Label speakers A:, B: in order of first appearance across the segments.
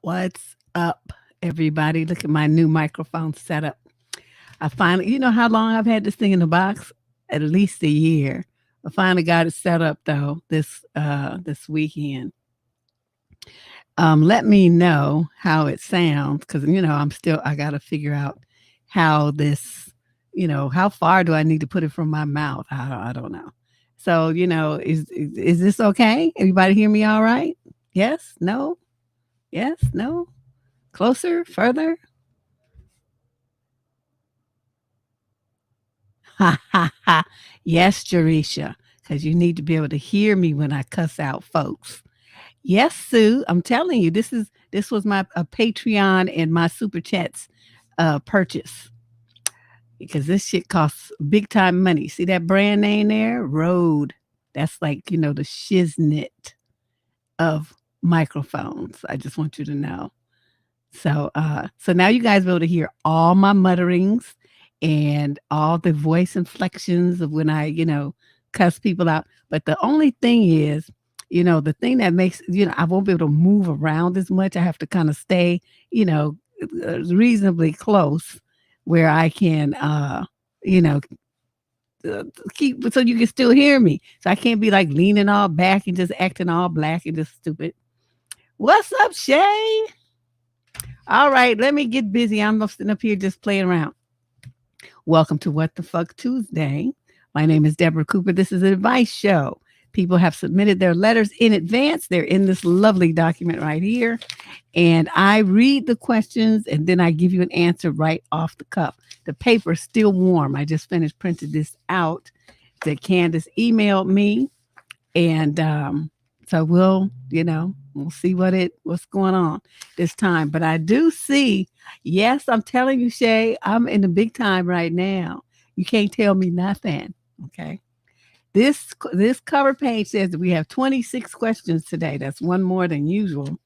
A: What's up, everybody? Look at my new microphone setup. I finally, you know how long I've had this thing in the box? At least a year. I finally got it set up though this weekend. Let me know how it sounds because I got to figure out how this, how far do I need to put it from my mouth? I don't know. So is this okay? Everybody hear me all right? Yes? No? Yes? No? Closer? Further? Ha ha ha. Yes, Jerisha, because you need to be able to hear me when I cuss out folks. Yes, Sue. I'm telling you, this was my a Patreon and my super chats purchase because this shit costs big time money. See that brand name there? Rode. That's like, the shiznit of microphones. I just want you to know. So now you guys will be able to hear all my mutterings and all the voice inflections of when I, cuss people out. But the only thing is, the thing that makes, I won't be able to move around as much. I have to kind of stay, reasonably close where I can, you know, keep so you can still hear me. So I can't be like leaning all back and just acting all black and just stupid. What's up, Shay? All right, let me get busy. I'm not sitting up here just playing around. Welcome to What the Fuck Tuesday. My name is Deborrah Cooper. This is an advice show. People have submitted their letters in advance. They're in this lovely document right here. And I read the questions and then I give you an answer right off the cuff. The paper's still warm. I just finished printing this out that Candace emailed me. And so we'll see what's going on this time. But I do see, yes, I'm telling you, Shay, I'm in the big time right now. You can't tell me nothing. Okay. This cover page says that we have 26 questions today. That's one more than usual.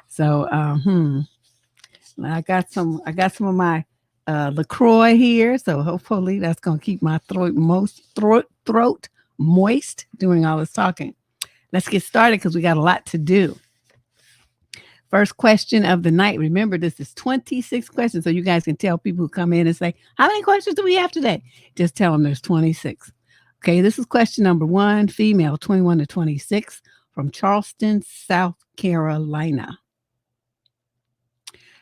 A: So I got some of my LaCroix here. So hopefully that's gonna keep my throat moist doing all this talking. Let's get started because we got a lot to do. First question of the night. Remember, this is 26 questions. So you guys can tell people who come in and say, how many questions do we have today? Just tell them there's 26. Okay, this is question number 1, female, 21 to 26, from Charleston, South Carolina.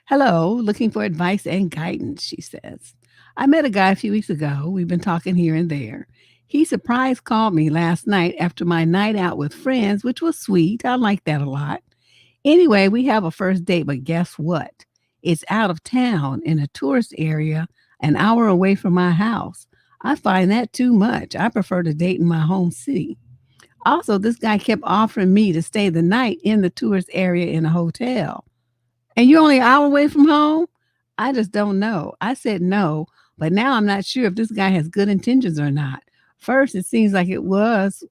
A: Hello, looking for advice and guidance, she says. I met a guy a few weeks ago. We've been talking here and there. He surprise called me last night after my night out with friends, which was sweet. I like that a lot. Anyway, we have a first date, but guess what? It's out of town in a tourist area, an hour away from my house. I find that too much. I prefer to date in my home city. Also, this guy kept offering me to stay the night in the tourist area in a hotel. And you're only an hour away from home? I just don't know. I said no, but now I'm not sure if this guy has good intentions or not. First, it seems like it with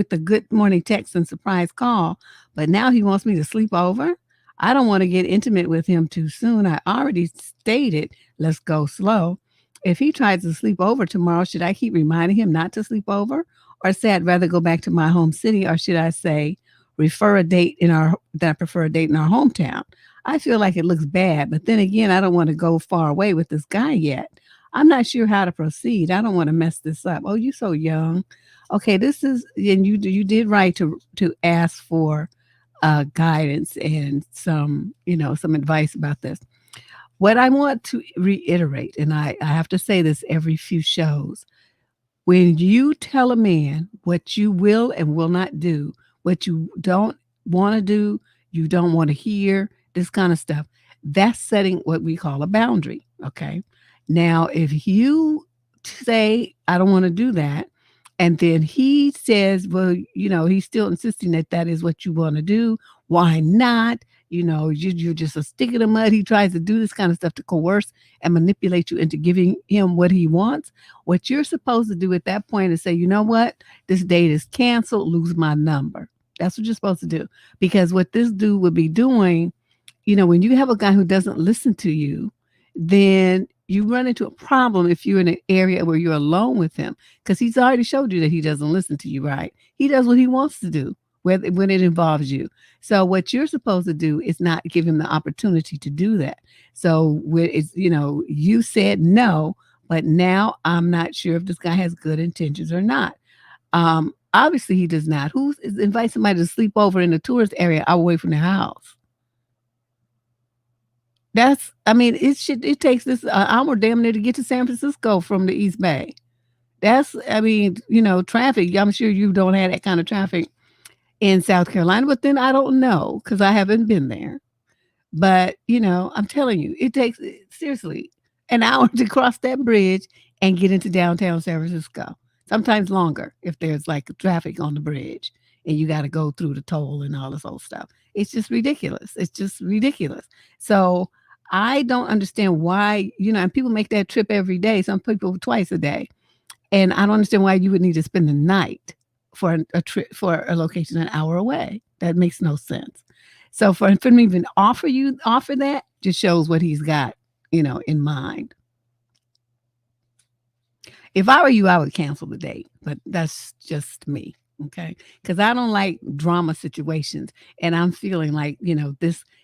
A: the good morning text and surprise call, but now he wants me to sleep over. I don't want to get intimate with him too soon. I already stated, let's go slow. If he tries to sleep over tomorrow, should I keep reminding him not to sleep over, or say I'd rather go back to my home city, or should I say that I prefer a date in our hometown? I feel like it looks bad, but then again, I don't want to go far away with this guy yet. I'm not sure how to proceed. I don't want to mess this up. Oh, you're so young. Okay, and you did right to ask for guidance and some advice about this. What I want to reiterate, and I have to say this every few shows, when you tell a man what you will and will not do, what you don't want to do, you don't want to hear, this kind of stuff, that's setting what we call a boundary, okay? Now, if you say, I don't want to do that, and then he says, well, he's still insisting that is what you want to do, why not? You're just a stick in the mud. He tries to do this kind of stuff to coerce and manipulate you into giving him what he wants. What you're supposed to do at that point is say, you know what? This date is canceled. Lose my number. That's what you're supposed to do. Because what this dude would be doing, when you have a guy who doesn't listen to you, then you run into a problem if you're in an area where you're alone with him, because he's already showed you that he doesn't listen to you, right? He does what he wants to do. when it involves you. So what you're supposed to do is not give him the opportunity to do that. So when it's, you said no, but now I'm not sure if this guy has good intentions or not. Obviously he does not. Who invite somebody to sleep over in a tourist area away from the house? It takes this hour damn near to get to San Francisco from the East Bay. Traffic. I'm sure you don't have that kind of traffic in South Carolina, but then I don't know because I haven't been there. But, I'm telling you, it takes seriously an hour to cross that bridge and get into downtown San Francisco. Sometimes longer if there's like traffic on the bridge and you got to go through the toll and all this old stuff. It's just ridiculous. It's just ridiculous. So I don't understand why, and people make that trip every day, some people twice a day. And I don't understand why you would need to spend the night for a trip for a location an hour away. That makes no sense. So for him to even offer that just shows what he's got, in mind. If I were you, I would cancel the date, but that's just me. Okay. Because I don't like drama situations. And I'm feeling like,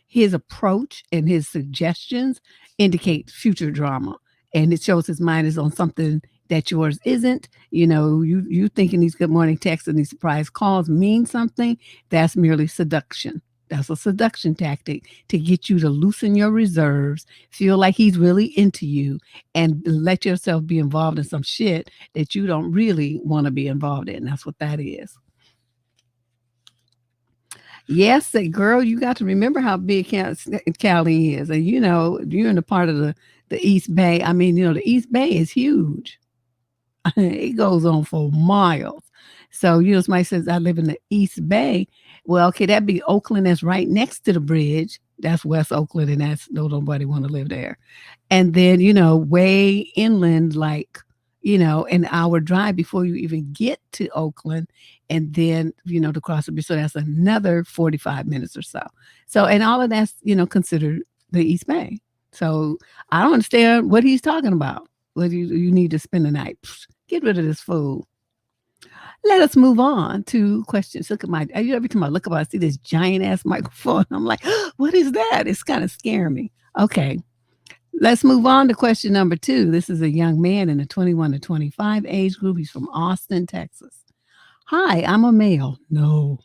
A: his approach and his suggestions indicate future drama. And it shows his mind is on something that yours isn't. You thinking these good morning texts and these surprise calls mean something. That's merely seduction. That's a seduction tactic to get you to loosen your reserves, feel like he's really into you, and let yourself be involved in some shit that you don't really want to be involved in. That's what that is. Yes, girl, you got to remember how big Cali is. And, you're in the part of the East Bay. I mean, the East Bay is huge. It goes on for miles. So, somebody says, I live in the East Bay. Well, okay, that'd be Oakland. That's right next to the bridge. That's West Oakland, and nobody want to live there. And then, way inland, like, an hour drive before you even get to Oakland. And then, to cross the bridge. So that's another 45 minutes or so. So, and all of that's, considered the East Bay. So I don't understand what he's talking about. What you need to spend the night. Get rid of this fool. Let us move on to questions. Look at every time I look up, I see this giant ass microphone. I'm like, what is that? It's kind of scaring me. Okay. Let's move on to question number 2. This is a young man in the 21 to 25 age group. He's from Austin, Texas. Hi, I'm a male. No.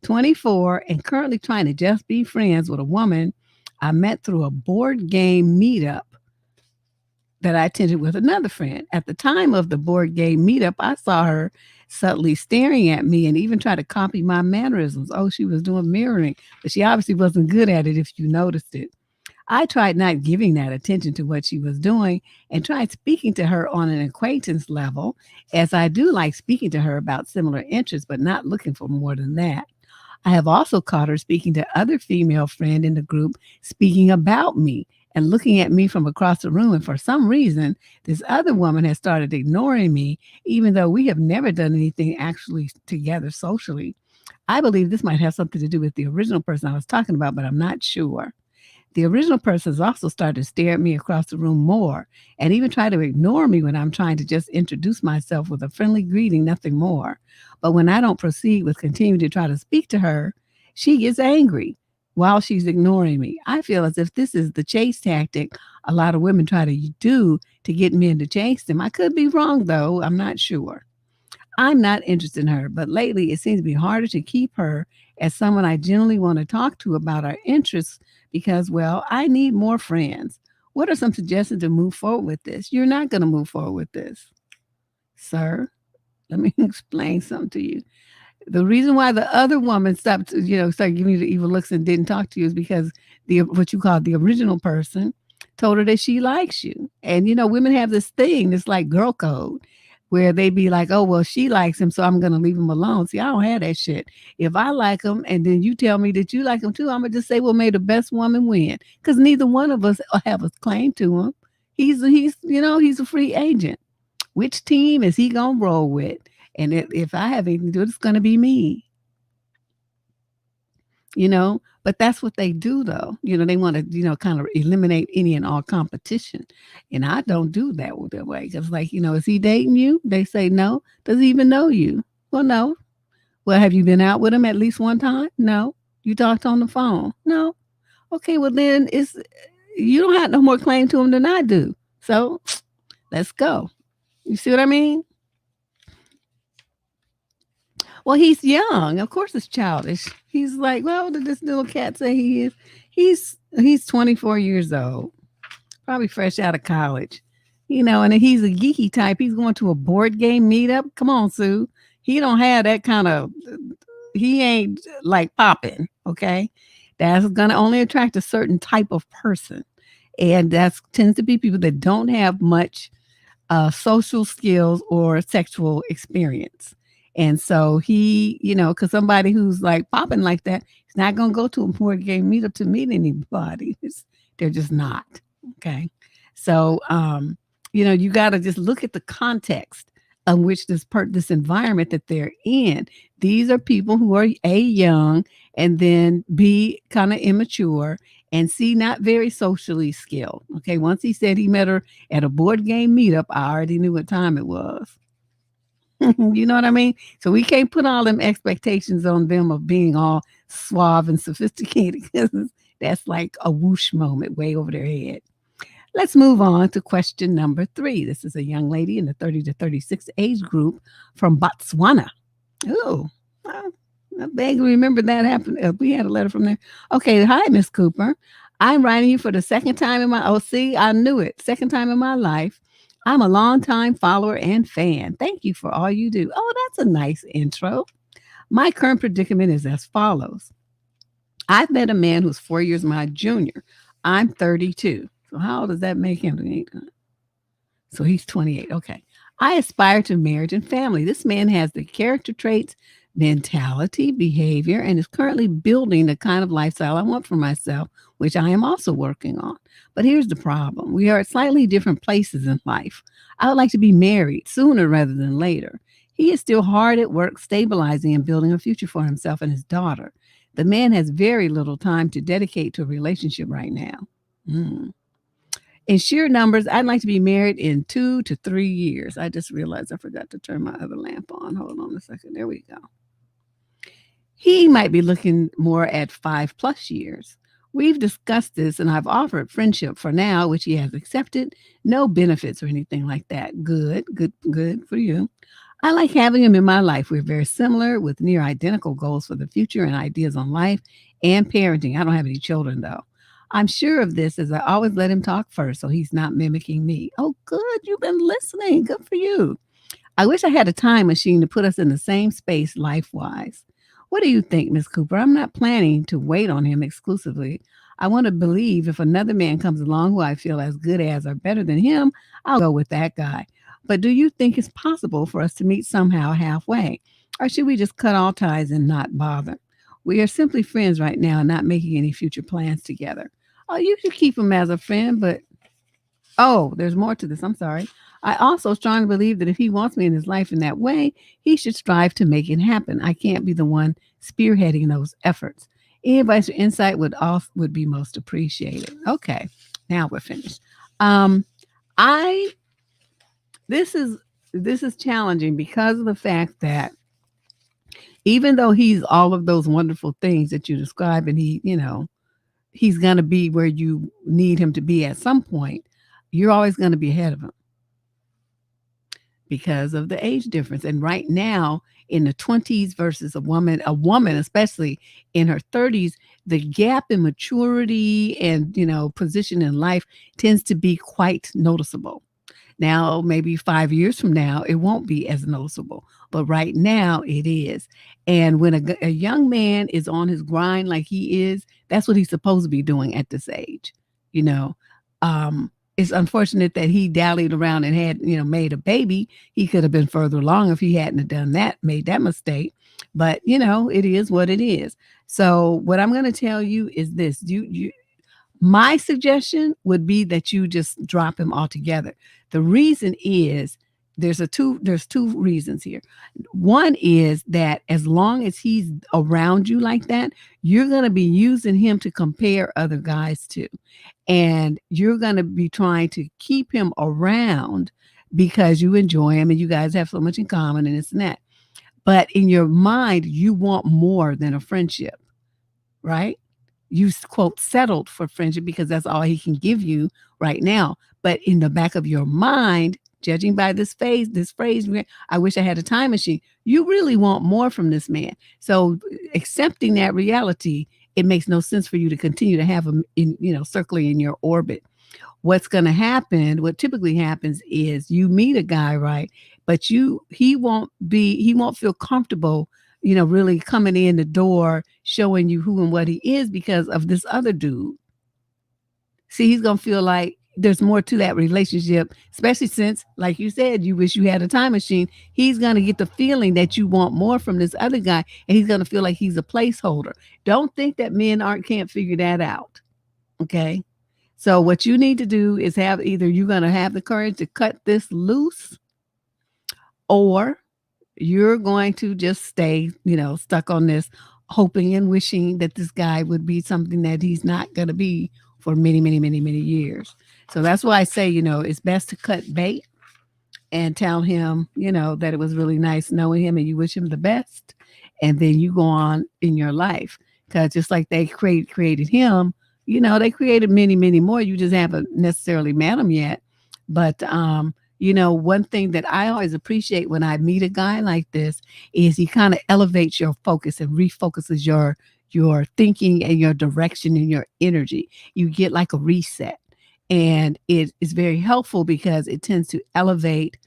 A: 24 and currently trying to just be friends with a woman I met through a board game meetup that I attended with another friend. At the time of the board game meetup, I saw her subtly staring at me and even tried to copy my mannerisms. Oh, she was doing mirroring, but she obviously wasn't good at it if you noticed it. I tried not giving that attention to what she was doing and tried speaking to her on an acquaintance level, as I do like speaking to her about similar interests, but not looking for more than that. I have also caught her speaking to other female friend in the group, speaking about me and looking at me from across the room. And for some reason, this other woman has started ignoring me, even though we have never done anything actually together socially. I believe this might have something to do with the original person I was talking about, but I'm not sure. The original person has also started to stare at me across the room more and even try to ignore me when I'm trying to just introduce myself with a friendly greeting, nothing more. But when I don't proceed with continuing to try to speak to her, she gets angry while she's ignoring me. I feel as if this is the chase tactic a lot of women try to do to get men to chase them. I could be wrong, though. I'm not sure. I'm not interested in her, but lately it seems to be harder to keep her as someone I generally want to talk to about our interests because, well, I need more friends. What are some suggestions to move forward with this? You're not going to move forward with this, sir. Let me explain something to you. The reason why the other woman started giving you the evil looks and didn't talk to you is because what you call the original person told her that she likes you. And, women have this thing, it's like girl code, where they be like, oh, well, she likes him, so I'm going to leave him alone. See, I don't have that shit. If I like him and then you tell me that you like him too, I'm going to just say, well, may the best woman win. Because neither one of us have a claim to him. He's a free agent. Which team is he going to roll with? And if I have anything to do, it's going to be me. But that's what they do, though. They want to, kind of eliminate any and all competition. And I don't do that with their way. Because, is he dating you? They say no. Does he even know you? Well, no. Well, have you been out with him at least one time? No. You talked on the phone? No. Okay, well then it's you don't have no more claim to him than I do. So let's go. You see what I mean? Well, he's young. Of course, it's childish. He's like, well, what did this little cat say he is? He's 24 years old, probably fresh out of college, and he's a geeky type. He's going to a board game meetup. Come on, Sue. He don't have that kind of. He ain't like popping. Okay, that's gonna only attract a certain type of person, and that tends to be people that don't have much social skills or sexual experience. And so because somebody who's like popping like that, is not going to go to a board game meetup to meet anybody. They're just not. Okay. So, you got to just look at the context of which this environment that they're in. These are people who are young, and then B, kind of immature, and C, not very socially skilled. Okay. Once he said he met her at a board game meetup, I already knew what time it was. You know what I mean? So we can't put all them expectations on them of being all suave and sophisticated, because that's like a whoosh moment way over their head. Let's move on to question number 3. This is a young lady in the 30 to 36 age group from Botswana. Oh, well, I vaguely remember that happened. We had a letter from there. Okay, hi, Miss Cooper. I'm writing you for the second time in my. Oh, see, I knew it. Second time in my life. I'm a longtime follower and fan. Thank you for all you do. Oh, that's a nice intro. My current predicament is as follows. I've met a man who's 4 years my junior. I'm 32. So how old does that make him? So he's 28. Okay. I aspire to marriage and family. This man has the character traits, mentality, behavior, and is currently building the kind of lifestyle I want for myself, which I am also working on. But here's the problem. We are at slightly different places in life. I would like to be married sooner rather than later. He is still hard at work stabilizing and building a future for himself and his daughter. The man has very little time to dedicate to a relationship right now. In sheer numbers, I'd like to be married in 2 to 3 years. I just realized I forgot to turn my other lamp on. Hold on a second. There we go. He might be looking more at 5+ years. We've discussed this, and I've offered friendship for now, which he has accepted. No benefits or anything like that. Good for you. I like having him in my life. We're very similar with near identical goals for the future and ideas on life and parenting. I don't have any children, though. I'm sure of this as I always let him talk first, so he's not mimicking me. Oh, good. You've been listening. Good for you. I wish I had a time machine to put us in the same space life-wise. What do you think, Miss Cooper? I'm not planning to wait on him exclusively. I want to believe if another man comes along who I feel as good as or better than him, I'll go with that guy. But do you think it's possible for us to meet somehow halfway? Or should we just cut all ties and not bother? We are simply friends right now and not making any future plans together. Oh, you should keep him as a friend, but there's more to this. I'm sorry. I also strongly believe that if he wants me in his life in that way, he should strive to make it happen. I can't be the one spearheading those efforts. Any advice or insight would be most appreciated. Okay, now we're finished. I this is challenging because of the fact that even though he's all of those wonderful things that you describe, and he's going to be where you need him to be at some point, you're always going to be ahead of him because of the age difference. And right now, in the 20s versus a woman, especially in her 30s, the gap in maturity and, position in life tends to be quite noticeable. Now, maybe 5 years from now, it won't be as noticeable, but right now it is. And when a young man is on his grind like he is, that's what he's supposed to be doing at this age. It's unfortunate that he dallied around and had, made a baby. He could have been further along if he hadn't have done that, made that mistake. But, it is what it is. So what I'm going to tell you is this. My suggestion would be that you just drop him altogether. The reason is there's two reasons here. One is that as long as he's around you like that, you're going to be using him to compare other guys to. And you're going to be trying to keep him around because you enjoy him and you guys have so much in common and this and that. but in your mind, you want more than a friendship, right? You quote settled for friendship because that's all he can give you right now. But in the back of your mind, judging by this phrase, I wish I had a time machine. You really want more from this man. So accepting that reality, it makes no sense for you to continue to have him in, circling in your orbit. What's going to happen, what typically happens is you meet a guy, right? But he won't feel comfortable, really coming in the door, showing you who and what he is because of this other dude. See, he's going to feel like there's more to that relationship, especially since, like you said, you wish you had a time machine. He's going to get the feeling that you want more from this other guy, and he's going to feel like he's a placeholder. Don't think that men can't figure that out. Okay. So what you need to do is either you're going to have the courage to cut this loose, or you're going to just stay, stuck on this, hoping and wishing that this guy would be something that he's not going to be for many, many, many, many years. So that's why I say, it's best to cut bait and tell him, that it was really nice knowing him and you wish him the best. And then you go on in your life. Because just like they created him, they created many, many more. You just haven't necessarily met them yet. But, one thing that I always appreciate when I meet a guy like this is he kind of elevates your focus and refocuses your thinking and your direction and your energy. You get like a reset. And it is very helpful because it tends to elevate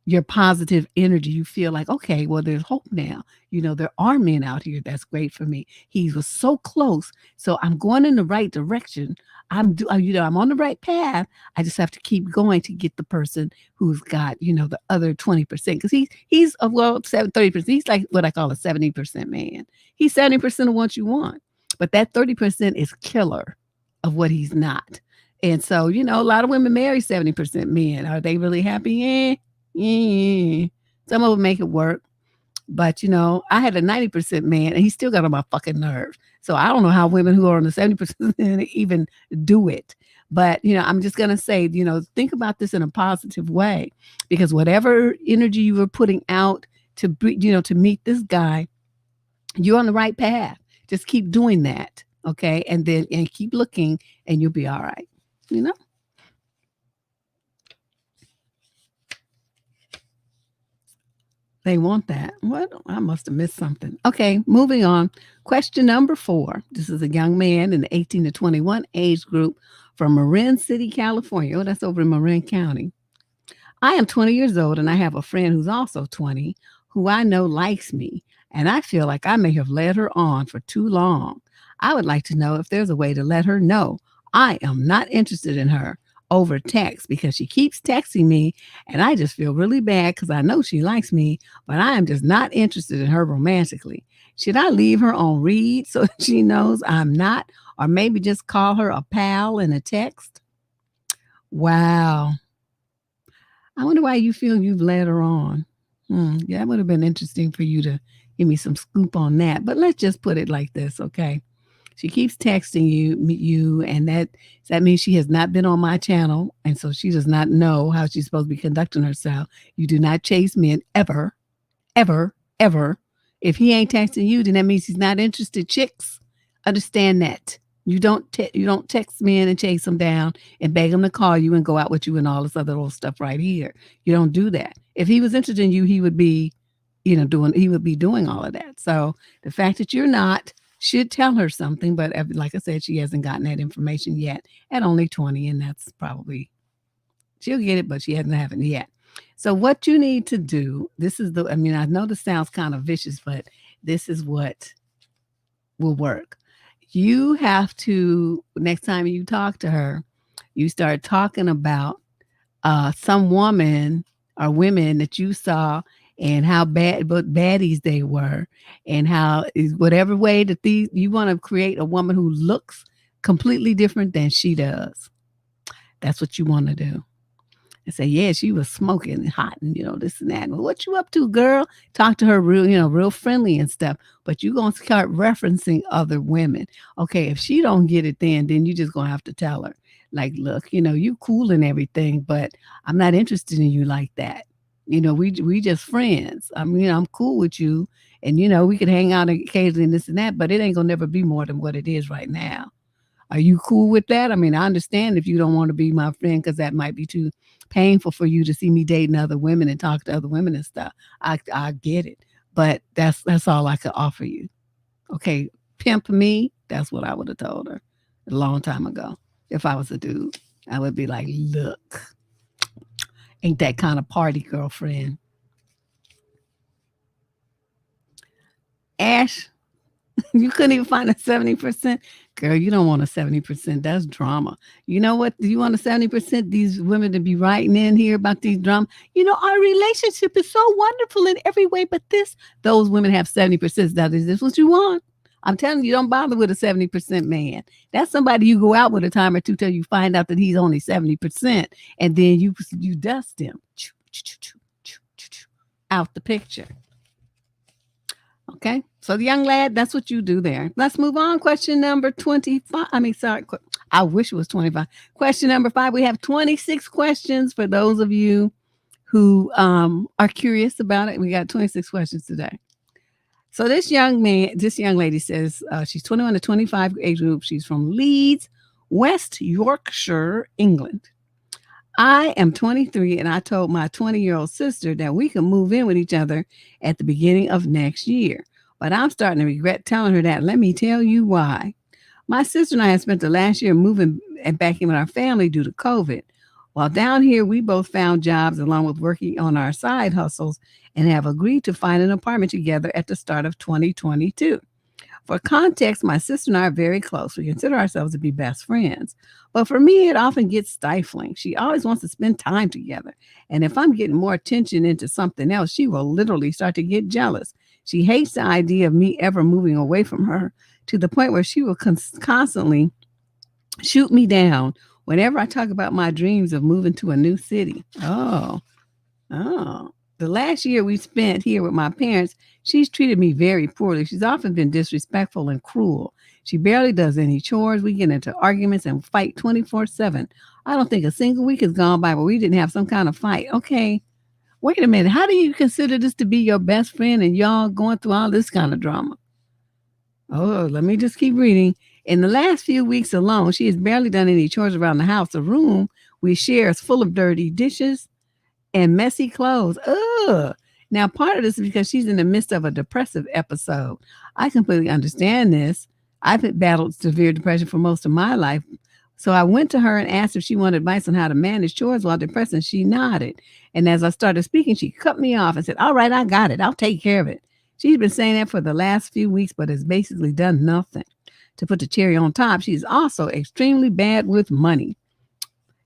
A: your positive energy. You feel like, okay, well, there's hope now. There are men out here that's great for me. He was so close. So I'm going in the right direction. I'm on the right path. I just have to keep going to get the person who's got, the other 20%. Because he's 30%. He's like what I call a 70% man. He's 70% of what you want. But that 30% is killer of what he's not. And so, a lot of women marry 70% men. Are they really happy? Yeah. Some of them make it work. But, I had a 90% man and he still got on my fucking nerves. So I don't know how women who are on the 70% even do it. But, I'm just going to say, think about this in a positive way, because whatever energy you were putting out to, to meet this guy, you're on the right path. Just keep doing that. Okay. And keep looking and you'll be all right. They want that. What? I must have missed something. Okay, moving on. Question number 4. This is a young man in the 18 to 21 age group from Marin City, California. Oh, that's over in Marin County. I am 20 years old and I have a friend who's also 20 who I know likes me, and I feel like I may have led her on for too long. I would like to know if there's a way to let her know I am not interested in her over text, because she keeps texting me and I just feel really bad because I know she likes me, but I am just not interested in her romantically. Should I leave her on read so she knows I'm not, or maybe just call her a pal in a text? Wow. I wonder why you feel you've led her on. Yeah, that would have been interesting for you to give me some scoop on that. But let's just put it like this, okay? She keeps texting you, and that means she has not been on my channel, and so she does not know how she's supposed to be conducting herself. You do not chase men ever, ever, ever. If he ain't texting you, then that means he's not interested. Chicks, understand that. You don't text men and chase them down and beg them to call you and go out with you and all this other little stuff right here. You don't do that. If he was interested in you, he would be, doing all of that. So the fact that you're not should tell her something, but like I said, she hasn't gotten that information yet at only 20, and that's probably, she'll get it, but she hasn't have it yet. So what you need to do, I know this sounds kind of vicious, but this is what will work. You have to, next time you talk to her, you start talking about some woman or women that you saw and how baddies they were, and how whatever way that you want to create a woman who looks completely different than she does. That's what you want to do. And say, yeah, she was smoking hot and, this and that. Well, what you up to, girl? Talk to her real friendly and stuff. But you're going to start referencing other women. Okay, if she don't get it then you just going to have to tell her. Like, look, you cool and everything, but I'm not interested in you like that. We just friends. I mean, I'm cool with you, and we could hang out occasionally and this and that, but it ain't gonna never be more than what it is right now. Are you cool with that? I mean, I understand if you don't want to be my friend because that might be too painful for you to see me dating other women and talk to other women and stuff. I get it, but that's all I could offer you. Okay, pimp me. That's what I would have told her a long time ago. If I was a dude, I would be like, look, ain't that kind of party girlfriend. Ash, you couldn't even find a 70%. Girl, you don't want a 70%. That's drama. You know what? Do you want a 70%? These women to be writing in here about these drama. Our relationship is so wonderful in every way, but those women have 70%. That is this what you want? I'm telling you, don't bother with a 70% man. That's somebody you go out with a time or two till you find out that he's only 70%. And then you dust him out the picture. Okay, so the young lad, that's what you do there. Let's move on. Question number 25. I wish it was 25. Question number 5. We have 26 questions for those of you who are curious about it. We got 26 questions today. So this young lady says she's 21 to 25 age group. She's from Leeds, West Yorkshire, England. I am 23 and I told my 20-year-old sister that we can move in with each other at the beginning of next year. But I'm starting to regret telling her that. Let me tell you why. My sister and I have spent the last year moving and back in with our family due to COVID. While down here, we both found jobs along with working on our side hustles and have agreed to find an apartment together at the start of 2022. For context, my sister and I are very close. We consider ourselves to be best friends. But for me, it often gets stifling. She always wants to spend time together. And if I'm getting more attention into something else, she will literally start to get jealous. She hates the idea of me ever moving away from her to the point where she will constantly shoot me down whenever I talk about my dreams of moving to a new city. Oh. The last year we spent here with my parents, she's treated me very poorly. She's often been disrespectful and cruel. She barely does any chores. We get into arguments and fight 24/7. I don't think a single week has gone by where we didn't have some kind of fight. Okay, wait a minute. How do you consider this to be your best friend and y'all going through all this kind of drama? Oh, let me just keep reading. In the last few weeks alone, she has barely done any chores around the house. The room we share is full of dirty dishes and messy clothes. Ugh. Now, part of this is because she's in the midst of a depressive episode. I completely understand this. I've battled severe depression for most of my life. So I went to her and asked if she wanted advice on how to manage chores while depressed, and she nodded. And as I started speaking, she cut me off and said, all right, I got it. I'll take care of it. She's been saying that for the last few weeks, but has basically done nothing. To put the cherry on top, she's also extremely bad with money.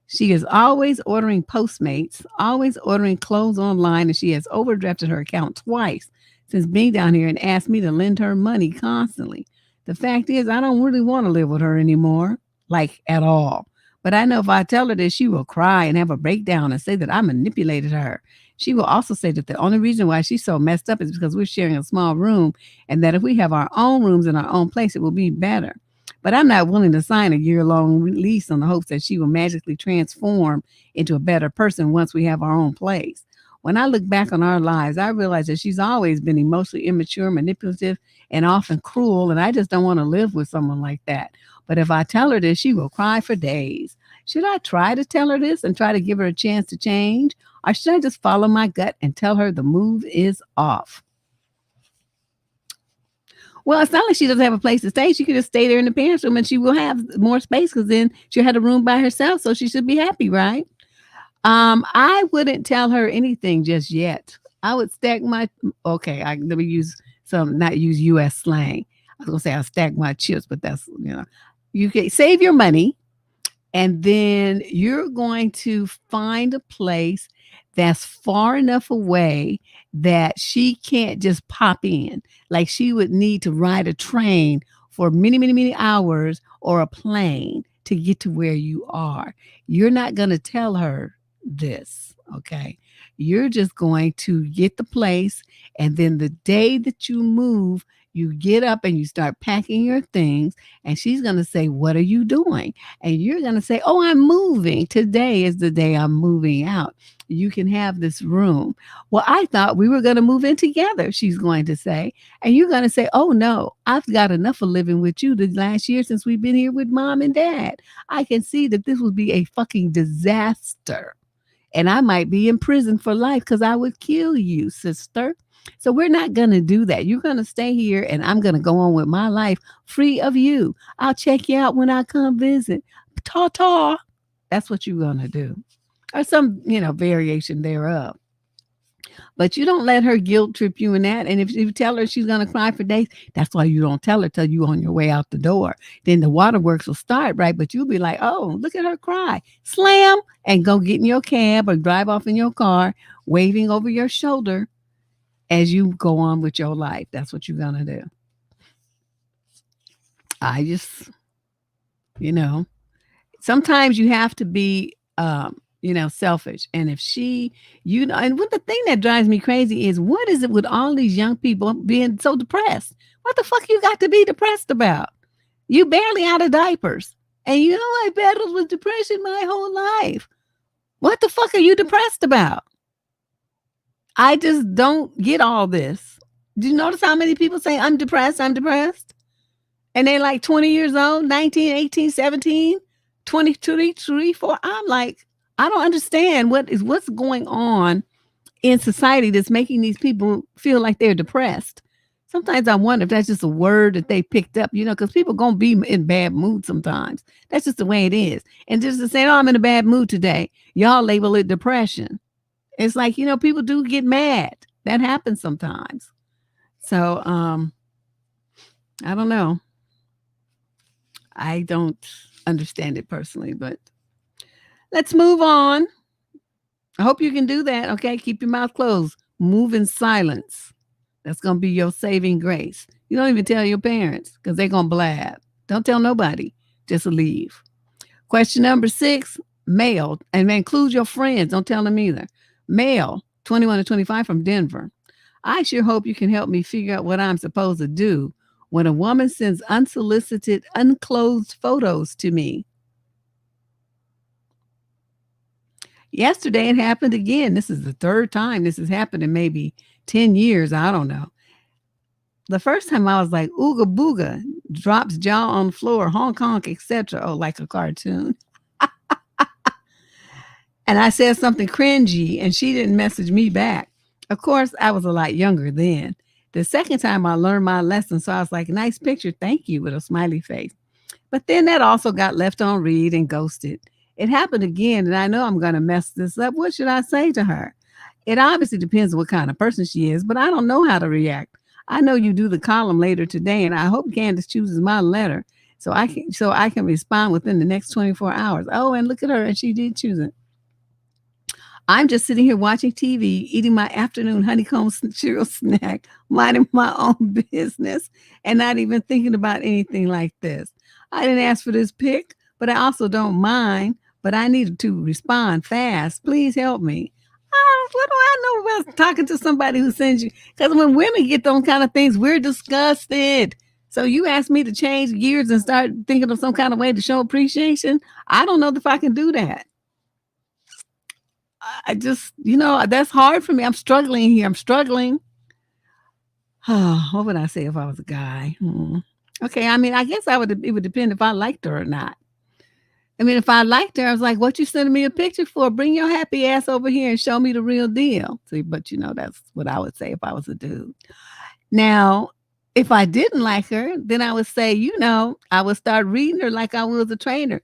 A: She is always ordering Postmates, always ordering clothes online, and she has overdrafted her account twice since being down here and asked me to lend her money constantly. The fact is, I don't really want to live with her anymore, like at all. But I know if I tell her this, she will cry and have a breakdown and say that I manipulated her. She will also say that the only reason why she's so messed up is because we're sharing a small room and that if we have our own rooms in our own place, it will be better. But I'm not willing to sign a year-long lease on the hopes that she will magically transform into a better person once we have our own place. When I look back on our lives, I realize that she's always been emotionally immature, manipulative, and often cruel, and I just don't want to live with someone like that. But if I tell her this, she will cry for days. Should I try to tell her this and try to give her a chance to change? Or should I just follow my gut and tell her the move is off? Well, it's not like she doesn't have a place to stay. She could just stay there in the parents' room and she will have more space because then she'll have a room by herself. So she should be happy, right? I wouldn't tell her anything just yet. I would stack my, let me not use US slang. I was going to say I'll stack my chips, but that's, you can save your money and then you're going to find a place that's far enough away that she can't just pop in. Like she would need to ride a train for many, many, many hours or a plane to get to where you are. You're not going to tell her this, okay? You're just going to get the place, and then the day that you move, You get up and you start packing your things, and she's going to say, "What are you doing?" And you're going to say, "Oh, I'm moving. Today is the day I'm moving out. You can have this room." "Well, I thought we were going to move in together," she's going to say. And you're going to say, "Oh, no, I've got enough of living with you the last year since we've been here with mom and dad. I can see that this would be a fucking disaster. And I might be in prison for life because I would kill you, sister. So we're not going to do that. You're going to stay here and I'm going to go on with my life free of you. I'll check you out when I come visit. Ta ta." That's what you're going to do. Or some, variation thereof. But you don't let her guilt trip you in that. And if you tell her she's going to cry for days, that's why you don't tell her till you on your way out the door. Then the waterworks will start, right? But you'll be like, "Oh, look at her cry." Slam and go get in your cab or drive off in your car, waving over your shoulder as you go on with your life. That's what you're going to do. I just, you know, sometimes you have to be selfish. And if she, and what the thing that drives me crazy is, what is it with all these young people being so depressed? What the fuck you got to be depressed about? You barely out of diapers. And I battled with depression my whole life. What the fuck are you depressed about? I just don't get all this. Do you notice how many people say, "I'm depressed, I'm depressed"? And they're like 20 years old, 19, 18, 17, 22, 3, 4. I'm like, I don't understand what's going on in society that's making these people feel like they're depressed. Sometimes I wonder if that's just a word that they picked up, because people going to be in bad mood sometimes. That's just the way it is. And just to say, "Oh, I'm in a bad mood today," y'all label it depression. It's like, people do get mad. That happens sometimes. So, I don't know. I don't understand it personally, but let's move on. I hope you can do that. Okay. Keep your mouth closed. Move in silence. That's going to be your saving grace. You don't even tell your parents because they're going to blab. Don't tell nobody. Just leave. Question number 6, male, and include your friends. Don't tell them either. Male, 21 to 25 from Denver. "I sure hope you can help me figure out what I'm supposed to do when a woman sends unsolicited, unclothed photos to me." Yesterday, it happened again. This is the third time this has happened in maybe 10 years. I don't know. The first time I was like, "Ooga booga," drops jaw on the floor, honk honk, etc. Oh, like a cartoon. And I said something cringy and she didn't message me back. Of course, I was a lot younger then. The second time I learned my lesson, so I was like, "Nice picture, thank you," with a smiley face. But then that also got left on read and ghosted. It happened again, and I know I'm going to mess this up. What should I say to her? It obviously depends on what kind of person she is, but I don't know how to react. I know you do the column later today, and I hope Candace chooses my letter so I can respond within the next 24 hours. Oh, and look at her, and she did choose it. "I'm just sitting here watching TV, eating my afternoon honeycomb cereal snack, minding my own business, and not even thinking about anything like this. I didn't ask for this pic, but I also don't mind, but I needed to respond fast. Please help me." What do I know about talking to somebody who sends you? Because when women get those kind of things, we're disgusted. So you ask me to change gears and start thinking of some kind of way to show appreciation? I don't know if I can do that. I just, that's hard for me. I'm struggling here. I'm struggling. What would I say if I was a guy? Okay, I mean, I guess it would depend if I liked her or not. I mean, if I liked her, I was like, "What you sending me a picture for? Bring your happy ass over here and show me the real deal." See, but that's what I would say if I was a dude. Now, if I didn't like her, then I would say, I would start reading her like I was a trainer.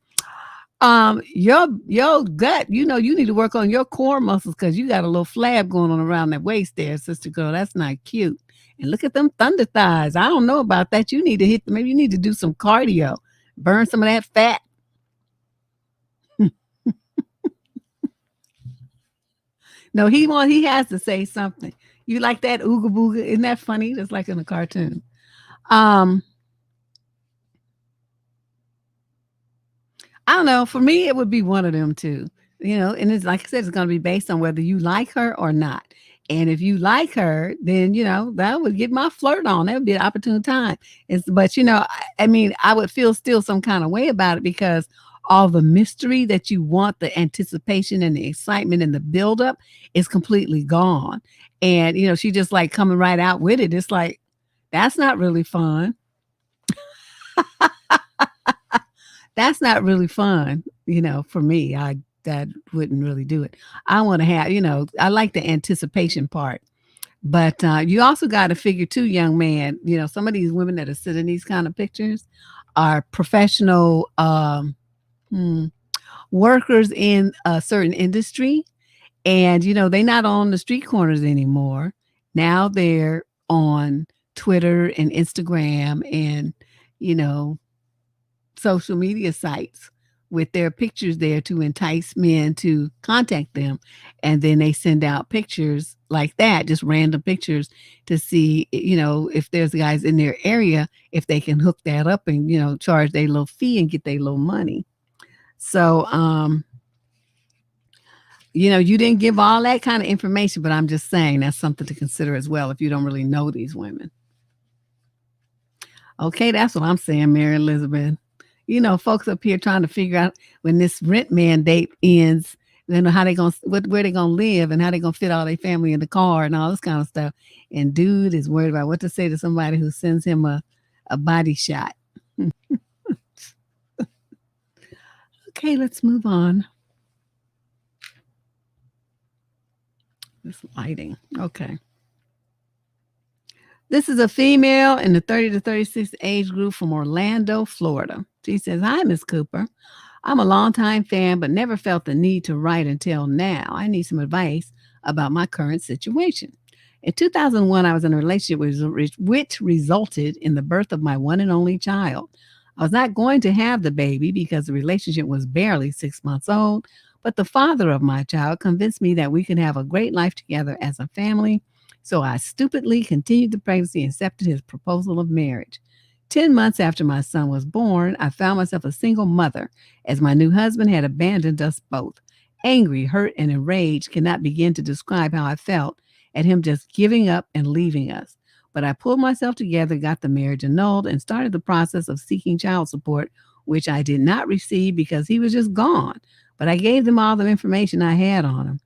A: Your gut, you need to work on your core muscles because you got a little flab going on around that waist there, sister girl. That's not cute. And look at them thunder thighs. I don't know about that. You need to maybe you need to do some cardio, burn some of that fat. No, he has to say something. You like that ooga booga? Isn't that funny? Just like in a cartoon. I don't know. For me, it would be one of them two. And it's like I said, it's going to be based on whether you like her or not. And if you like her, then, that would get my flirt on. That would be an opportune time. But, I mean, I would feel still some kind of way about it because all the mystery that you want, the anticipation and the excitement and the buildup is completely gone. And, she just like coming right out with it. It's like, that's not really fun. That's not really fun, for me. That wouldn't really do it. I want to have, I like the anticipation part. But you also got to figure too, young man, some of these women that are sitting in these kind of pictures are professional hmm, workers in a certain industry. And, they're not on the street corners anymore. Now they're on Twitter and Instagram and, you know, social media sites with their pictures there to entice men to contact them. And then they send out pictures like that, just random pictures to see, if there's guys in their area, if they can hook that up and, charge their little fee and get their little money. So, you didn't give all that kind of information, but I'm just saying that's something to consider as well if you don't really know these women. Okay, that's what I'm saying, Mary Elizabeth. Folks up here trying to figure out when this rent mandate ends, how they gonna where they gonna live and how they gonna fit all their family in the car and all this kind of stuff. And dude is worried about what to say to somebody who sends him a body shot. Okay, let's move on. This lighting. Okay. This is a female in the 30 to 36 age group from Orlando, Florida. She says, "Hi, Miss Cooper. I'm a longtime fan, but never felt the need to write until now. I need some advice about my current situation. In 2001, I was in a relationship which resulted in the birth of my one and only child. I was not going to have the baby because the relationship was barely 6 months old, but the father of my child convinced me that we could have a great life together as a family. So I stupidly continued the pregnancy and accepted his proposal of marriage. 10 months after my son was born, I found myself a single mother as my new husband had abandoned us both. Angry, hurt, and enraged cannot begin to describe how I felt at him just giving up and leaving us. But I pulled myself together, got the marriage annulled, and started the process of seeking child support, which I did not receive because he was just gone. But I gave them all the information I had on him.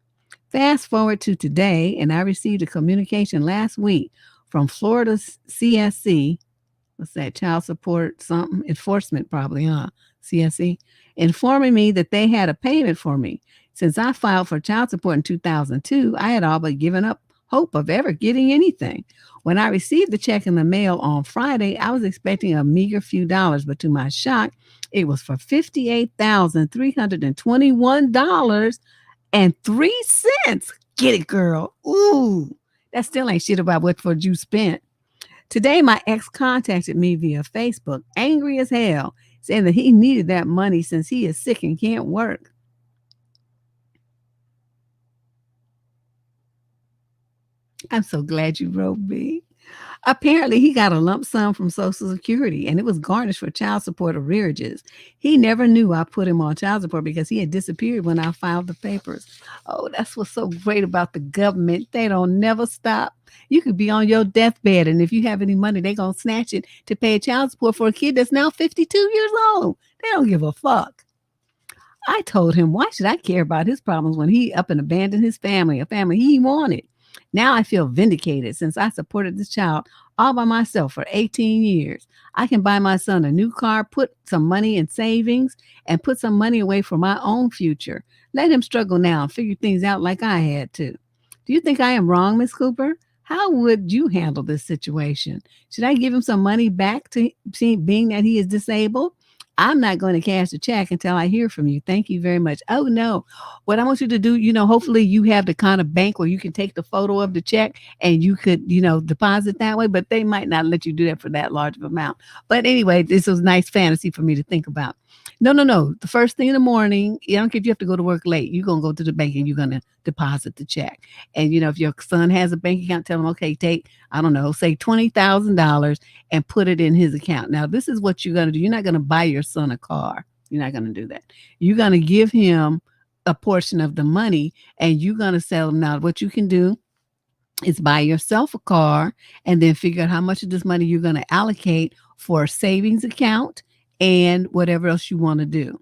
A: Fast forward to today, and I received a communication last week from Florida CSC. What's that? Child support something enforcement, probably, huh? CSC, informing me that they had a payment for me. Since I filed for child support in 2002, I had all but given up hope of ever getting anything. When I received the check in the mail on Friday, I was expecting a meager few dollars, but to my shock, it was for $58,321.03. Get it, girl. Ooh, that still ain't shit about what you spent. Today, my ex contacted me via Facebook, angry as hell, saying that he needed that money since he is sick and can't work. I'm so glad you wrote me. Apparently, he got a lump sum from Social Security and it was garnished for child support arrearages. He never knew I put him on child support because he had disappeared when I filed the papers. Oh, that's what's so great about the government. They don't never stop. You could be on your deathbed, and if you have any money, they're going to snatch it to pay child support for a kid that's now 52 years old. They don't give a fuck. I told him, why should I care about his problems when he up and abandoned his family, a family he wanted? Now I feel vindicated since I supported this child all by myself for 18 years. I can buy my son a new car, put some money in savings, and put some money away for my own future. Let him struggle now and figure things out like I had to. Do you think I am wrong, Miss Cooper? How would you handle this situation? Should I give him some money back to being that he is disabled? I'm not going to cash the check until I hear from you. Thank you very much. Oh, no. What I want you to do, hopefully you have the kind of bank where you can take the photo of the check and you could, deposit that way, but they might not let you do that for that large of amount. But anyway, this was a nice fantasy for me to think about. No. The first thing in the morning, I don't care if you have to go to work late. You're going to go to the bank and you're going to deposit the check. And, if your son has a bank account, tell him, okay, take, I don't know, say $20,000 and put it in his account. Now, this is what you're going to do. You're not going to buy your son a car. You're not going to do that. You're going to give him a portion of the money and you're going to sell him. Now, what you can do is buy yourself a car and then figure out how much of this money you're going to allocate for a savings account and whatever else you want to do.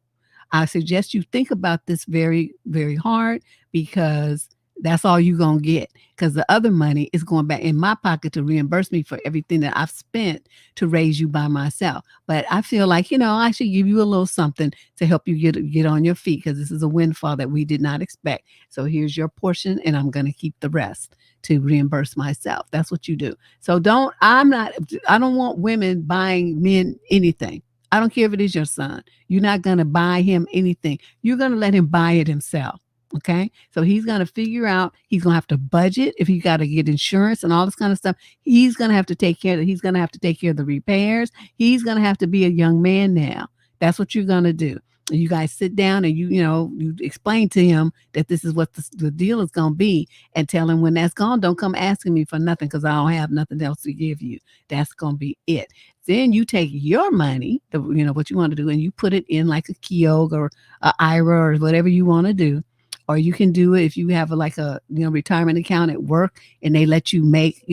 A: I suggest you think about this very, very hard because that's all you're going to get. Because the other money is going back in my pocket to reimburse me for everything that I've spent to raise you by myself. But I feel like, I should give you a little something to help you get on your feet because this is a windfall that we did not expect. So here's your portion, and I'm going to keep the rest to reimburse myself. That's what you do. So I don't want women buying men anything. I don't care if it is your son. You're not going to buy him anything. You're going to let him buy it himself. Okay. So he's going to figure out, he's going to have to budget if he got to get insurance and all this kind of stuff. He's going to have to take care of it. He's going to have to take care of the repairs. He's going to have to be a young man now. That's what you're going to do. You guys sit down and you explain to him that this is what the deal is going to be, and tell him when that's gone, don't come asking me for nothing because I don't have nothing else to give you. That's going to be it. Then you take your money, what you want to do, and you put it in like a Kiosk or a IRA or whatever you want to do. Or you can do it if you have a retirement account at work and they let you make,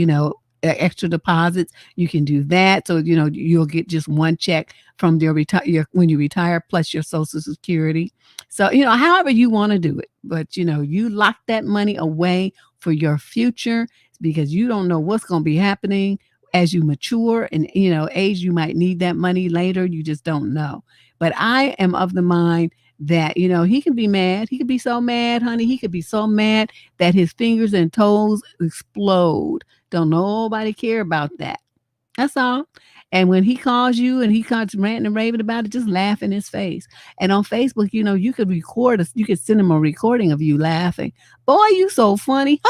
A: extra deposits. You can do that. So, you'll get just one check from when you retire plus your Social Security. So, however you want to do it. But, you lock that money away for your future because you don't know what's going to be happening as you mature and, age. You might need that money later. You just don't know. But I am of the mind that, he can be mad. He could be so mad, honey. He could be so mad that his fingers and toes explode. Don't nobody care about that. That's all. And when he calls you and he comes ranting and raving about it, just laugh in his face. And on Facebook, you could you could send him a recording of you laughing. Boy, you so funny.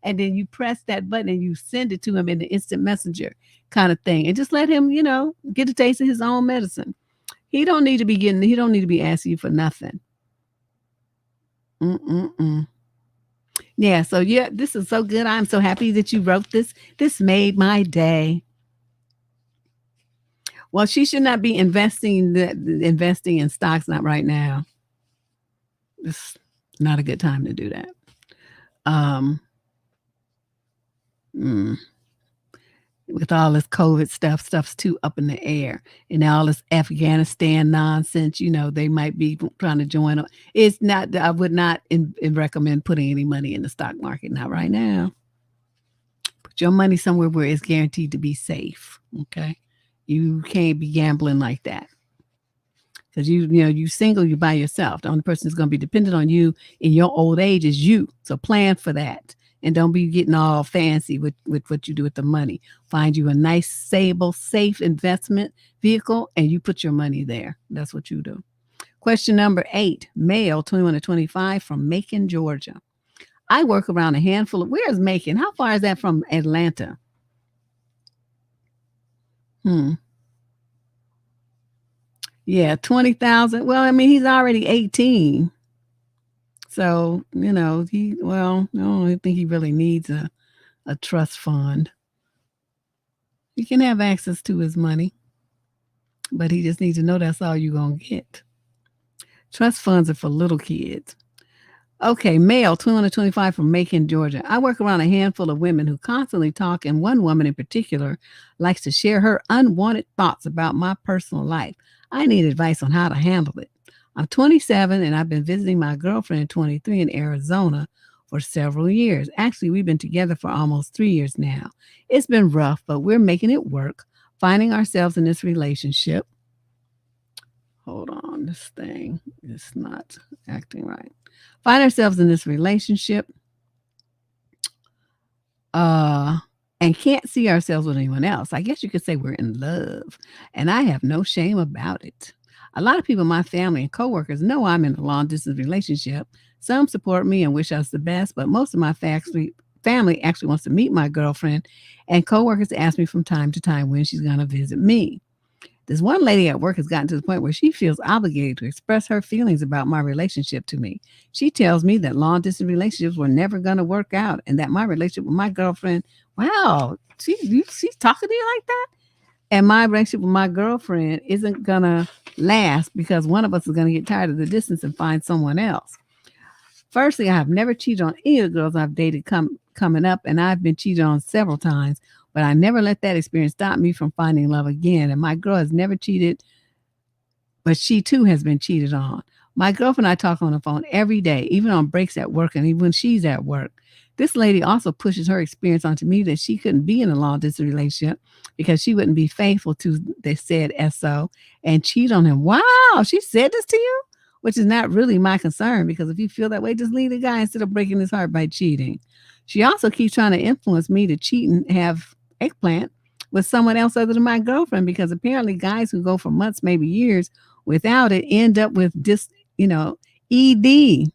A: And then you press that button and you send it to him in the instant messenger kind of thing. And just let him, get a taste of his own medicine. He don't need to be asking you for nothing. Yeah, so yeah, this is so good. I'm so happy that you wrote this. This made my day. Well, she should not be investing in stocks, not right now. It's not a good time to do that. With all this COVID stuff's too up in the air, and all this Afghanistan nonsense. They might be trying to join. It's not. I would not recommend putting any money in the stock market. Not right now. Put your money somewhere where it's guaranteed to be safe. Okay, you can't be gambling like that. Because you single, you by yourself. The only person who's going to be dependent on you in your old age is you. So plan for that. And don't be getting all fancy with what you do with the money. Find you a nice, stable, safe investment vehicle, and you put your money there. That's what you do. Question number 8, male, 21 to 25, from Macon, Georgia. I work around a handful of, where's Macon? How far is that from Atlanta? Yeah, 20,000. Well, I mean, he's already 18. So, I don't think he really needs a trust fund. He can have access to his money, but he just needs to know that's all you're going to get. Trust funds are for little kids. Okay, male, 225, from Macon, Georgia. I work around a handful of women who constantly talk, and one woman in particular likes to share her unwanted thoughts about my personal life. I need advice on how to handle it. I'm 27 and I've been visiting my girlfriend, 23, in Arizona for several years. Actually, we've been together for almost 3 years now. It's been rough, but we're making it work, finding ourselves in this relationship. Hold on, this thing is not acting right. Find ourselves in this relationship and can't see ourselves with anyone else. I guess you could say we're in love, and I have no shame about it. A lot of people in my family and coworkers know I'm in a long-distance relationship. Some support me and wish us the best, but most of my family actually wants to meet my girlfriend, and coworkers ask me from time to time when she's going to visit me. This one lady at work has gotten to the point where she feels obligated to express her feelings about my relationship to me. She tells me that long-distance relationships were never going to work out and that my relationship with my girlfriend, wow, she's talking to you like that? And my relationship with my girlfriend isn't going to last because one of us is going to get tired of the distance and find someone else. Firstly, I have never cheated on any of the girls I've dated coming up, and I've been cheated on several times, but I never let that experience stop me from finding love again. And my girl has never cheated, but she too has been cheated on. My girlfriend and I talk on the phone every day, even on breaks at work and even when she's at work. This lady also pushes her experience onto me that she couldn't be in a long distance relationship because she wouldn't be faithful to the said SO and cheat on him. Wow, she said this to you? Which is not really my concern because if you feel that way, just leave the guy instead of breaking his heart by cheating. She also keeps trying to influence me to cheat and have eggplant with someone else other than my girlfriend because apparently guys who go for months, maybe years without it end up with ED.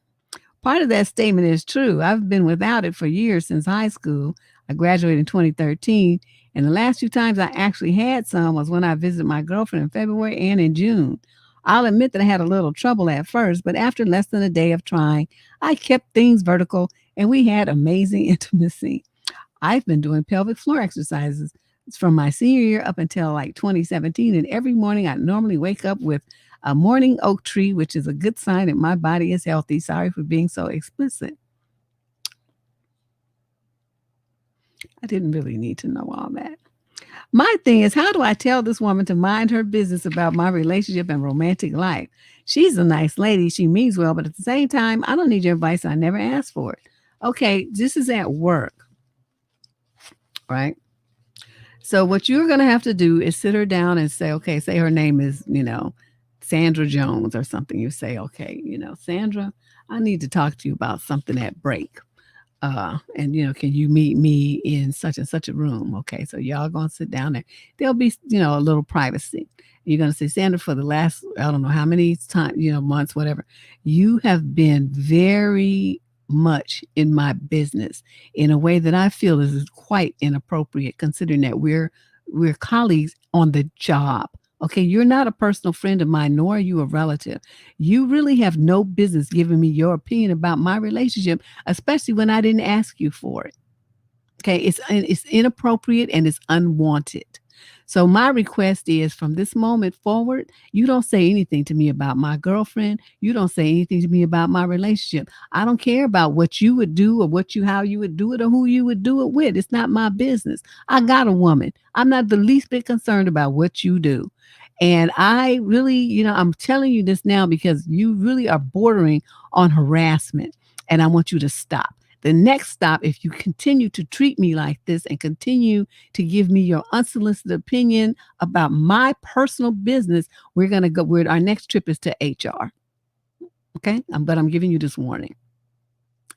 A: Part of that statement is true. I've been without it for years since high school. I graduated in 2013, and the last few times I actually had some was when I visited my girlfriend in February and in June. I'll admit that I had a little trouble at first, but after less than a day of trying, I kept things vertical and we had amazing intimacy. I've been doing pelvic floor exercises from my senior year up until like 2017. And every morning I normally wake up with a morning oak tree, which is a good sign that my body is healthy. Sorry for being so explicit. I didn't really need to know all that. My thing is, how do I tell this woman to mind her business about my relationship and romantic life? She's a nice lady. She means well, but at the same time, I don't need your advice. I never asked for it. Okay, this is at work, right? So what you're going to have to do is sit her down and say, okay, say her name is, Sandra Jones or something. You say, okay, Sandra, I need to talk to you about something at break. And can you meet me in such and such a room? Okay, so y'all gonna sit down there. There'll be, a little privacy. You're gonna say, Sandra, for the last, I don't know how many times, months, whatever, you have been very much in my business in a way that I feel is quite inappropriate, considering that we're colleagues on the job. Okay, you're not a personal friend of mine, nor are you a relative. You really have no business giving me your opinion about my relationship, especially when I didn't ask you for it. Okay, it's inappropriate and it's unwanted. So my request is from this moment forward, you don't say anything to me about my girlfriend. You don't say anything to me about my relationship. I don't care about what you would do or how you would do it or who you would do it with. It's not my business. I got a woman. I'm not the least bit concerned about what you do. And I really, I'm telling you this now because you really are bordering on harassment and I want you to stop. The next stop, if you continue to treat me like this and continue to give me your unsolicited opinion about my personal business, we're going to go where our next trip is to HR. Okay. But I'm giving you this warning.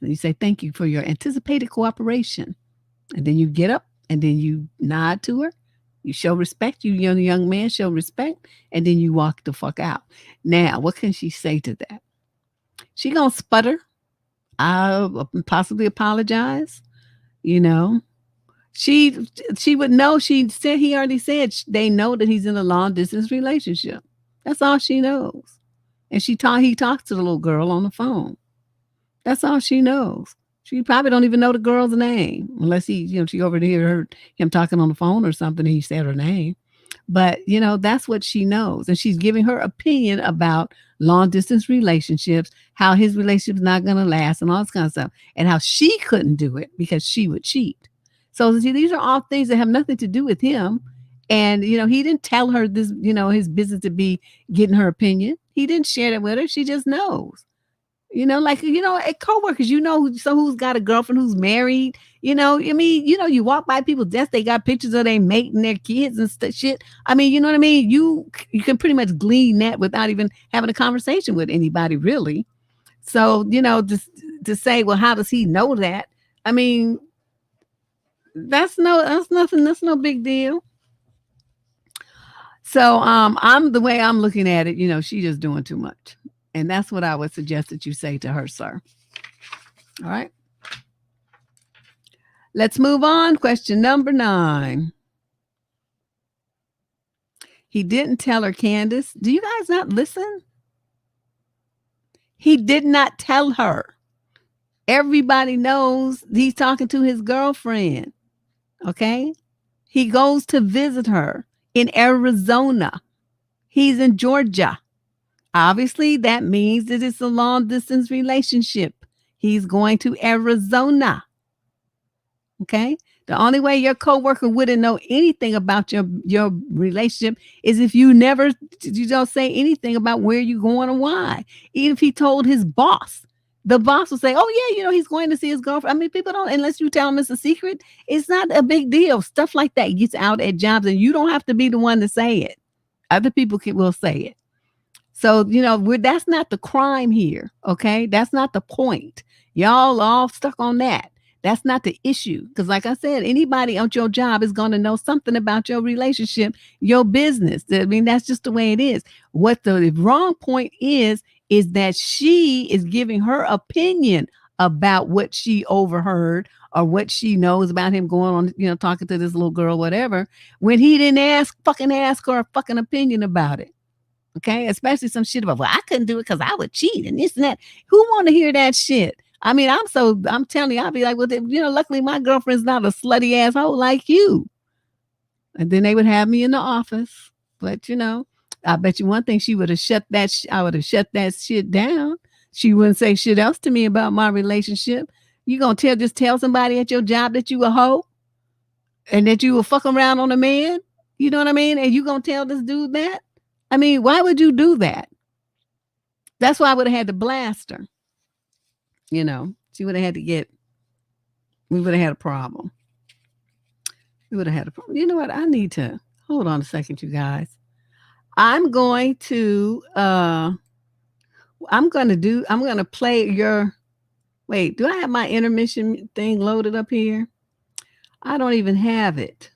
A: And you say, thank you for your anticipated cooperation. And then you get up and then you nod to her. You show respect. You young man show respect. And then you walk the fuck out. Now, what can she say to that? She going to sputter. I'll possibly apologize. She would know. He already said they know that he's in a long distance relationship. That's all she knows. And he talks to the little girl on the phone. That's all she knows. She probably don't even know the girl's name unless she overheard him talking on the phone or something. And he said her name. But, that's what she knows. And she's giving her opinion about long distance relationships, how his relationship's not going to last and all this kind of stuff, and how she couldn't do it because she would cheat. So see, these are all things that have nothing to do with him. And, he didn't tell her this, his business to be getting her opinion. He didn't share that with her. She just knows. At coworkers, who's got a girlfriend who's married, you walk by people's desks, they got pictures of their mate and their kids and shit. I mean, you know what I mean? You can pretty much glean that without even having a conversation with anybody, really. So, just to say, well, how does he know that? I mean, that's nothing. That's no big deal. So, the way I'm looking at it, she's just doing too much. And that's what I would suggest that you say to her, sir. All right. Let's move on. Question number 9. He didn't tell her, Candace. Do you guys not listen? He did not tell her. Everybody knows he's talking to his girlfriend. Okay. He goes to visit her in Arizona. He's in Georgia. Obviously, that means that it's a long distance relationship. He's going to Arizona. Okay. The only way your coworker wouldn't know anything about your relationship is if you don't say anything about where you're going and why. Even if he told his boss, the boss will say, "Oh yeah, he's going to see his girlfriend." I mean, people don't unless you tell them it's a secret. It's not a big deal. Stuff like that gets out at jobs, and you don't have to be the one to say it. Other people will say it. So, that's not the crime here. Okay. That's not the point. Y'all all stuck on that. That's not the issue. Because, like I said, anybody on your job is going to know something about your relationship, your business. I mean, that's just the way it is. What the wrong point is that she is giving her opinion about what she overheard or what she knows about him going on, talking to this little girl, whatever, when he didn't fucking ask her a fucking opinion about it. Okay, especially some shit about, well, I couldn't do it because I would cheat and this and that. Who want to hear that shit? I mean, I'm telling you, I'll be like, well, luckily my girlfriend's not a slutty asshole like you. And then they would have me in the office. But, I bet you one thing, I would have shut that shit down. She wouldn't say shit else to me about my relationship. You going to just tell somebody at your job that you a hoe and that you will fuck around on a man? You know what I mean? And you going to tell this dude that? I mean, why would you do that? That's why I would have had to blast her. She would have had to we would have had a problem. We would have had a problem. You know what? I need to, hold on a second, you guys. I'm going to play wait, do I have my intermission thing loaded up here? I don't even have it.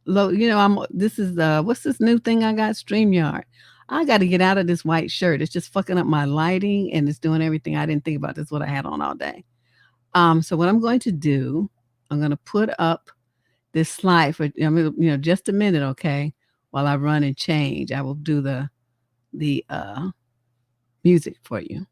A: This is what's this new thing I got? StreamYard. I got to get out of this white shirt. It's just fucking up my lighting and it's doing everything I didn't think about. This is what I had on all day. So what I'm going to do, I'm going to put up this slide for just a minute, okay? While I run and change, I will do the music for you.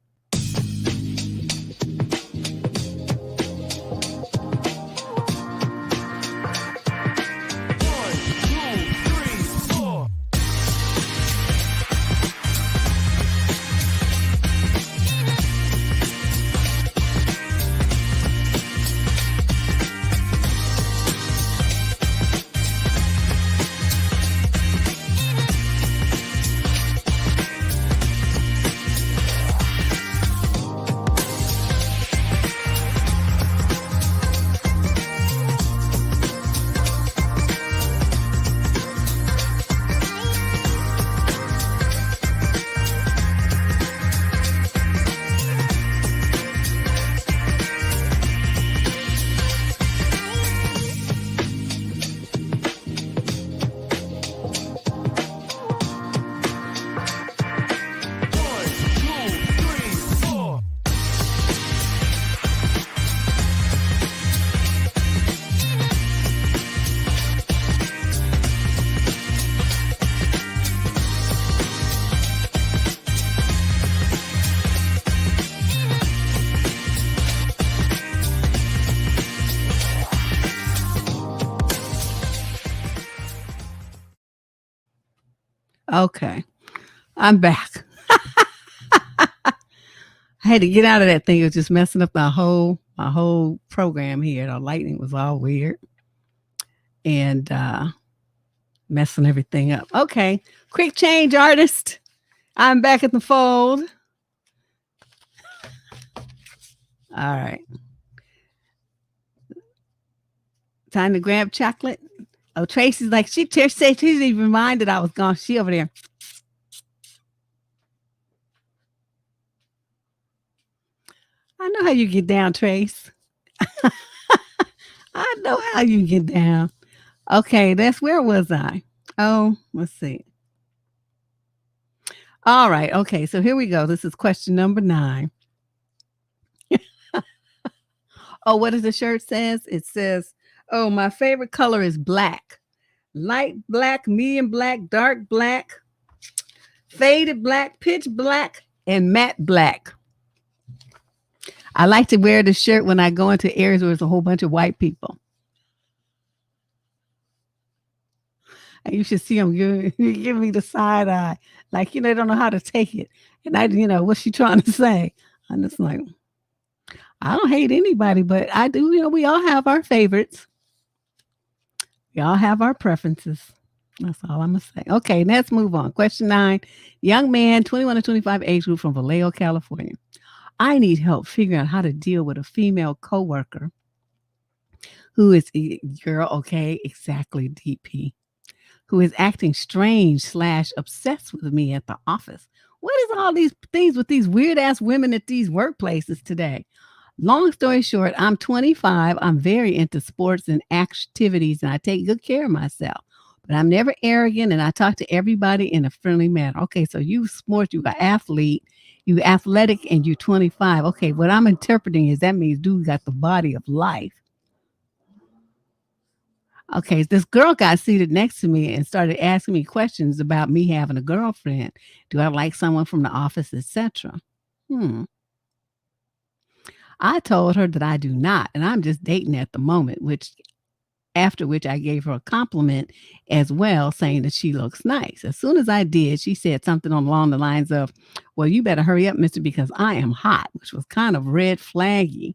A: Okay, I'm back. I had to get out of that thing. It was just messing up my whole program here. The lighting was all weird and messing everything up. Okay, quick change, artist. I'm back at the fold. All right. Time to grab chocolate. Oh, Tracy's like, she didn't even mind that I was gone. She over there. I know how you get down, Trace. I know how you get down. Okay, where was I? Oh, let's see. All right. Okay, so here we go. This is question number 9. Oh, what does the shirt says? It says, oh, my favorite color is black. Light black, medium black, dark black, faded black, pitch black, and matte black. I like to wear the shirt when I go into areas where there's a whole bunch of white people. And you should see them give me the side eye. Like, they don't know how to take it. And what's she trying to say? I'm just like, I don't hate anybody, but I do, we all have our favorites. We all have our preferences. That's all I'm going to say. Okay, let's move on. Question 9. Young man, 21 to 25 age group from Vallejo, California. I need help figuring out how to deal with a female coworker who is girl, okay, exactly, DP, who is acting strange / obsessed with me at the office. What is all these things with these weird ass women at these workplaces today? Long story short, I'm 25. I'm very into sports and activities, and I take good care of myself. But I'm never arrogant, and I talk to everybody in a friendly manner. Okay, so you sports, you got athlete, you athletic, and you 25. Okay, what I'm interpreting is that means dude got the body of life. Okay, this girl got seated next to me and started asking me questions about me having a girlfriend. Do I like someone from the office, etc.? Hmm. I told her that I do not, and I'm just dating at the moment, which after which I gave her a compliment as well, saying that she looks nice. As soon as I did, she said something along the lines of, "Well, you better hurry up, mister, because I am hot," which was kind of red flaggy.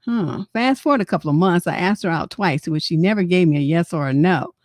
A: Huh. Fast forward a couple of months, I asked her out twice, in which she never gave me a yes or a no.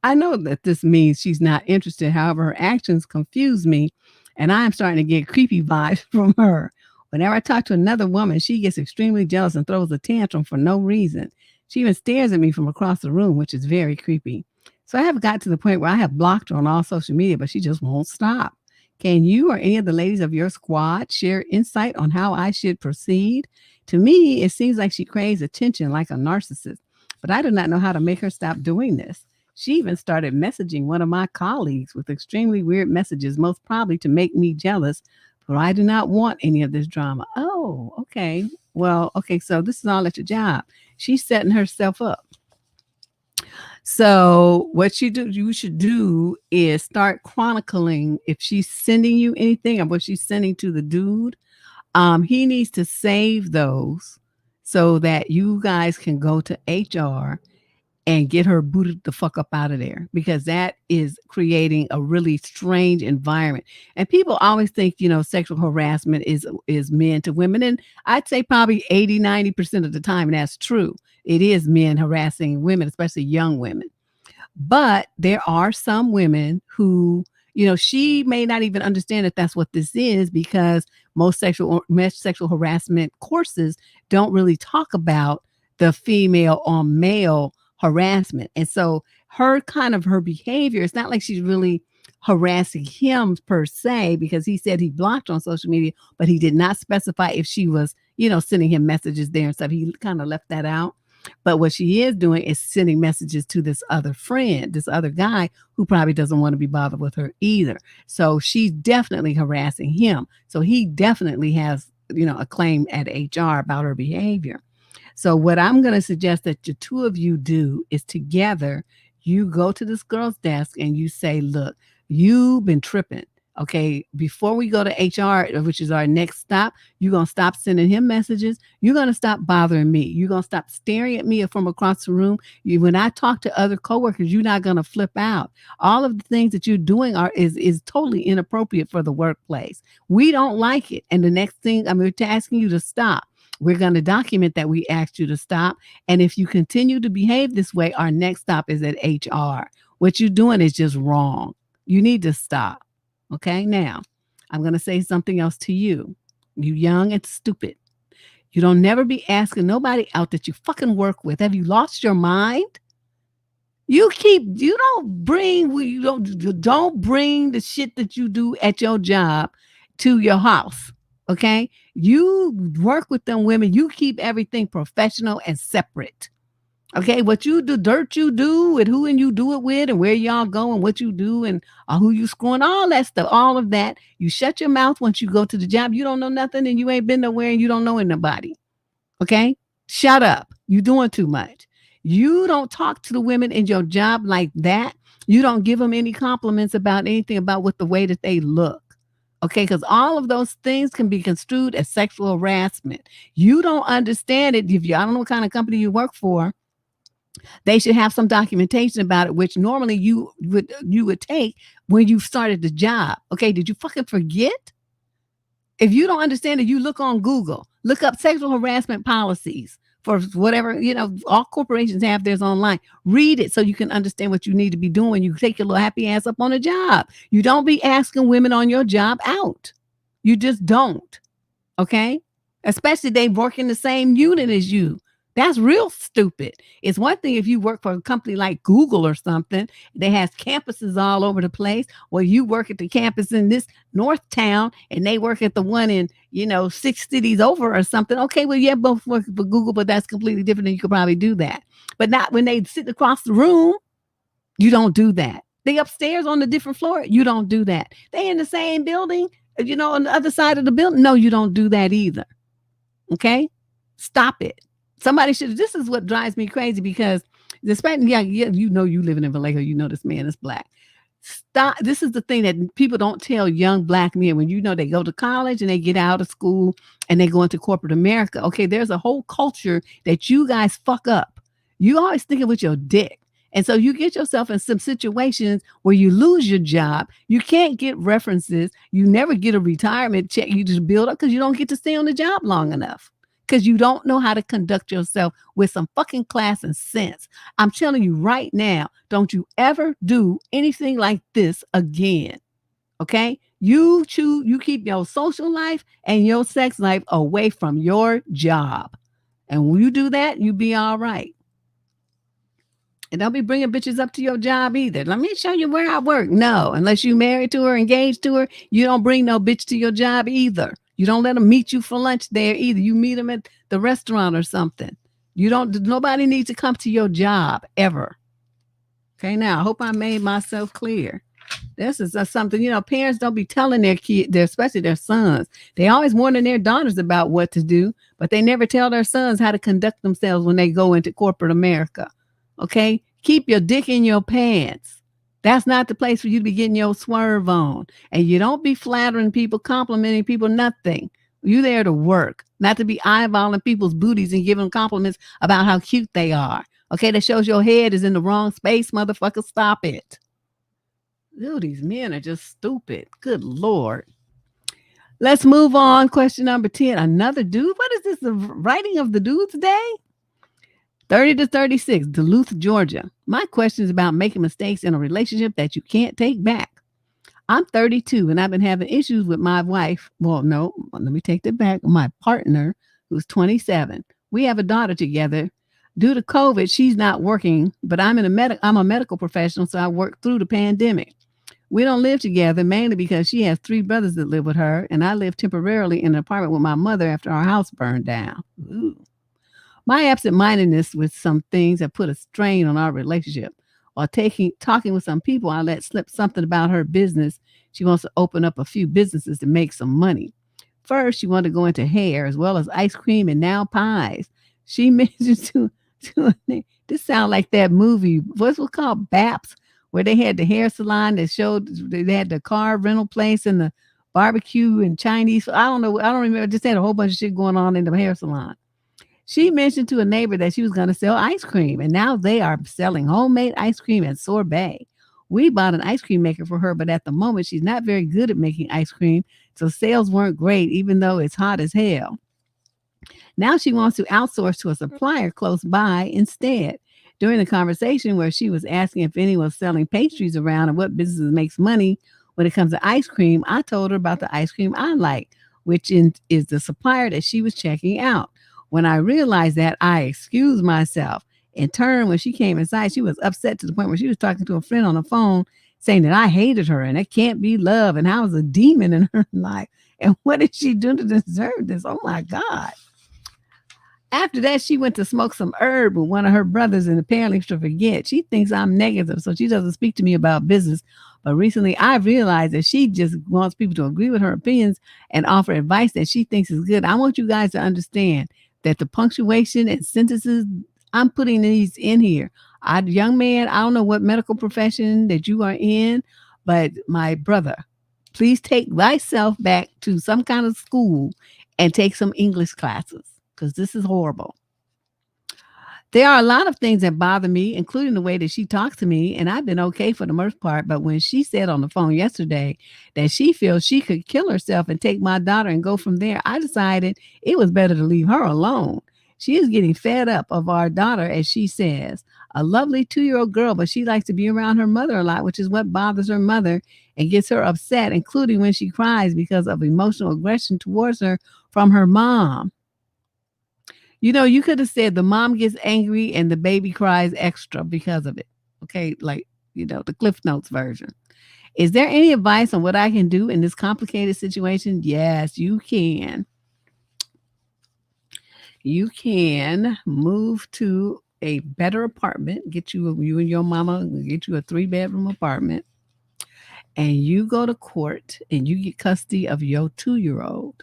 A: I know that this means she's not interested. However, her actions confuse me, and I am starting to get creepy vibes from her. Whenever I talk to another woman, she gets extremely jealous and throws a tantrum for no reason. She even stares at me from across the room, which is very creepy. So I have got to the point where I have blocked her on all social media, but she just won't stop. Can you or any of the ladies of your squad share insight on how I should proceed? To me, it seems like she craves attention like a narcissist, but I do not know how to make her stop doing this. She even started messaging one of my colleagues with extremely weird messages, most probably to make me jealous, but I do not want any of this drama. Oh, okay. Well, okay, so this is all at your job. She's setting herself up. So what you should do is start chronicling if she's sending you anything or what she's sending to the dude. He needs to save those so that you guys can go to HR and get her booted the fuck up out of there, because that is creating a really strange environment. And people always think, sexual harassment is men to women. And I'd say probably 80-90% of the time that's true. It is men harassing women, especially young women. But there are some women who, she may not even understand that that's what this is, because most sexual harassment courses don't really talk about the female on male harassment. And so her behavior, it's not like she's really harassing him per se, because he said he blocked on social media, but he did not specify if she was, sending him messages there and stuff. He kind of left that out. But what she is doing is sending messages to this other friend, this other guy who probably doesn't want to be bothered with her either. So she's definitely harassing him. So he definitely has, a claim at HR about her behavior. So what I'm going to suggest that the two of you do is together, you go to this girl's desk and you say, "Look, you've been tripping. Okay, before we go to HR, which is our next stop, you're going to stop sending him messages. You're going to stop bothering me. You're going to stop staring at me from across the room. When I talk to other coworkers, you're not going to flip out. All of the things that you're doing is totally inappropriate for the workplace. We don't like it. And the next thing, we're asking you to stop. We're going to document that we asked you to stop. And if you continue to behave this way, our next stop is at HR. What you're doing is just wrong. You need to stop." Okay, now I'm going to say something else to you. You young and stupid. You don't never be asking nobody out that you fucking work with. Have you lost your mind? You don't bring the shit that you do at your job to your house. Okay? You work with them women. You keep everything professional and separate. Okay, what you do, dirt you do, and who and you do it with, and where y'all go, and what you do, and who you screwing, all that stuff, all of that. You shut your mouth once you go to the job. You don't know nothing, and you ain't been nowhere, and you don't know anybody. Okay, shut up. You doing too much. You don't talk to the women in your job like that. You don't give them any compliments about anything about what the way that they look. Okay, because all of those things can be construed as sexual harassment. You don't understand it. I don't know what kind of company you work for, they should have some documentation about it, which normally you would take when you started the job. Okay, did you fucking forget? If you don't understand it, you look on Google, look up sexual harassment policies for whatever, all corporations have theirs online. Read it so you can understand what you need to be doing. You take your little happy ass up on a job. You don't be asking women on your job out. You just don't. Okay? Especially they work in the same unit as you. That's real stupid. It's one thing if you work for a company like Google or something that has campuses all over the place, or you work at the campus in this North town and they work at the one in, 6 cities over or something. Okay, well, yeah, both work for Google, but that's completely different and you could probably do that. But not when they sit across the room, you don't do that. They upstairs on a different floor, you don't do that. They in the same building, on the other side of the building. No, you don't do that either. Okay? Stop it. Somebody should. This is what drives me crazy because, yeah, you living in Vallejo, this man is black. Stop. This is the thing that people don't tell young black men when they go to college and they get out of school and they go into corporate America. Okay, there's a whole culture that you guys fuck up. You always thinking with your dick. And so you get yourself in some situations where you lose your job. You can't get references. You never get a retirement check. You just build up because you don't get to stay on the job long enough. Because you don't know how to conduct yourself with some fucking class and sense. I'm telling you right now, don't you ever do anything like this again. Okay? You keep your social life and your sex life away from your job. And when you do that, you be all right. And don't be bringing bitches up to your job either. Let me show you where I work. No, unless you married to her, engaged to her, you don't bring no bitch to your job either. You don't let them meet you for lunch there either. You meet them at the restaurant or something. Nobody needs to come to your job ever. Okay, now I hope I made myself clear. This is something, parents don't be telling their kids, especially their sons. They always warning their daughters about what to do, but they never tell their sons how to conduct themselves when they go into corporate America. Okay, keep your dick in your pants. That's not the place for you to be getting your swerve on. And you don't be flattering people, complimenting people, nothing. You there to work, not to be eyeballing people's booties and giving compliments about how cute they are. Okay, that shows your head is in the wrong space, motherfucker. Stop it. Dude, these men are just stupid. Good Lord. Let's move on. Question number 10. Another dude? What is this? The writing of the dude's day? 30 to 36, Duluth, Georgia. My question is about making mistakes in a relationship that you can't take back. I'm 32 and I've been having issues with my wife. Well, no, let me take that back. My partner, who's 27. We have a daughter together. Due to COVID, she's not working, but I'm a medical professional, so I work through the pandemic. We don't live together mainly because she has 3 brothers that live with her, and I live temporarily in an apartment with my mother after our house burned down. Ooh. My absent-mindedness with some things have put a strain on our relationship. While talking with some people, I let slip something about her business. She wants to open up a few businesses to make some money. First, she wanted to go into hair as well as ice cream and now pies. She mentioned to this sound like that movie. What's it called? Baps, where they had the hair salon that showed they had the car rental place and the barbecue and Chinese. I don't know. I don't remember. Just had a whole bunch of shit going on in the hair salon. She mentioned to a neighbor that she was going to sell ice cream, and now they are selling homemade ice cream and sorbet. We bought an ice cream maker for her, but at the moment, she's not very good at making ice cream, so sales weren't great, even though it's hot as hell. Now she wants to outsource to a supplier close by instead. During the conversation where she was asking if anyone was selling pastries around and what business makes money when it comes to ice cream, I told her about the ice cream I like, which is the supplier that she was checking out. When I realized that, I excused myself. In turn, when she came inside, she was upset to the point where she was talking to a friend on the phone saying that I hated her and it can't be love and I was a demon in her life. And what did she do to deserve this? Oh, my God. After that, she went to smoke some herb with one of her brothers and apparently to forget. She thinks I'm negative, so she doesn't speak to me about business. But recently, I realized that she just wants people to agree with her opinions and offer advice that she thinks is good. I want you guys to understand that the punctuation and sentences, I'm putting these in here. Young man, I don't know what medical profession that you are in, but my brother, please take thyself back to some kind of school and take some English classes because this is horrible. There are a lot of things that bother me, including the way that she talks to me, and I've been okay for the most part. But when she said on the phone yesterday that she feels she could kill herself and take my daughter and go from there, I decided it was better to leave her alone. She is getting fed up of our daughter, as she says, a lovely 2-year-old girl, but she likes to be around her mother a lot, which is what bothers her mother and gets her upset, including when she cries because of emotional aggression towards her from her mom. You could have said the mom gets angry and the baby cries extra because of it. Okay, like, the Cliff Notes version. Is there any advice on what I can do in this complicated situation? Yes, you can. You can move to a better apartment, you and your mama get you a 3-bedroom apartment, and you go to court and you get custody of your 2-year-old.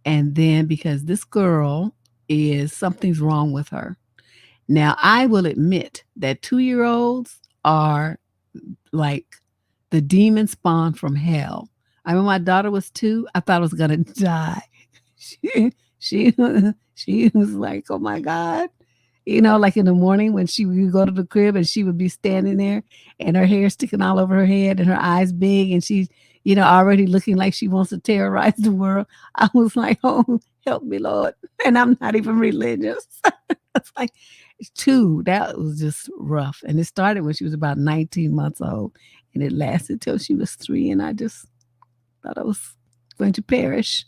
A: And then because this girl is something's wrong with her. Now, I will admit that 2-year-olds are like the demon spawn from hell. I mean, my daughter was 2. I thought I was gonna die. She she she was like, "Oh my God." Like in the morning when she would go to the crib and she would be standing there and her hair sticking all over her head and her eyes big and she's, already looking like she wants to terrorize the world. I was like, "Oh, help me, Lord." And I'm not even religious. It's like 2, that was just rough. And it started when she was about 19 months old and it lasted till she was 3. And I just thought I was going to perish.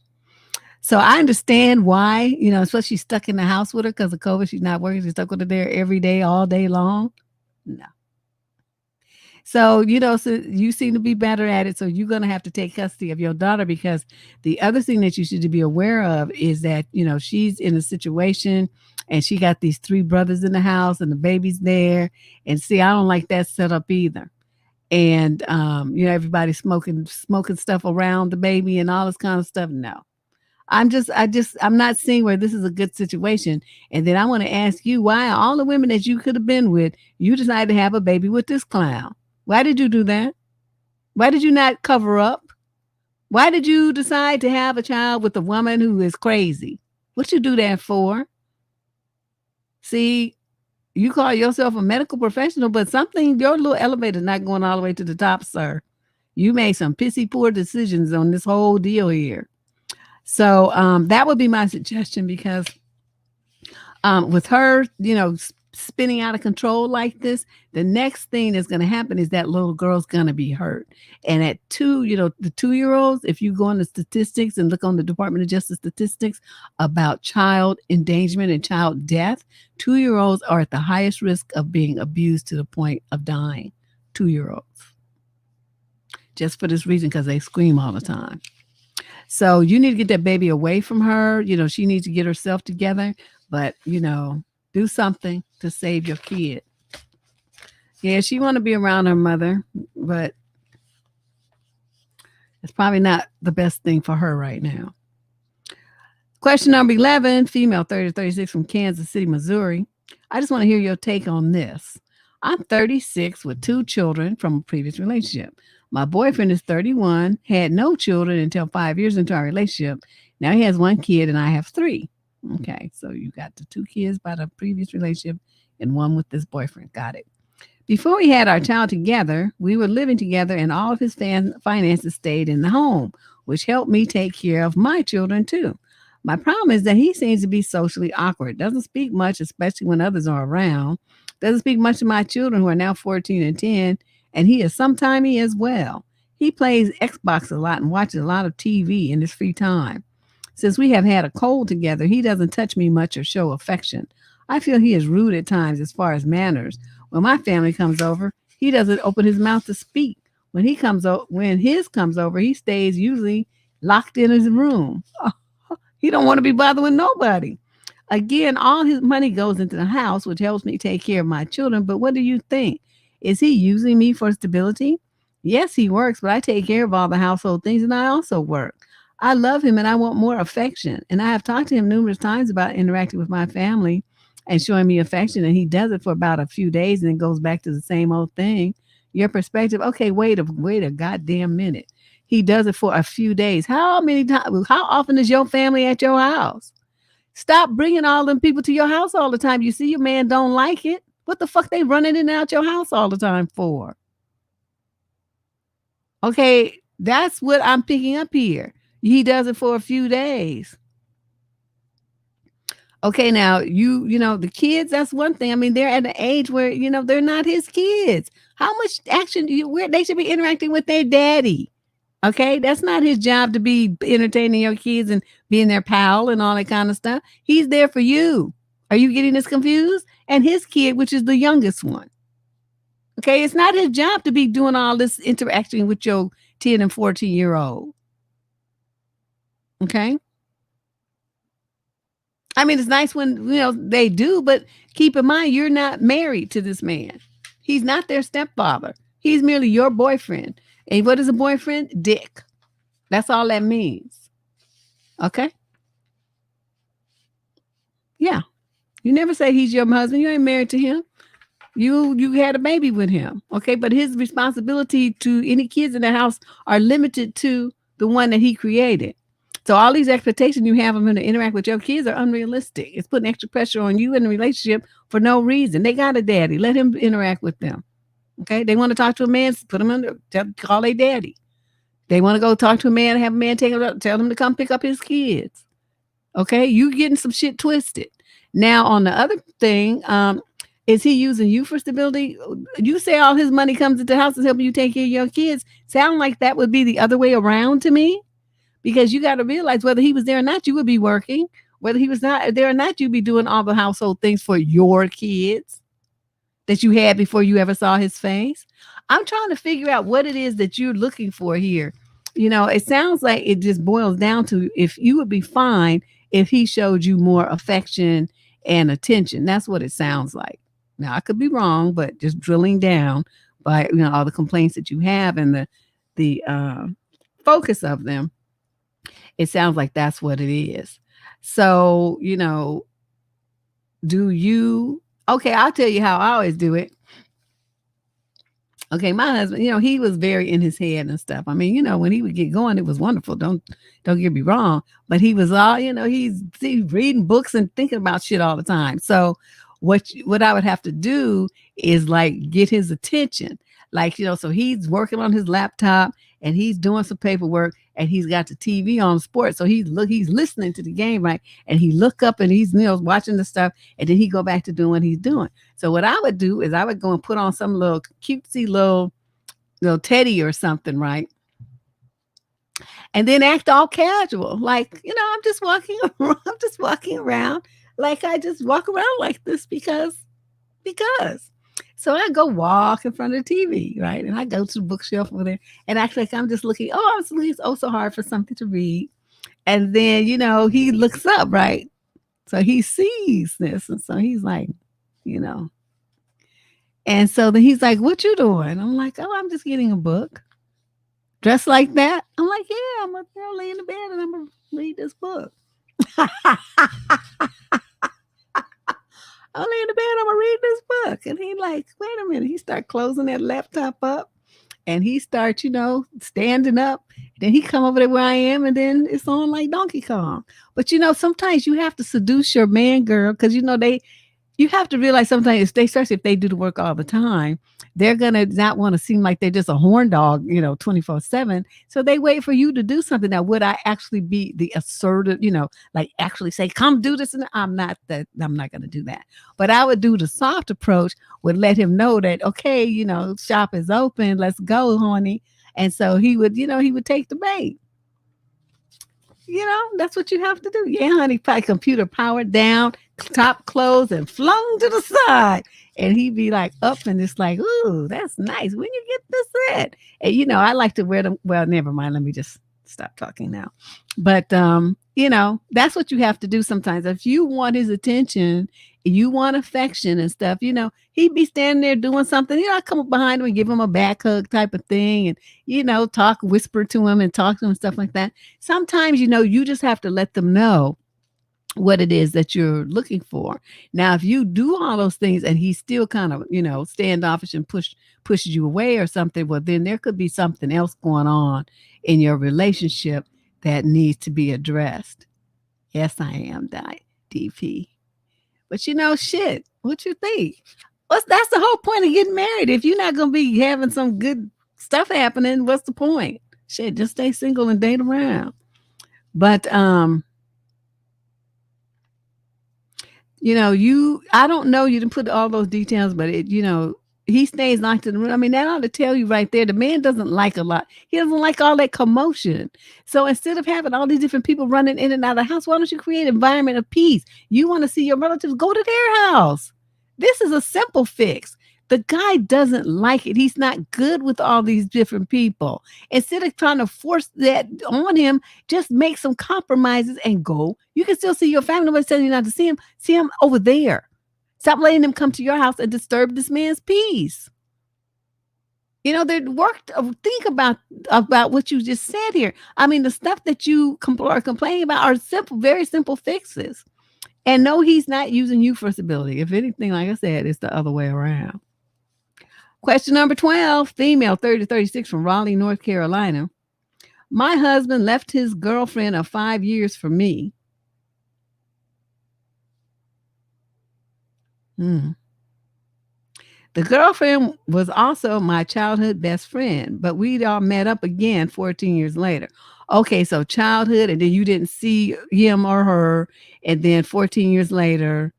A: So I understand why, especially she's stuck in the house with her because of COVID. She's not working. She's stuck with her there every day, all day long. No. So, so you seem to be better at it. So you're going to have to take custody of your daughter because the other thing that you should be aware of is that, she's in a situation and she got these 3 brothers in the house and the baby's there. And see, I don't like that setup either. And, everybody smoking stuff around the baby and all this kind of stuff. No. I'm not seeing where this is a good situation. And then I want to ask you, why all the women that you could have been with, you decided to have a baby with this clown? Why did you do that? Why did you not cover up? Why did you decide to have a child with a woman who is crazy? What you do that for? See, you call yourself a medical professional, but your little elevator is not going all the way to the top, sir. You made some pissy poor decisions on this whole deal here. So that would be my suggestion because with her, spinning out of control like this, the next thing that's going to happen is that little girl's going to be hurt. And at 2, the 2-year-olds, if you go on the statistics and look on the Department of Justice statistics about child endangerment and child death, 2-year-olds are at the highest risk of being abused to the point of dying. 2-year-olds. Just for this reason, because they scream all the time. So you need to get that baby away from her. She needs to get herself together, but, do something to save your kid. Yeah, she want to be around her mother, but it's probably not the best thing for her right now. Question number 11, female 30 to 36 from Kansas City, Missouri. I just want to hear your take on this. I'm 36 with 2 children from a previous relationship. My boyfriend is 31, had no children until 5 years into our relationship. Now he has 1 kid and I have 3. Okay, so you got the 2 kids by the previous relationship and 1 with this boyfriend. Got it. Before we had our child together, we were living together and all of his finances stayed in the home, which helped me take care of my children too. My problem is that he seems to be socially awkward, doesn't speak much, especially when others are around, doesn't speak much to my children who are now 14 and 10, and he is sometimey as well. He plays Xbox a lot and watches a lot of TV in his free time. Since we have had a cold together, he doesn't touch me much or show affection. I feel he is rude at times as far as manners. When my family comes over, he doesn't open his mouth to speak. When his comes over, he stays usually locked in his room. He don't want to be bothered with nobody. Again, all his money goes into the house, which helps me take care of my children. But what do you think? Is he using me for stability? Yes, he works, but I take care of all the household things and I also work. I love him and I want more affection. And I have talked to him numerous times about interacting with my family and showing me affection. And he does it for about a few days and then goes back to the same old thing. Your perspective, okay, wait a goddamn minute. He does it for a few days. How often is your family at your house? Stop bringing all them people to your house all the time. You see your man don't like it. What the fuck they running in and out your house all the time for? Okay, that's what I'm picking up here. He does it for a few days. Okay, now you know the kids. That's one thing. I mean, they're at an age where they're not his kids. How much action do you? Where they should be interacting with their daddy. Okay, that's not his job to be entertaining your kids and being their pal and all that kind of stuff. He's there for you. Are you getting this confused? And his kid, which is the youngest one. Okay, it's not his job to be doing all this interacting with your 10 and 14-year-old. Okay. I mean, it's nice when they do, but keep in mind you're not married to this man. He's not their stepfather. He's merely your boyfriend. And what is a boyfriend? Dick. That's all that means. Okay? Yeah. You never say he's your husband. You ain't married to him. You had a baby with him. Okay? But his responsibility to any kids in the house are limited to the one that he created. So all these expectations you have of him to interact with your kids are unrealistic. It's putting extra pressure on you in the relationship for no reason. They got a daddy. Let him interact with them. Okay. They want to talk to a man, put them under, call their daddy. They want to go talk to a man, have a man take them up, tell them to come pick up his kids. Okay. You getting some shit twisted. Now on the other thing, is he using you for stability? You say all his money comes into the house is helping you take care of your kids. Sound like that would be the other way around to me. Because you got to realize whether he was there or not, you would be working. Whether he was not there or not, you'd be doing all the household things for your kids that you had before you ever saw his face. I'm trying to figure out what it is that you're looking for here. It sounds like it just boils down to if you would be fine if he showed you more affection and attention. That's what it sounds like. Now, I could be wrong, but just drilling down by all the complaints that you have and the focus of them. It sounds like that's what it is. So, okay, I'll tell you how I always do it. Okay, my husband, he was very in his head and stuff. I mean, when he would get going, it was wonderful. Don't get me wrong. But he was all, he's reading books and thinking about shit all the time. So what I would have to do is like get his attention. Like, so he's working on his laptop and he's doing some paperwork and he's got the TV on sports. So he's listening to the game, right? And he look up and he's watching the stuff and then he go back to doing what he's doing. So what I would do is I would go and put on some little cutesy little teddy or something, right? And then act all casual. Like, I'm just walking around. I'm just walking around like I just walk around like this because. So I go walk in front of the TV, right? And I go to the bookshelf over there and act like I'm just looking, I'm looking so hard for something to read. And then, he looks up, right? So he sees this. And so he's like, and so then he's like, what you doing? I'm like, I'm just getting a book. Dressed like that? I'm like, yeah, I'm going to lay in the bed and I'm going to read this book. I'll lay in the bed, I'm gonna read this book. And he like, wait a minute. He start closing that laptop up and he starts, standing up. Then he come over there where I am and then it's on like Donkey Kong. But sometimes you have to seduce your man, girl, because you have to realize sometimes especially if they do the work all the time, they're gonna not want to seem like they're just a horn dog, 24/7. So they wait for you to do something. Now, would I actually be the assertive, like actually say, come do this? And I'm not gonna do that. But I would do the soft approach, would let him know that, okay, shop is open, let's go, honey. And so he would take the bait. That's what you have to do. Yeah, honey, computer powered down, top closed and flung to the side. And he'd be like up and it's like, ooh, that's nice. When you get this at? And I like to wear them. Well, never mind. Let me just stop talking now. But that's what you have to do sometimes. If you want his attention, you want affection and stuff, he'd be standing there doing something. I come up behind him and give him a back hug type of thing and, talk, whisper to him and talk to him and stuff like that. Sometimes, you just have to let them know what it is that you're looking for. Now, if you do all those things and he's still kind of, standoffish and pushes you away or something, well, then there could be something else going on in your relationship that needs to be addressed. Yes, I am, Di. DP. But shit. What you think? That's the whole point of getting married. If you're not gonna be having some good stuff happening, what's the point? Shit, just stay single and date around. But I don't know, you didn't put all those details, but he stays locked in the room. I mean, that ought to tell you right there. The man doesn't like a lot. He doesn't like all that commotion. So instead of having all these different people running in and out of the house, why don't you create an environment of peace? You want to see your relatives, go to their house. This is a simple fix. The guy doesn't like it. He's not good with all these different people. Instead of trying to force that on him, just make some compromises and go. You can still see your family. Nobody's telling you not to see him. See him over there. Stop letting them come to your house and disturb this man's peace. Think about what you just said here. I mean, the stuff that you are complaining about are simple, very simple fixes. And no, he's not using you for stability. If anything, like I said, it's the other way around. Question number 12, female 30 to 36 from Raleigh, North Carolina. My husband left his girlfriend of 5 years for me. The girlfriend was also my childhood best friend, but we'd all met up again 14 years later. Okay, so childhood, and then you didn't see him or her, and then 14 years later,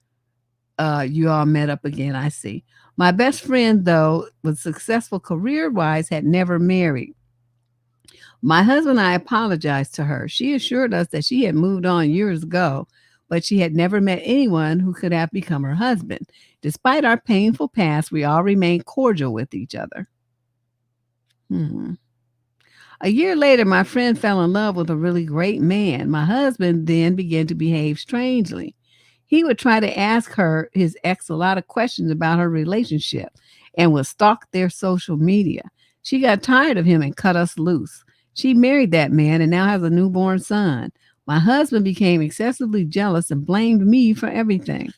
A: you all met up again. I see. My best friend, though, was successful career-wise, had never married. My husband and I apologized to her. She assured us that she had moved on years ago, but she had never met anyone who could have become her husband. Despite our painful past, we all remained cordial with each other. A year later, my friend fell in love with a really great man. My husband then began to behave strangely. He would try to ask his ex, a lot of questions about her relationship and would stalk their social media. She got tired of him and cut us loose. She married that man and now has a newborn son. My husband became excessively jealous and blamed me for everything.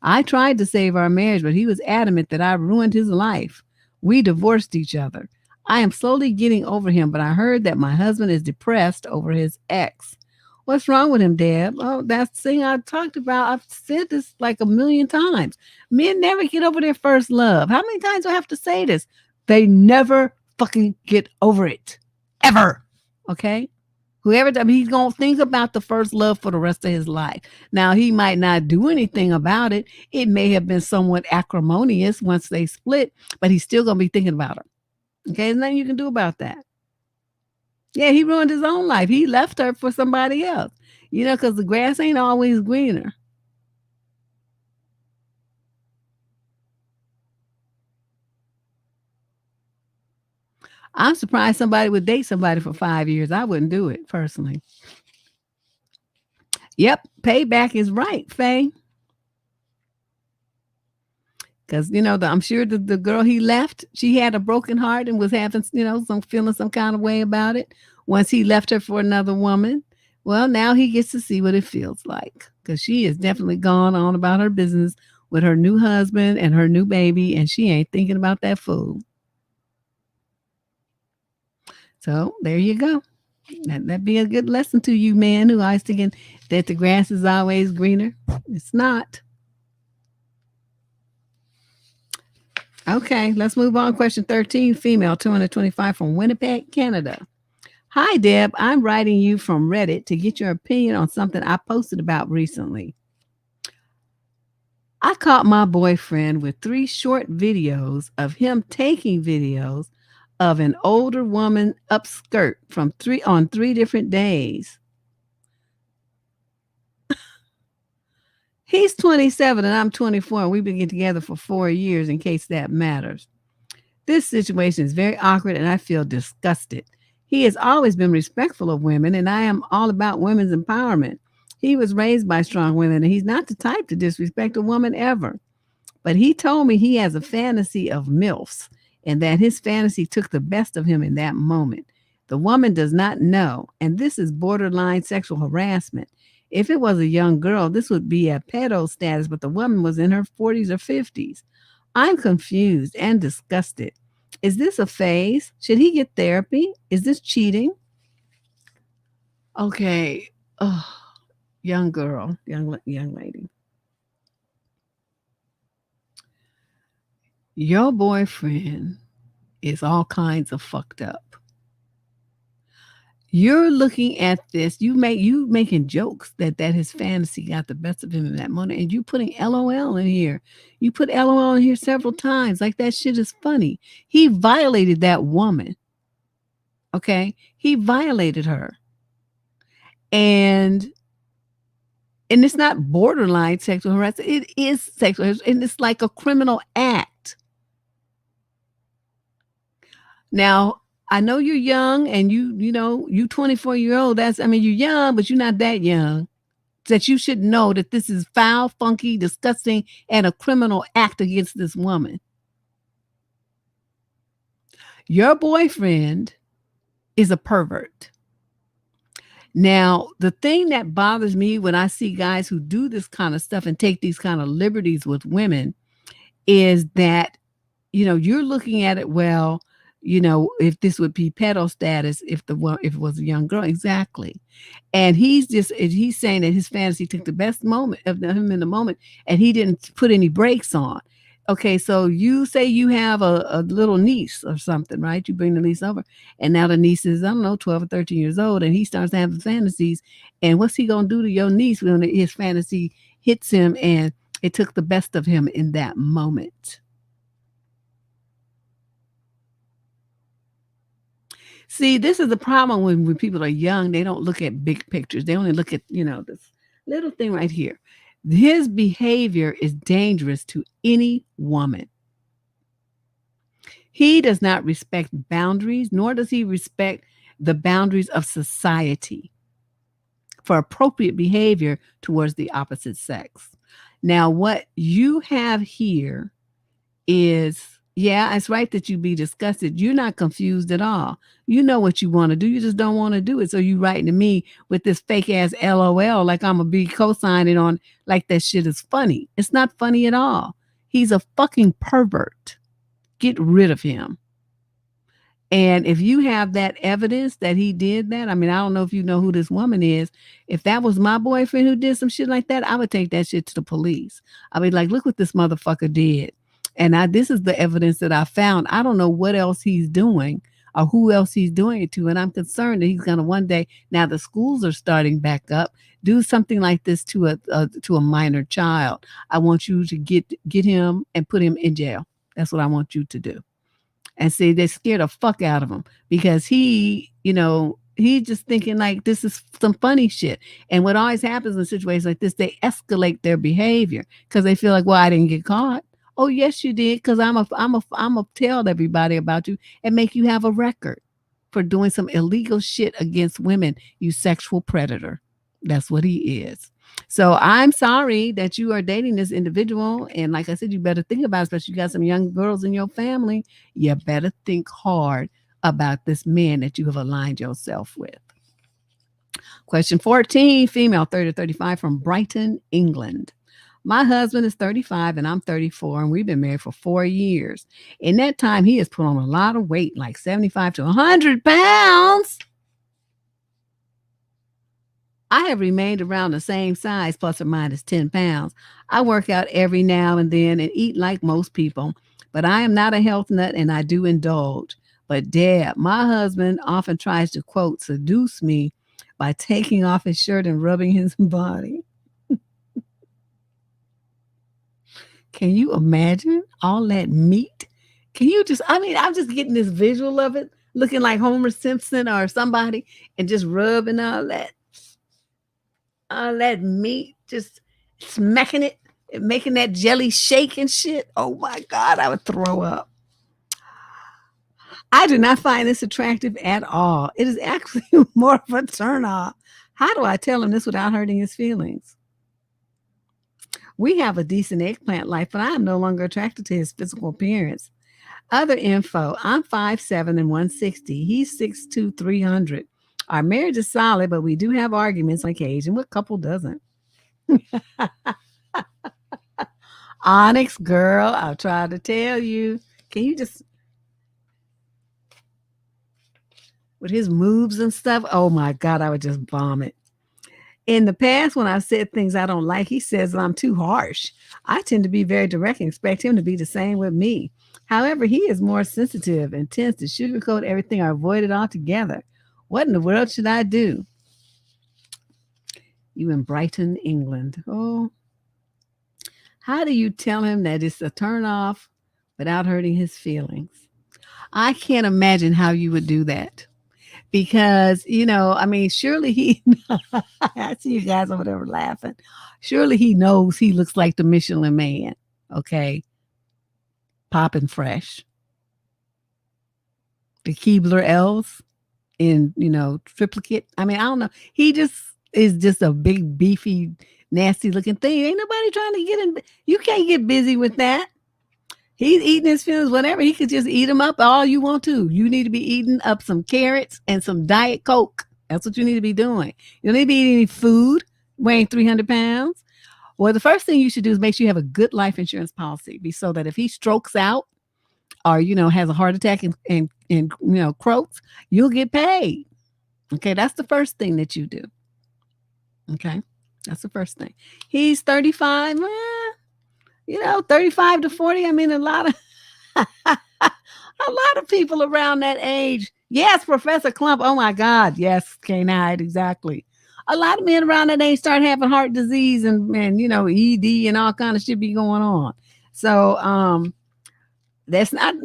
A: I tried to save our marriage, but he was adamant that I ruined his life. We divorced each other. I am slowly getting over him, but I heard that my husband is depressed over his ex. What's wrong with him, Deb? Oh, that's the thing I talked about. I've said this like a million times. Men never get over their first love. How many times do I have to say this? They never fucking get over it. Ever. Okay? He's going to think about the first love for the rest of his life. Now, he might not do anything about it. It may have been somewhat acrimonious once they split, but he's still going to be thinking about her. Okay? There's nothing you can do about that. Yeah, he ruined his own life. He left her for somebody else, because the grass ain't always greener. I'm surprised somebody would date somebody for 5 years. I wouldn't do it personally. Yep, payback is right, Faye. Because, I'm sure the girl he left, she had a broken heart and was having, feeling some kind of way about it once he left her for another woman. Well, now he gets to see what it feels like because she is definitely gone on about her business with her new husband and her new baby, and she ain't thinking about that fool. So there you go. That'd be a good lesson to you, man, who always thinking that the grass is always greener. It's not. Okay, let's move on. Question 13, female, 225 from Winnipeg, Canada. Hi, Deb. I'm writing you from Reddit to get your opinion on something I posted about recently. I caught my boyfriend with 3 short videos of him taking videos of an older woman upskirt on 3 different days. He's 27 and I'm 24, and we've been together for 4 years, in case that matters. This situation is very awkward and I feel disgusted. He has always been respectful of women, and I am all about women's empowerment. He was raised by strong women, and he's not the type to disrespect a woman ever. But he told me he has a fantasy of MILFs and that his fantasy took the best of him in that moment. The woman does not know, and this is borderline sexual harassment. If it was a young girl, this would be a pedo status, but the woman was in her 40s or 50s. I'm confused and disgusted. Is this a phase? Should he get therapy? Is this cheating? Okay. young girl, young lady. Your boyfriend is all kinds of fucked up. You're looking at this, you making jokes that his fantasy got the best of him in that moment, and you putting LOL in here. You put LOL in here several times, like that shit is funny. He violated that woman. Okay? He violated her. And it's not borderline sexual harassment. It is sexual harassment, and it's like a criminal act. Now, I know you're young and you 24-year-old. You're young, but you're not that young. That you should know that this is foul, funky, disgusting, and a criminal act against this woman. Your boyfriend is a pervert. Now, the thing that bothers me when I see guys who do this kind of stuff and take these kind of liberties with women is that, you're looking at it, well, if this would be pedo status, if it was a young girl, exactly. And he's saying that his fantasy took the best moment of him in the moment, and he didn't put any brakes on. Okay, so you say you have a little niece or something, right? You bring the niece over, and now the niece is, I don't know, 12 or 13 years old, and he starts having fantasies. And what's he gonna do to your niece when his fantasy hits him and it took the best of him in that moment? See, this is the problem when people are young, they don't look at big pictures. They only look at, this little thing right here. His behavior is dangerous to any woman. He does not respect boundaries, nor does he respect the boundaries of society for appropriate behavior towards the opposite sex. Now, what you have here is, yeah, it's right that you be disgusted. You're not confused at all. You know what you want to do. You just don't want to do it. So you writing to me with this fake ass LOL like I'm going to be co-signing on like that shit is funny. It's not funny at all. He's a fucking pervert. Get rid of him. And if you have that evidence that he did that, I don't know if you know who this woman is. If that was my boyfriend who did some shit like that, I would take that shit to the police. I'd be like, look what this motherfucker did. And this is the evidence that I found. I don't know what else he's doing or who else he's doing it to. And I'm concerned that he's going to one day, now the schools are starting back up, do something like this to a minor child. I want you to get him and put him in jail. That's what I want you to do. And see, they scared the fuck out of him because he's just thinking like this is some funny shit. And what always happens in situations like this, they escalate their behavior because they feel like, well, I didn't get caught. Oh, yes, you did, because I'm a tell everybody about you and make you have a record for doing some illegal shit against women, you sexual predator. That's what he is. So I'm sorry that you are dating this individual. And like I said, you better think about it, especially you got some young girls in your family. You better think hard about this man that you have aligned yourself with. Question 14, female 30 to 35 from Brighton, England. My husband is 35 and I'm 34, and we've been married for 4 years. In that time, he has put on a lot of weight, like 75 to 100 pounds. I have remained around the same size, plus or minus 10 pounds. I work out every now and then and eat like most people, but I am not a health nut and I do indulge. But Dad, my husband often tries to, quote, seduce me by taking off his shirt and rubbing his body. Can you imagine all that meat? Can you just, I'm just getting this visual of it, looking like Homer Simpson or somebody and just rubbing all that meat, just smacking it, and making that jelly shake and shit. Oh my God, I would throw up. I do not find this attractive at all. It is actually more of a turn off. How do I tell him this without hurting his feelings? We have a decent eggplant life, but I am no longer attracted to his physical appearance. Other info, I'm 5'7" and 160. He's 6'2", 300. Our marriage is solid, but we do have arguments on occasion. What couple doesn't? Onyx, girl, I've tried to tell you. Can you just, with his moves and stuff, oh my God, I would just vomit. In the past, when I've said things I don't like, he says that I'm too harsh. I tend to be very direct and expect him to be the same with me. However, he is more sensitive and tends to sugarcoat everything or avoid it altogether. What in the world should I do? You in Brighton, England. Oh, how do you tell him that it's a turn off without hurting his feelings? I can't imagine how you would do that because, I mean, surely he, I see you guys over there laughing. Surely he knows he looks like the Michelin man. Okay. Popping fresh. The Keebler elves in, triplicate. I mean, I don't know. He just is just a big, beefy, nasty looking thing. Ain't nobody trying to get in. You can't get busy with that. He's eating his feelings, whatever. He could just eat them up all you want to. You need to be eating up some carrots and some Diet Coke. That's what you need to be doing. You don't need to be eating any food, weighing 300 pounds. Well, the first thing you should do is make sure you have a good life insurance policy so that if he strokes out or, has a heart attack and croaks, you'll get paid. Okay, that's the first thing that you do. Okay, that's the first thing. He's 35, 35 to 40. I mean, a lot of people around that age. Yes, Professor Clump. Oh my God. Yes, can't hide. Exactly. A lot of men around that age start having heart disease and ED and all kind of shit be going on. So that's not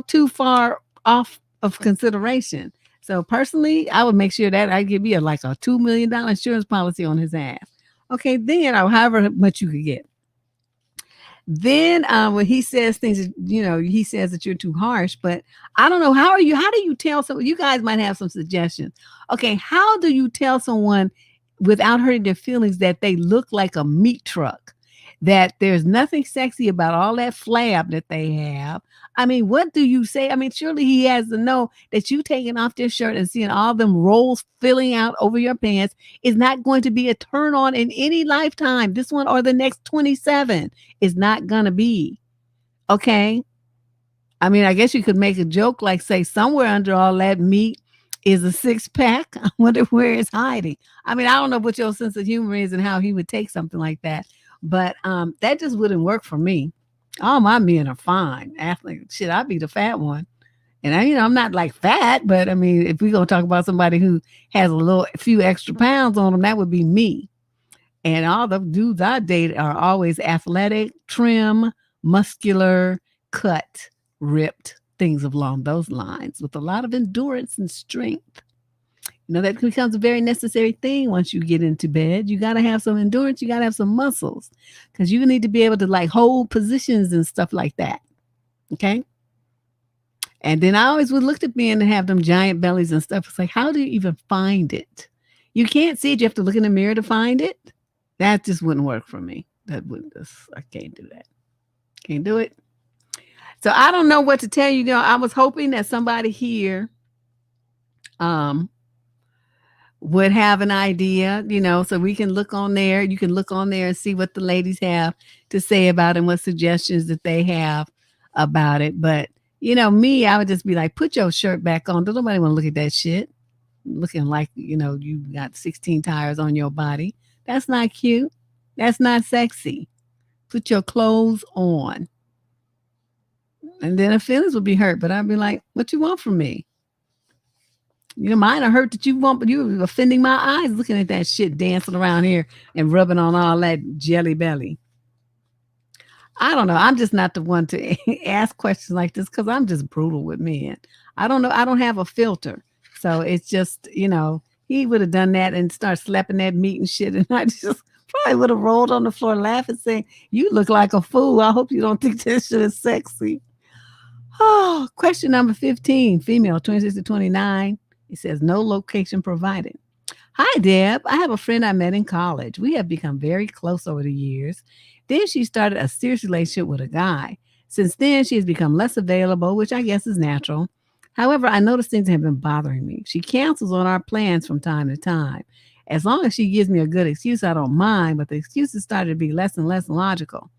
A: too far off of consideration. So personally, I would make sure that I give you like a $2 million insurance policy on his ass. Okay, then however much you could get. Then when he says things, he says that you're too harsh, but I don't know. How do you tell someone? You guys might have some suggestions. Okay, how do you tell someone without hurting their feelings that they look like a meat truck? That there's nothing sexy about all that flab that they have. I mean, what do you say? I mean, surely he has to know that you taking off their shirt and seeing all them rolls filling out over your pants is not going to be a turn on in any lifetime. This one or the next 27 is not going to be. Okay. I mean, I guess you could make a joke like say somewhere under all that meat is a six pack. I wonder where it's hiding. I mean, I don't know what your sense of humor is and how he would take something like that. But that just wouldn't work for me. All my men are fine. Athletes, shit, I'd be the fat one. And I'm not like fat, but I mean, if we're gonna talk about somebody who has a few extra pounds on them, that would be me. And all the dudes I date are always athletic, trim, muscular, cut, ripped, things along those lines with a lot of endurance and strength. That becomes a very necessary thing once you get into bed. You got to have some endurance. You got to have some muscles because you need to be able to like hold positions and stuff like that. Okay. And then I always would look at men and have them giant bellies and stuff. It's like, how do you even find it? You can't see it. You have to look in the mirror to find it. That just wouldn't work for me. I can't do that. Can't do it. So I don't know what to tell you. I was hoping that somebody here, would have an idea, so we can look on there. You can look on there and see what the ladies have to say about it and what suggestions that they have about it. But, me, I would just be like, put your shirt back on. Don't nobody want to look at that shit. Looking like, you got 16 tires on your body. That's not cute. That's not sexy. Put your clothes on. And then the feelings would be hurt. But I'd be like, what you want from me? Mine are hurt that you want, but you're offending my eyes looking at that shit dancing around here and rubbing on all that jelly belly. I don't know. I'm just not the one to ask questions like this because I'm just brutal with men. I don't know. I don't have a filter. So it's just, he would have done that and start slapping that meat and shit. And I just probably would have rolled on the floor laughing, saying, you look like a fool. I hope you don't think this shit is sexy. Oh, question number 15, female, 26 to 29. It says no location provided. Hi, Deb. I have a friend I met in college. We have become very close over the years. Then she started a serious relationship with a guy. Since then, she has become less available, which I guess is natural. However, I noticed things have been bothering me. She cancels on our plans from time to time. As long as she gives me a good excuse, I don't mind, but the excuses started to be less and less logical.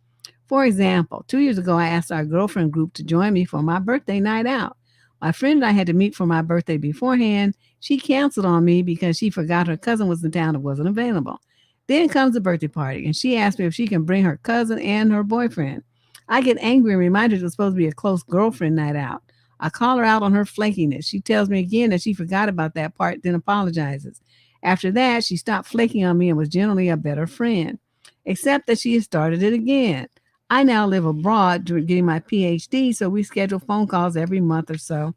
A: For example, 2 years ago, I asked our girlfriend group to join me for my birthday night out. My friend and I had to meet for my birthday beforehand. She canceled on me because she forgot her cousin was in town and wasn't available. Then comes the birthday party, and she asked me if she can bring her cousin and her boyfriend. I get angry and remind her it was supposed to be a close girlfriend night out. I call her out on her flakiness. She tells me again that she forgot about that part, then apologizes. After that, she stopped flaking on me and was generally a better friend, except that she has started it again. I now live abroad getting my PhD, so we schedule phone calls every month or so,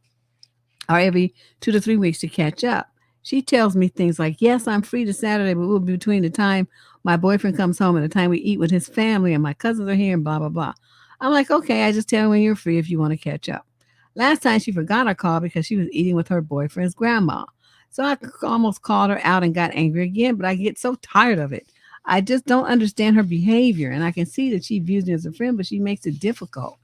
A: or every 2 to 3 weeks to catch up. She tells me things like, yes, I'm free to Saturday, but we'll be between the time my boyfriend comes home and the time we eat with his family and my cousins are here and blah, blah, blah. I'm like, okay, I just tell me when you're free if you want to catch up. Last time she forgot our call because she was eating with her boyfriend's grandma. So I almost called her out and got angry again, but I get so tired of it. I just don't understand her behavior, and I can see that she views me as a friend, but she makes it difficult.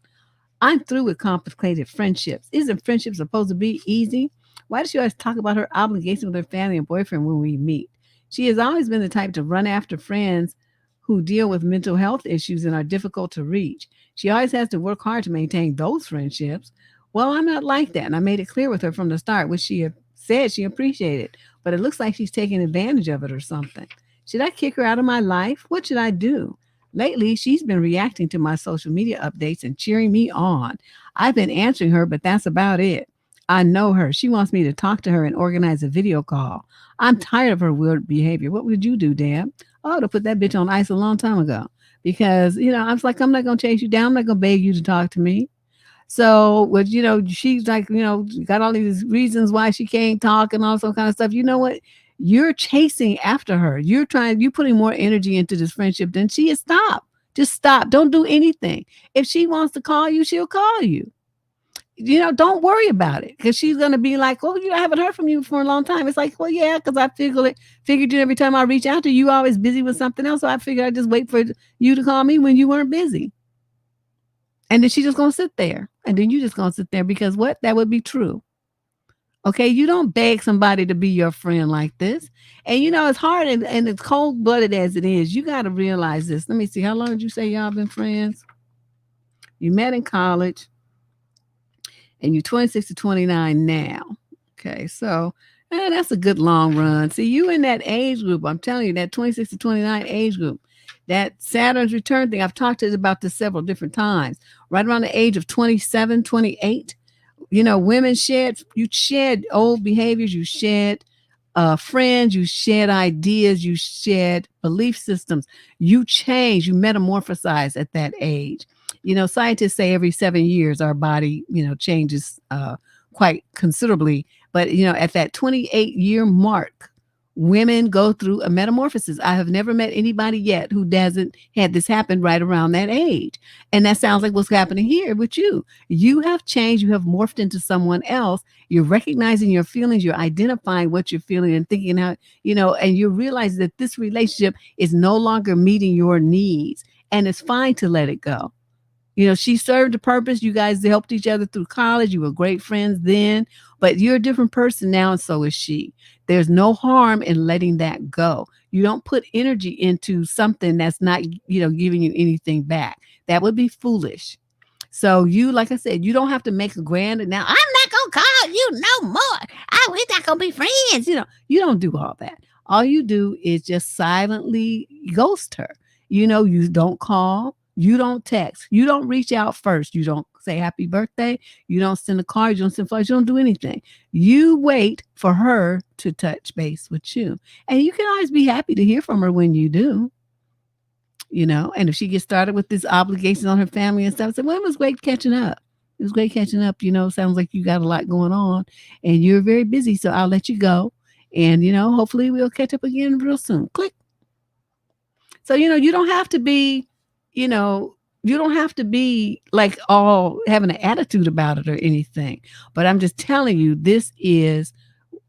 A: I'm through with complicated friendships. Isn't friendship supposed to be easy? Why does she always talk about her obligation with her family and boyfriend when we meet? She has always been the type to run after friends who deal with mental health issues and are difficult to reach. She always has to work hard to maintain those friendships. Well, I'm not like that, and I made it clear with her from the start, which she said she appreciated, but it looks like she's taking advantage of it or something. Should I kick her out of my life? What should I do? Lately, she's been reacting to my social media updates and cheering me on. I've been answering her, but that's about it. I know her. She wants me to talk to her and organize a video call. I'm tired of her weird behavior. What would you do, Deb? I would have put that bitch on ice a long time ago because, I was like, I'm not going to chase you down. I'm not going to beg you to talk to me. So, she's like, got all these reasons why she can't talk and all some kind of stuff. You know what? You're chasing after her. You're putting more energy into this friendship than she is. Stop. Just stop. Don't do anything. If she wants to call you, she'll call you. Don't worry about it because she's going to be like, oh, I haven't heard from you for a long time. It's like, well, yeah, because I figured every time I reach out to you, you're always busy with something else. So I figured I'd just wait for you to call me when you weren't busy. And then she's just going to sit there. And then you just going to sit there because what? That would be true. Okay, you don't beg somebody to be your friend like this. And it's hard and it's cold-blooded as it is. You got to realize this. Let me see. How long did you say y'all been friends? You met in college and you're 26 to 29 now. Okay, so that's a good long run. See, you in that age group, I'm telling you, that 26 to 29 age group, that Saturn's return thing, I've talked to you about this several different times. Right around the age of 27, 28, women shed old behaviors, you shed friends, you shed ideas, you shed belief systems, you change, you metamorphosize at that age. Scientists say every 7 years our body, changes quite considerably. But, at that 28-year mark, women go through a metamorphosis. I have never met anybody yet who doesn't had this happen right around that age. And that sounds like what's happening here with you. You have changed. You have morphed into someone else. You're recognizing your feelings. You're identifying what you're feeling and thinking how, and you realize that this relationship is no longer meeting your needs. And it's fine to let it go. She served a purpose. You guys helped each other through college. You were great friends then, but you're a different person now, and so is she. There's no harm in letting that go. You don't put energy into something that's not, giving you anything back. That would be foolish. So like I said, you don't have to make a grand. Now, I'm not going to call you no more. We're not going to be friends. You don't do all that. All you do is just silently ghost her. You don't call. You don't text. You don't reach out first. You don't say happy birthday. You don't send a card. You don't send flowers. You don't do anything. You wait for her to touch base with you. And you can always be happy to hear from her when you do. And if she gets started with this obligation on her family and stuff, well, it was great catching up. It was great catching up. Sounds like you got a lot going on and you're very busy. So I'll let you go. And, hopefully we'll catch up again real soon. Click. So, you don't have to be, you don't have to be like all having an attitude about it or anything. But I'm just telling you, this is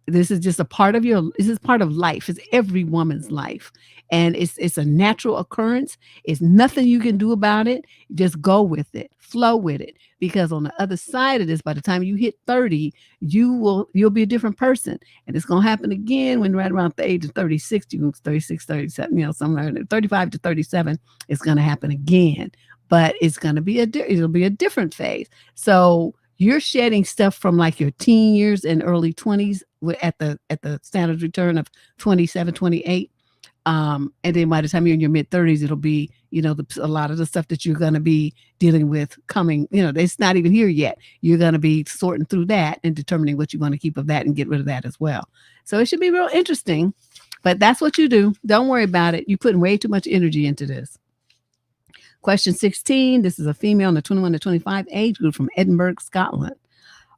A: just a part of this is part of life. It's every woman's life. And it's a natural occurrence. It's nothing you can do about it. Just go with it, flow with it. Because on the other side of this, by the time you hit 30, you'll be a different person. And it's going to happen again when right around the age of 36, 36, 37, somewhere 35 to 37, it's going to happen again. But it's going to be it'll be a different phase. So you're shedding stuff from like your teen years and early 20s at the standard return of 27, 28. And then by the time you're in your mid-30s, it'll be, a lot of the stuff that you're going to be dealing with coming, it's not even here yet. You're going to be sorting through that and determining what you want to keep of that and get rid of that as well. So it should be real interesting, but that's what you do. Don't worry about it. You're putting way too much energy into this. Question 16. This is a female in the 21 to 25 age group from Edinburgh, Scotland.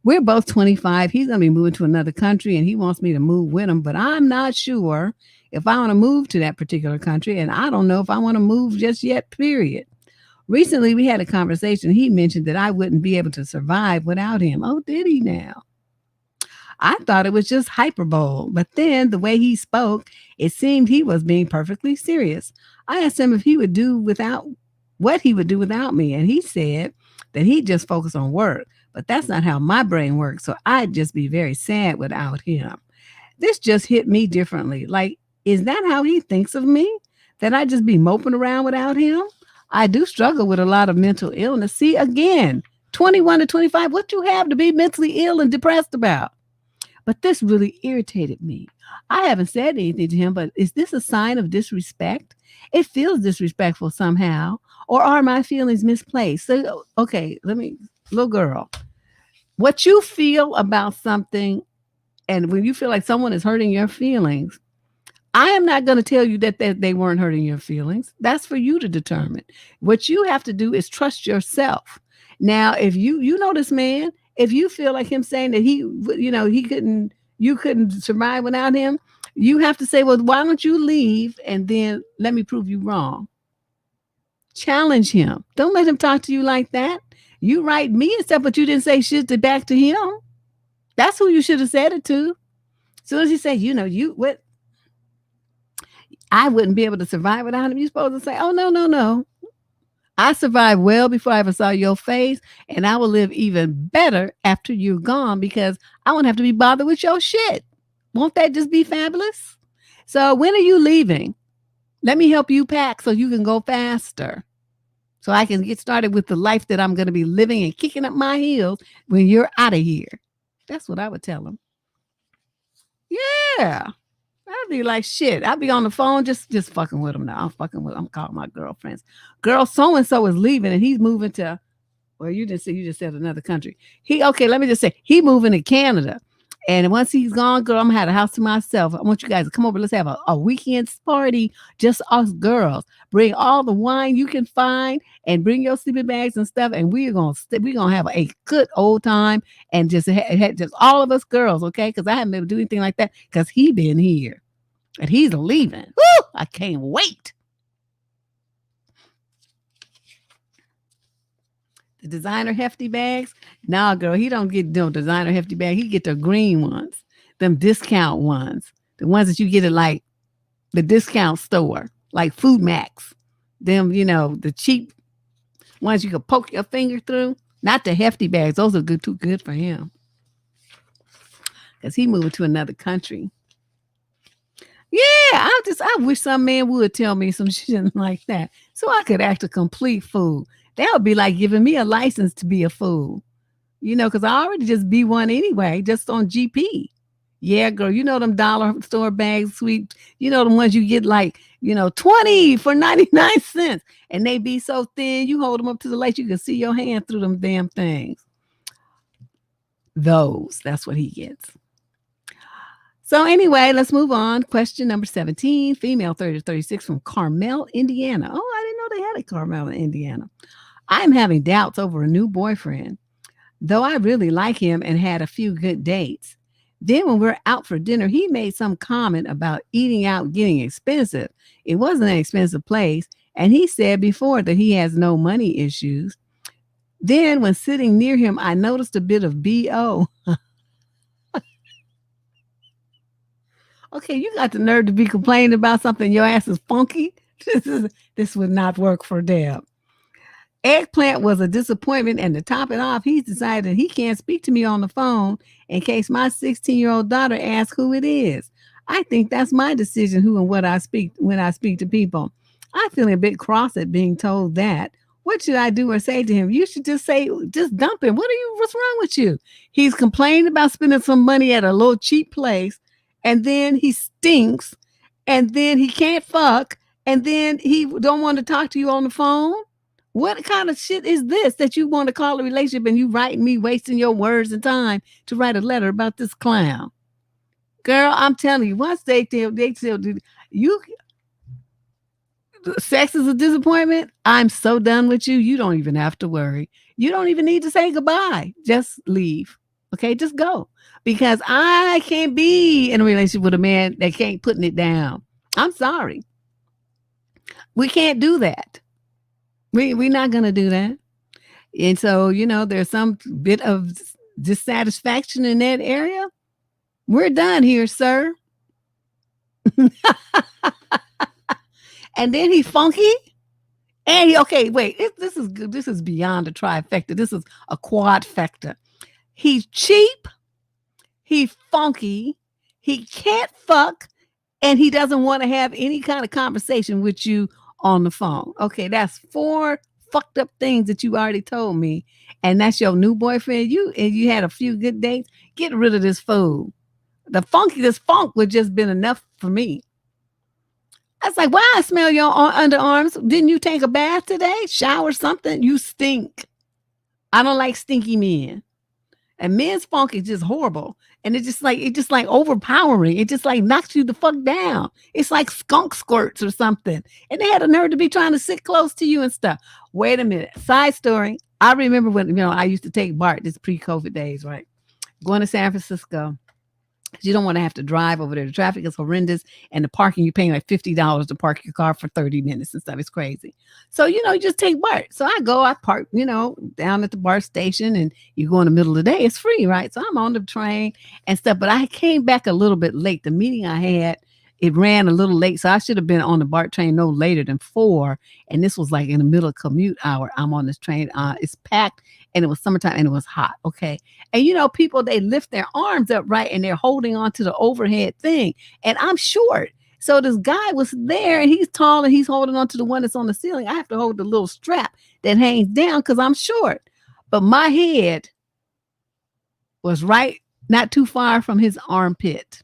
A: We're both 25. He's going to be moving to another country and he wants me to move with him, but I'm not sure if I want to move to that particular country. And I don't know if I want to move just yet, period. Recently, we had a conversation. He mentioned that I wouldn't be able to survive without him. Oh, did he now? I thought it was just hyperbole, but then the way he spoke, it seemed he was being perfectly serious. I asked him if he would do without what he would do without me. And he said that he'd just focus on work. But that's not how my brain works. So I'd just be very sad without him. This just hit me differently. Like, is that how he thinks of me? That I just be moping around without him? I do struggle with a lot of mental illness. See, again, 21 to 25, what you have to be mentally ill and depressed about? But this really irritated me. I haven't said anything to him, but is this a sign of disrespect? It feels disrespectful somehow. Or are my feelings misplaced? So, okay, little girl, what you feel about something, and when you feel like someone is hurting your feelings, I am not going to tell you that they weren't hurting your feelings. That's for you to determine. What you have to do is trust yourself. Now, if you know this man, if you feel like him saying that you couldn't survive without him, you have to say, well, why don't you leave and then let me prove you wrong. Challenge him. Don't let him talk to you like that. You write me and stuff, but you didn't say shit back to him. That's who you should have said it to. As soon as he said, what? I wouldn't be able to survive without him. You're supposed to say, oh, no. I survived well before I ever saw your face, and I will live even better after you're gone because I won't have to be bothered with your shit. Won't that just be fabulous? So when are you leaving? Let me help you pack so you can go faster. So I can get started with the life that I'm going to be living and kicking up my heels when you're out of here. That's what I would tell him. Yeah. I'd be like, shit. I'd be on the phone just fucking with him now. I'm calling my girlfriends. Girl, so-and-so is leaving and he's moving to, well, you just said another country. Let me just say, he moving to Canada. And once he's gone, girl, I'm going to have a house to myself. I want you guys to come over. Let's have a weekend party, just us girls. Bring all the wine you can find and bring your sleeping bags and stuff. And we're going to have a good old time and just all of us girls, okay? Because I haven't been able to do anything like that because he been here. And he's leaving. Woo! I can't wait. The designer hefty bags. Nah, girl, he don't get no designer hefty bag. He get the green ones, them discount ones, the ones that you get at like the discount store, like Food Max. Them, the cheap ones you can poke your finger through. Not the hefty bags. Those are too good for him. Because he moving to another country. Yeah, I wish some man would tell me some shit like that so I could act a complete fool. That would be like giving me a license to be a fool, because I already just be one anyway, just on GP. Yeah, girl, them dollar store bags, sweet, the ones you get like, 20 for 99 cents. And they be so thin, you hold them up to the light, you can see your hand through them damn things. That's what he gets. So anyway, let's move on. Question number 17, female 30 to 36 from Carmel, Indiana. Oh, I didn't know they had a Carmel in Indiana. I'm having doubts over a new boyfriend, though I really like him and had a few good dates. Then when we're out for dinner, he made some comment about eating out getting expensive. It wasn't an expensive place. And he said before that he has no money issues. Then when sitting near him, I noticed a bit of BO. Okay, you got the nerve to be complaining about something your ass is funky. This would not work for Deb. Eggplant was a disappointment, and to top it off, he's decided he can't speak to me on the phone in case my 16-year-old daughter asks who it is. I think that's my decision who and what I speak when I speak to people. I'm feeling a bit cross at being told that. What should I do or say to him? You should just dump him. What's wrong with you? He's complaining about spending some money at a little cheap place, and then he stinks, and then he can't fuck, and then he don't want to talk to you on the phone. What kind of shit is this that you want to call a relationship and you writing me wasting your words and time to write a letter about this clown? Girl, I'm telling you, once they still do you sex is a disappointment. I'm so done with you. You don't even have to worry. You don't even need to say goodbye. Just leave. Okay, just go. Because I can't be in a relationship with a man that can't putting it down. I'm sorry. We can't do that. We're not gonna do that. And so, there's some bit of dissatisfaction in that area. We're done here, sir. And then he's funky. And okay, wait, this is good. This is beyond a trifecta. This is a quadfecta. He's cheap. He's funky. He can't fuck. And he doesn't want to have any kind of conversation with you on the phone. Okay, that's 4 fucked up things that you already told me. And that's your new boyfriend. You had a few good dates. Get rid of this fool. This funk would just been enough for me. I was like, why I smell your underarms? Didn't you take a bath today? Shower something? You stink. I don't like stinky men. And men's funk is just horrible. And it's just like overpowering. It just like knocks you the fuck down. It's like skunk squirts or something. And they had a nerve to be trying to sit close to you and stuff. Wait a minute. Side story. I remember when, I used to take BART, this pre-COVID days, right? Going to San Francisco. You don't want to have to drive over there. The traffic is horrendous. And the parking, you're paying like $50 to park your car for 30 minutes and stuff. It's crazy. So, you just take BART. So I park, down at the BART station, and you go in the middle of the day. It's free, right? So I'm on the train and stuff. But I came back a little bit late. The meeting I had, it ran a little late. So I should have been on the BART train no later than 4. And this was like in the middle of commute hour. I'm on this train. It's packed. And it was summertime and it was hot. Okay. And people, they lift their arms up, right? And they're holding on to the overhead thing. And I'm short. So this guy was there and he's tall and he's holding on to the one that's on the ceiling. I have to hold the little strap that hangs down because I'm short. But my head was right, not too far from his armpit.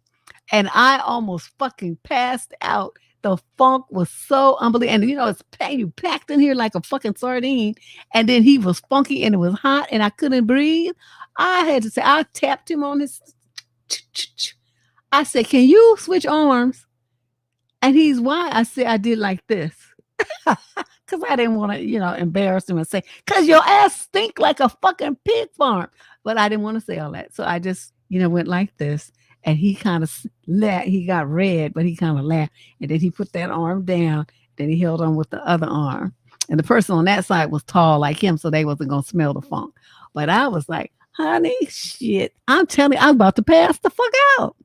A: And I almost fucking passed out. The funk was so unbelievable. And you packed in here like a fucking sardine. And then he was funky and it was hot and I couldn't breathe. I tapped him on his. I said, can you switch arms? And he's why? I said, I did like this. Because I didn't want to, embarrass him and say, because your ass stink like a fucking pig farm. But I didn't want to say all that. So I just, went like this. And he kind of laughed. He got red, but he kind of laughed. And then he put that arm down. Then he held on with the other arm. And the person on that side was tall like him, so they wasn't going to smell the funk. But I was like, honey, shit. I'm telling you, I'm about to pass the fuck out.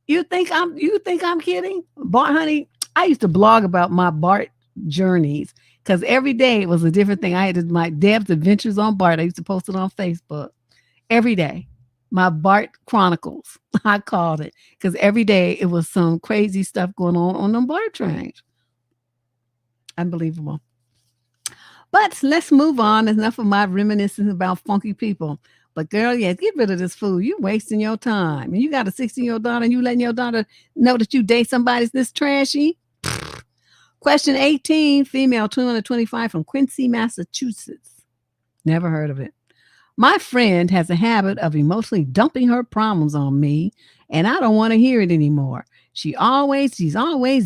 A: You think I'm kidding? BART, honey, I used to blog about my BART journeys because every day it was a different thing. I had my Deb's Adventures on BART. I used to post it on Facebook every day. My BART Chronicles, I called it, because every day it was some crazy stuff going on them BART trains. Unbelievable. But let's move on. There's enough of my reminiscing about funky people. But girl, yeah, get rid of this fool. You wasting your time. And you got a 16-year-old daughter and you letting your daughter know that you date somebody this trashy? Question 18, female 225 from Quincy, Massachusetts. Never heard of it. My friend has a habit of emotionally dumping her problems on me, and I don't want to hear it anymore. She's always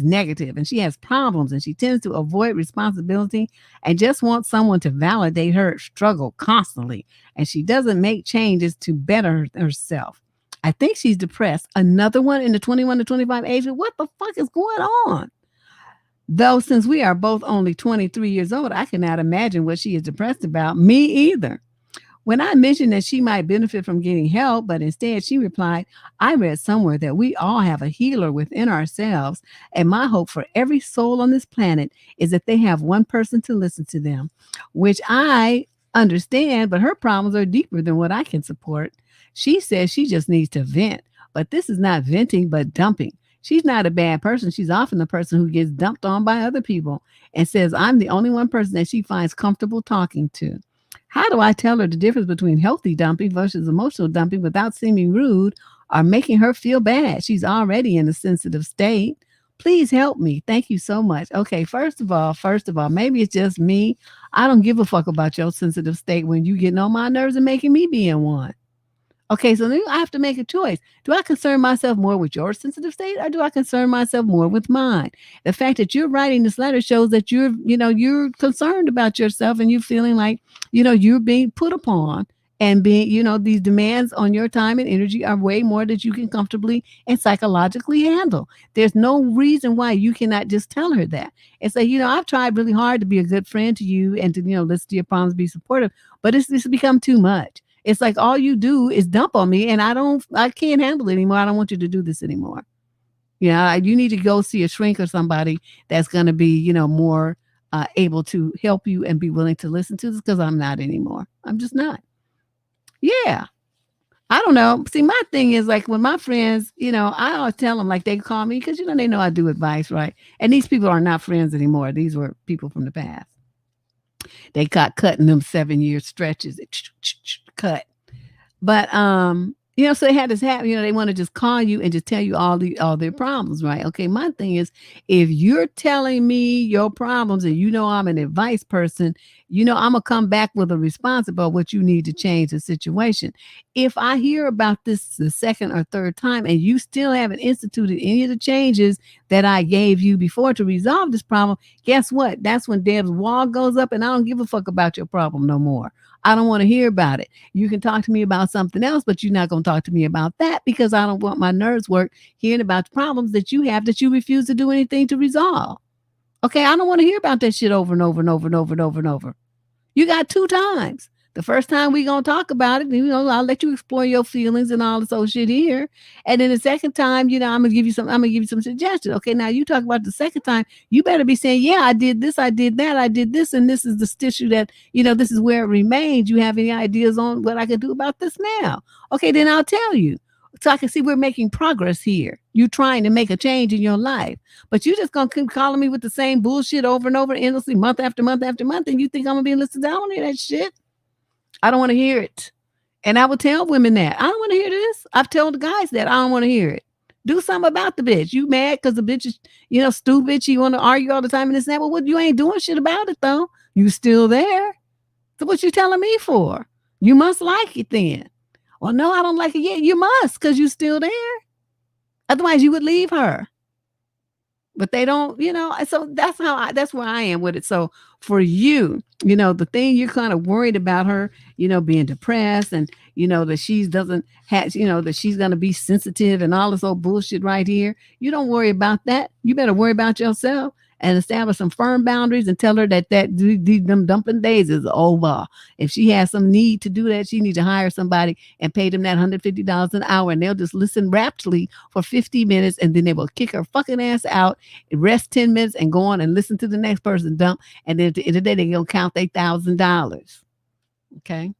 A: negative, and she has problems, and she tends to avoid responsibility and just wants someone to validate her struggle constantly, and she doesn't make changes to better herself. I think she's depressed. Another one in the 21 to 25 age group. What the fuck is going on? Though, since we are both only 23 years old, I cannot imagine what she is depressed about. Me either. When I mentioned that she might benefit from getting help, but instead she replied, I read somewhere that we all have a healer within ourselves, and my hope for every soul on this planet is that they have one person to listen to them, which I understand, but her problems are deeper than what I can support. She says she just needs to vent, but this is not venting, but dumping. She's not a bad person. She's often the person who gets dumped on by other people and says, I'm the only one person that she finds comfortable talking to. How do I tell her the difference between healthy dumping versus emotional dumping without seeming rude are making her feel bad. She's already in a sensitive state. Please help me. Thank you so much. Okay, first of all, maybe it's just me. I don't give a fuck about your sensitive state when you getting on my nerves and making me be in one. Okay, so then I have to make a choice. Do I concern myself more with your sensitive state or do I concern myself more with mine? The fact that you're writing this letter shows that you're concerned about yourself and you're feeling like, you're being put upon and being, these demands on your time and energy are way more that you can comfortably and psychologically handle. There's no reason why you cannot just tell her that and say, I've tried really hard to be a good friend to you and to, listen to your problems, be supportive, but it's become too much. It's like all you do is dump on me and I can't handle it anymore. I don't want you to do this anymore. You need to go see a shrink or somebody that's going to be, more able to help you and be willing to listen to this because I'm not anymore. I'm just not. Yeah. I don't know. See, my thing is like when my friends, I always tell them like they call me because, they know I do advice, right? And these people are not friends anymore. These were people from the past. They got cutting them 7-year stretches. Cut. But so they had this happen, they want to just call you and just tell you all their problems, right? Okay, my thing is if you're telling me your problems and I'm an advice person, I'm gonna come back with a response about what you need to change the situation. If I hear about this the second or third time and you still haven't instituted any of the changes that I gave you before to resolve this problem, guess what? That's when Deb's wall goes up and I don't give a fuck about your problem no more. I don't want to hear about it. You can talk to me about something else, but you're not going to talk to me about that because I don't want my nerves work hearing about the problems that you have that you refuse to do anything to resolve. Okay, I don't want to hear about that shit over and over and over and over and over and over. You got 2 times. The first time we going to talk about it, I'll let you explore your feelings and all this old shit here. And then the second time, I'm going to give you some suggestions. Okay, now you talk about the second time, you better be saying, yeah, I did this, I did that, I did this, and this is the issue that, this is where it remains. You have any ideas on what I can do about this now? Okay, then I'll tell you. So I can see we're making progress here. You're trying to make a change in your life, but you just going to keep calling me with the same bullshit over and over endlessly, month after month after month, and you think I'm going to be listening? I don't hear that shit. I don't want to hear it. And I would tell women that. I don't want to hear this. I've told the guys that I don't want to hear it. Do something about the bitch. You mad because the bitch is, stupid. She want to argue all the time and this and that. Well, what, you ain't doing shit about it, though. You still there. So what you telling me for? You must like it then. Well, no, I don't like it yet. You must because you still there. Otherwise, you would leave her. But they don't, so that's where I am with it. So for you, the thing you're kind of worried about her, being depressed and, that she doesn't have, that she's going to be sensitive and all this old bullshit right here. You don't worry about that. You better worry about yourself and establish some firm boundaries and tell her that them dumping days is over. If she has some need to do that, she needs to hire somebody and pay them that $150 an hour and they'll just listen raptly for 50 minutes and then they will kick her fucking ass out, rest 10 minutes and go on and listen to the next person dump. And then at the end of the day, they're going to count their $1,000. Okay.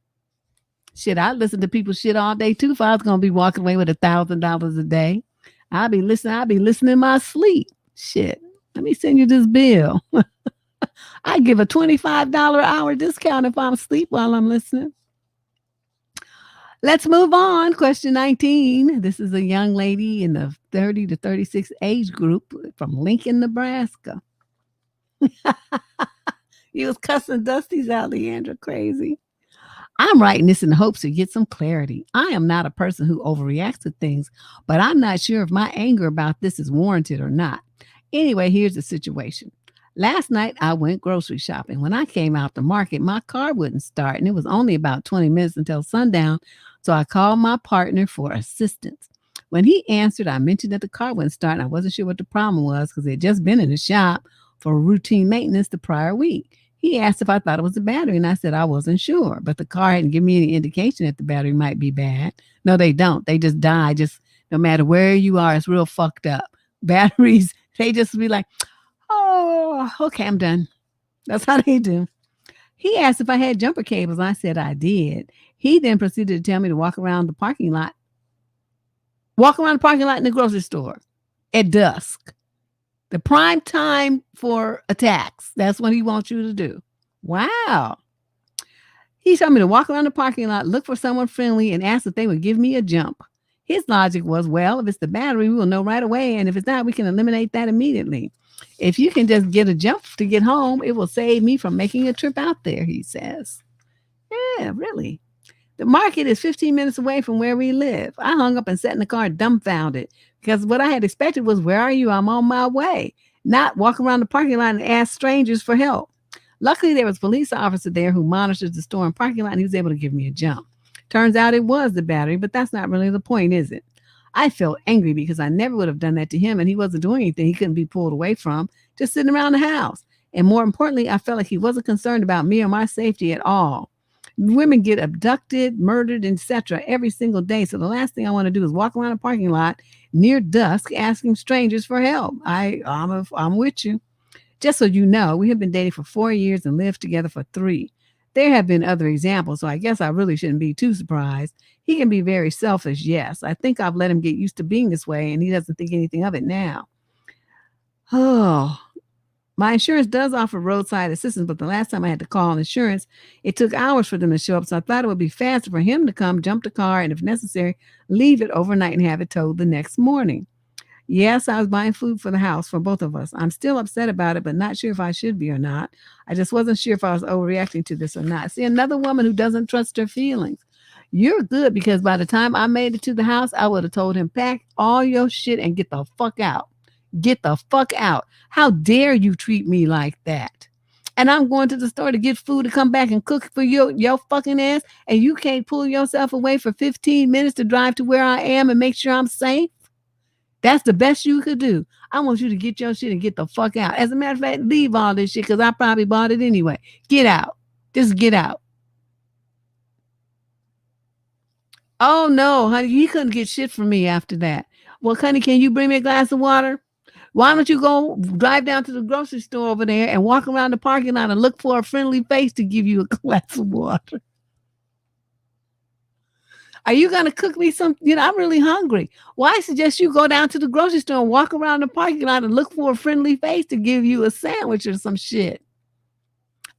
A: Shit, I listen to people shit all day too if I was going to be walking away with $1,000 a day. I'll be listening in my sleep. Shit. Let me send you this bill. I give a $25 hour discount if I'm asleep while I'm listening. Let's move on. Question 19. This is a young lady in the 30 to 36 age group from Lincoln, Nebraska. You was cussing Dusty's out, Leandra. Crazy. I'm writing this in hopes to get some clarity. I am not a person who overreacts to things, but I'm not sure if my anger about this is warranted or not. Anyway, here's the situation. Last night, I went grocery shopping. When I came out the market, my car wouldn't start, and it was only about 20 minutes until sundown, so I called my partner for assistance. When he answered, I mentioned that the car wouldn't start, and I wasn't sure what the problem was because it had just been in the shop for routine maintenance the prior week. He asked if I thought it was the battery, and I said I wasn't sure, but the car hadn't given me any indication that the battery might be bad. No, they don't. They just die. Just no matter where you are, it's real fucked up. Batteries, they just be like, oh, okay, I'm done. That's how they do. He asked if I had jumper cables. I said I did. He then proceeded to tell me to walk around the parking lot in the grocery store at dusk. The prime time for attacks. That's what he wants you to do. Wow. He told me to walk around the parking lot, look for someone friendly, and ask if they would give me a jump. His logic was, well, if it's the battery, we will know right away. And if it's not, we can eliminate that immediately. If you can just get a jump to get home, it will save me from making a trip out there, he says. Yeah, really. The market is 15 minutes away from where we live. I hung up and sat in the car dumbfounded because what I had expected was, where are you? I'm on my way. Not walk around the parking lot and ask strangers for help. Luckily, there was a police officer there who monitors the store and parking lot, and he was able to give me a jump. Turns out it was the battery, but that's not really the point, is it? I felt angry because I never would have done that to him, and he wasn't doing anything he couldn't be pulled away from, just sitting around the house. And more importantly, I felt like he wasn't concerned about me or my safety at all. Women get abducted, murdered, etc. every single day. So the last thing I want to do is walk around a parking lot near dusk asking strangers for help. I'm with you. Just so you know, we have been dating for 4 years and lived together for 3. There have been other examples, so I guess I really shouldn't be too surprised. He can be very selfish, yes. I think I've let him get used to being this way, and he doesn't think anything of it now. Oh, my insurance does offer roadside assistance, but the last time I had to call insurance, it took hours for them to show up. So I thought it would be faster for him to come, jump the car, and if necessary, leave it overnight and have it towed the next morning. Yes, I was buying food for the house for both of us. I'm still upset about it, but not sure if I should be or not. I just wasn't sure if I was overreacting to this or not. See, another woman who doesn't trust her feelings. You're good because by the time I made it to the house, I would have told him, pack all your shit and get the fuck out. Get the fuck out. How dare you treat me like that? And I'm going to the store to get food to come back and cook for your fucking ass, and you can't pull yourself away for 15 minutes to drive to where I am and make sure I'm safe? That's the best you could do. I want you to get your shit and get the fuck out. As a matter of fact, leave all this shit because I probably bought it anyway. Get out. Just get out. Oh, no, honey, you couldn't get shit from me after that. Well, honey, can you bring me a glass of water? Why don't you go drive down to the grocery store over there and walk around the parking lot and look for a friendly face to give you a glass of water? Are you going to cook me some? I'm really hungry. Well, I suggest you go down to the grocery store and walk around the parking lot and look for a friendly face to give you a sandwich or some shit.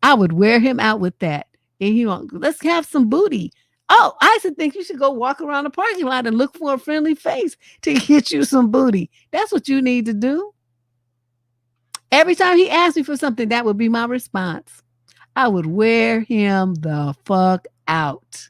A: I would wear him out with that. And let's have some booty. Oh, I should think you should go walk around the parking lot and look for a friendly face to get you some booty. That's what you need to do. Every time he asked me for something, that would be my response. I would wear him the fuck out.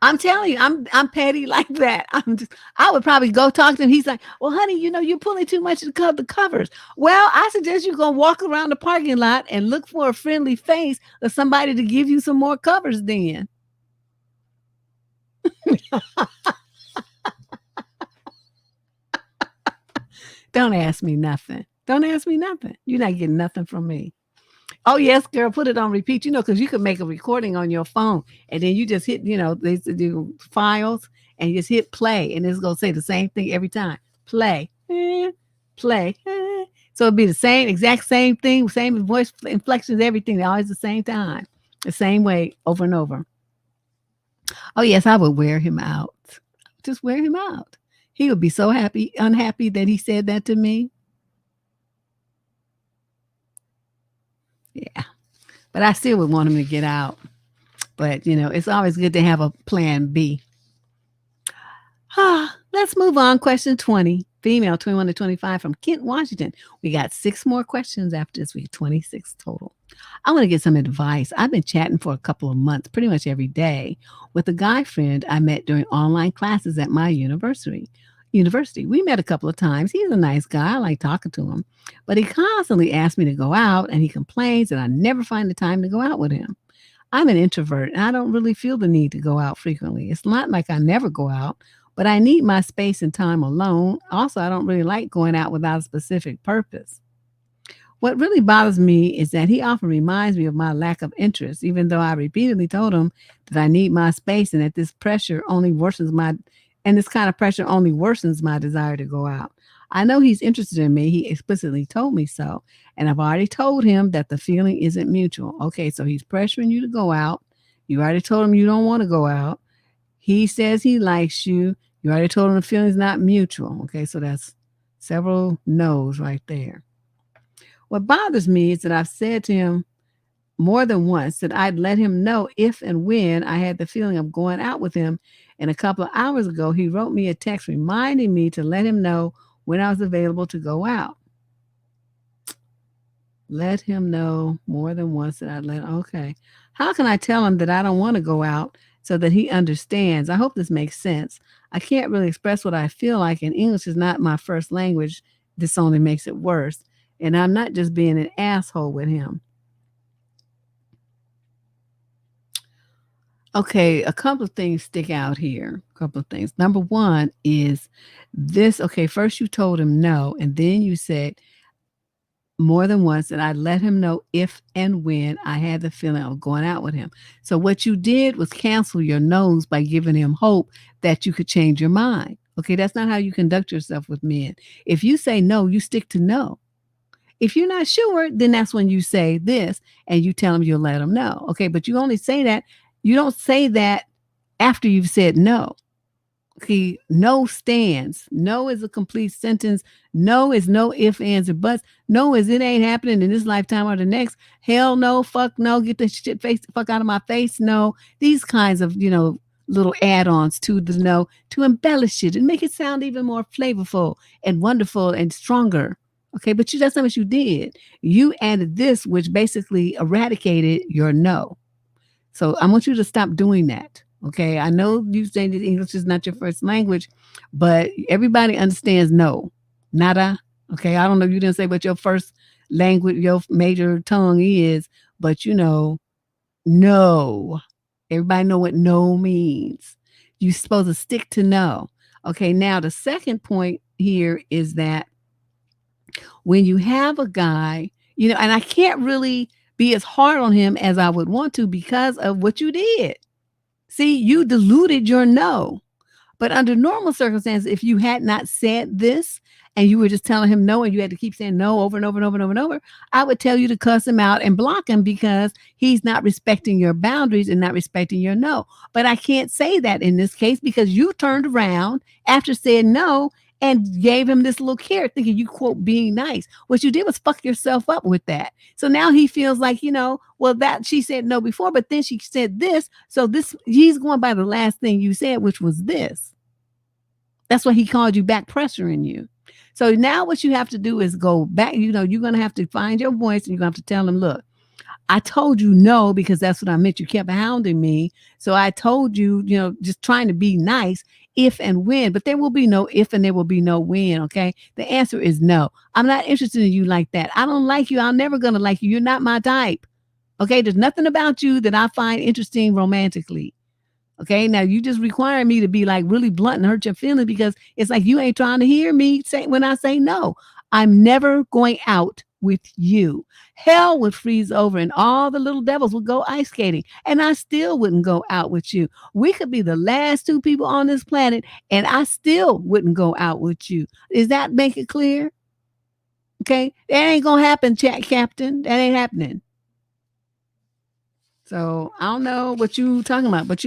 A: I'm telling you, I'm petty like that. I would probably go talk to him. He's like, well, honey, you're pulling too much to cut the covers. Well, I suggest you go walk around the parking lot and look for a friendly face or somebody to give you some more covers then. Don't ask me nothing. Don't ask me nothing. You're not getting nothing from me. Oh, yes, girl, put it on repeat, because you can make a recording on your phone and then you just hit, they do files and you just hit play and it's going to say the same thing every time. Play, play. So it'd be the exact same thing, same voice inflections, everything. They're always the same time, the same way over and over. Oh, yes, I would wear him out. Just wear him out. He would be so unhappy that he said that to me. Yeah, but I still would want him to get out. But, it's always good to have a plan B. Let's move on. Question 20, female 21 to 25 from Kent, Washington. We got 6 more questions after this week, 26 total. I want to get some advice. I've been chatting for a couple of months, pretty much every day, with a guy friend I met during online classes at my university. We met a couple of times. He's a nice guy. I like talking to him. But he constantly asks me to go out, and he complains that I never find the time to go out with him. I'm an introvert, and I don't really feel the need to go out frequently. It's not like I never go out, but I need my space and time alone. Also, I don't really like going out without a specific purpose. What really bothers me is that he often reminds me of my lack of interest, even though I repeatedly told him that I need my space and that this kind of pressure only worsens my desire to go out. I know he's interested in me. He explicitly told me so. And I've already told him that the feeling isn't mutual. Okay, so he's pressuring you to go out. You already told him you don't want to go out. He says he likes you. You already told him the feeling's not mutual. Okay, so that's several no's right there. What bothers me is that I've said to him more than once that I'd let him know if and when I had the feeling of going out with him. And a couple of hours ago, he wrote me a text reminding me to let him know when I was available to go out. Let him know more than once that okay. How can I tell him that I don't want to go out so that he understands? I hope this makes sense. I can't really express what I feel like, and English is not my first language. This only makes it worse. And I'm not just being an asshole with him. Okay, a couple of things stick out here. A couple of things. Number one is this. Okay, first you told him no, and then you said more than once that I let him know if and when I had the feeling of going out with him. So what you did was cancel your no's by giving him hope that you could change your mind. Okay, that's not how you conduct yourself with men. If you say no, you stick to no. If you're not sure, then that's when you say this and you tell him you'll let him know. Okay, but you only say that, you don't say that after you've said no. Okay, no stands. No is a complete sentence. No is no ifs, ands, or buts. No is it ain't happening in this lifetime or the next. Hell no, fuck no, get the shit face the fuck out of my face. No. These kinds of, little add-ons to the no to embellish it and make it sound even more flavorful and wonderful and stronger. Okay, but that's not what you did. You added this, which basically eradicated your no. So I want you to stop doing that. Okay. I know you say that English is not your first language, but everybody understands no. Nada. Okay. I don't know if you didn't say what your first language, your major tongue is, but no. Everybody know what no means. You're supposed to stick to no. Okay. Now the second point here is that when you have a guy, and I can't really be as hard on him as I would want to because of what you did. See, you diluted your no. But under normal circumstances, if you had not said this and you were just telling him no and you had to keep saying no over and over and over and over and over, I would tell you to cuss him out and block him because he's not respecting your boundaries and not respecting your no. But I can't say that in this case because you turned around after saying no and gave him this little carrot thinking you, quote, being nice. What you did was fuck yourself up with that. So now he feels like, well, that she said no before, but then she said this. So he's going by the last thing you said, which was this. That's why he called you back, pressuring you. So now what you have to do is go back. You're going to have to find your voice and you're going to have to tell him, look, I told you no, because that's what I meant. You kept hounding me. So I told you, just trying to be nice if and when, but there will be no if and there will be no when. Okay. The answer is no. I'm not interested in you like that. I don't like you. I'm never going to like you. You're not my type. Okay. There's nothing about you that I find interesting romantically. Okay. Now you just require me to be like really blunt and hurt your feelings because it's like you ain't trying to hear me say when I say no. I'm never going out with you. Hell would freeze over and all the little devils would go ice skating and I still wouldn't go out with you. We could be the last two people on this planet and I still wouldn't go out with you. Does that make it clear? Okay. That ain't going to happen, Captain. That ain't happening. So I don't know what you talking about, but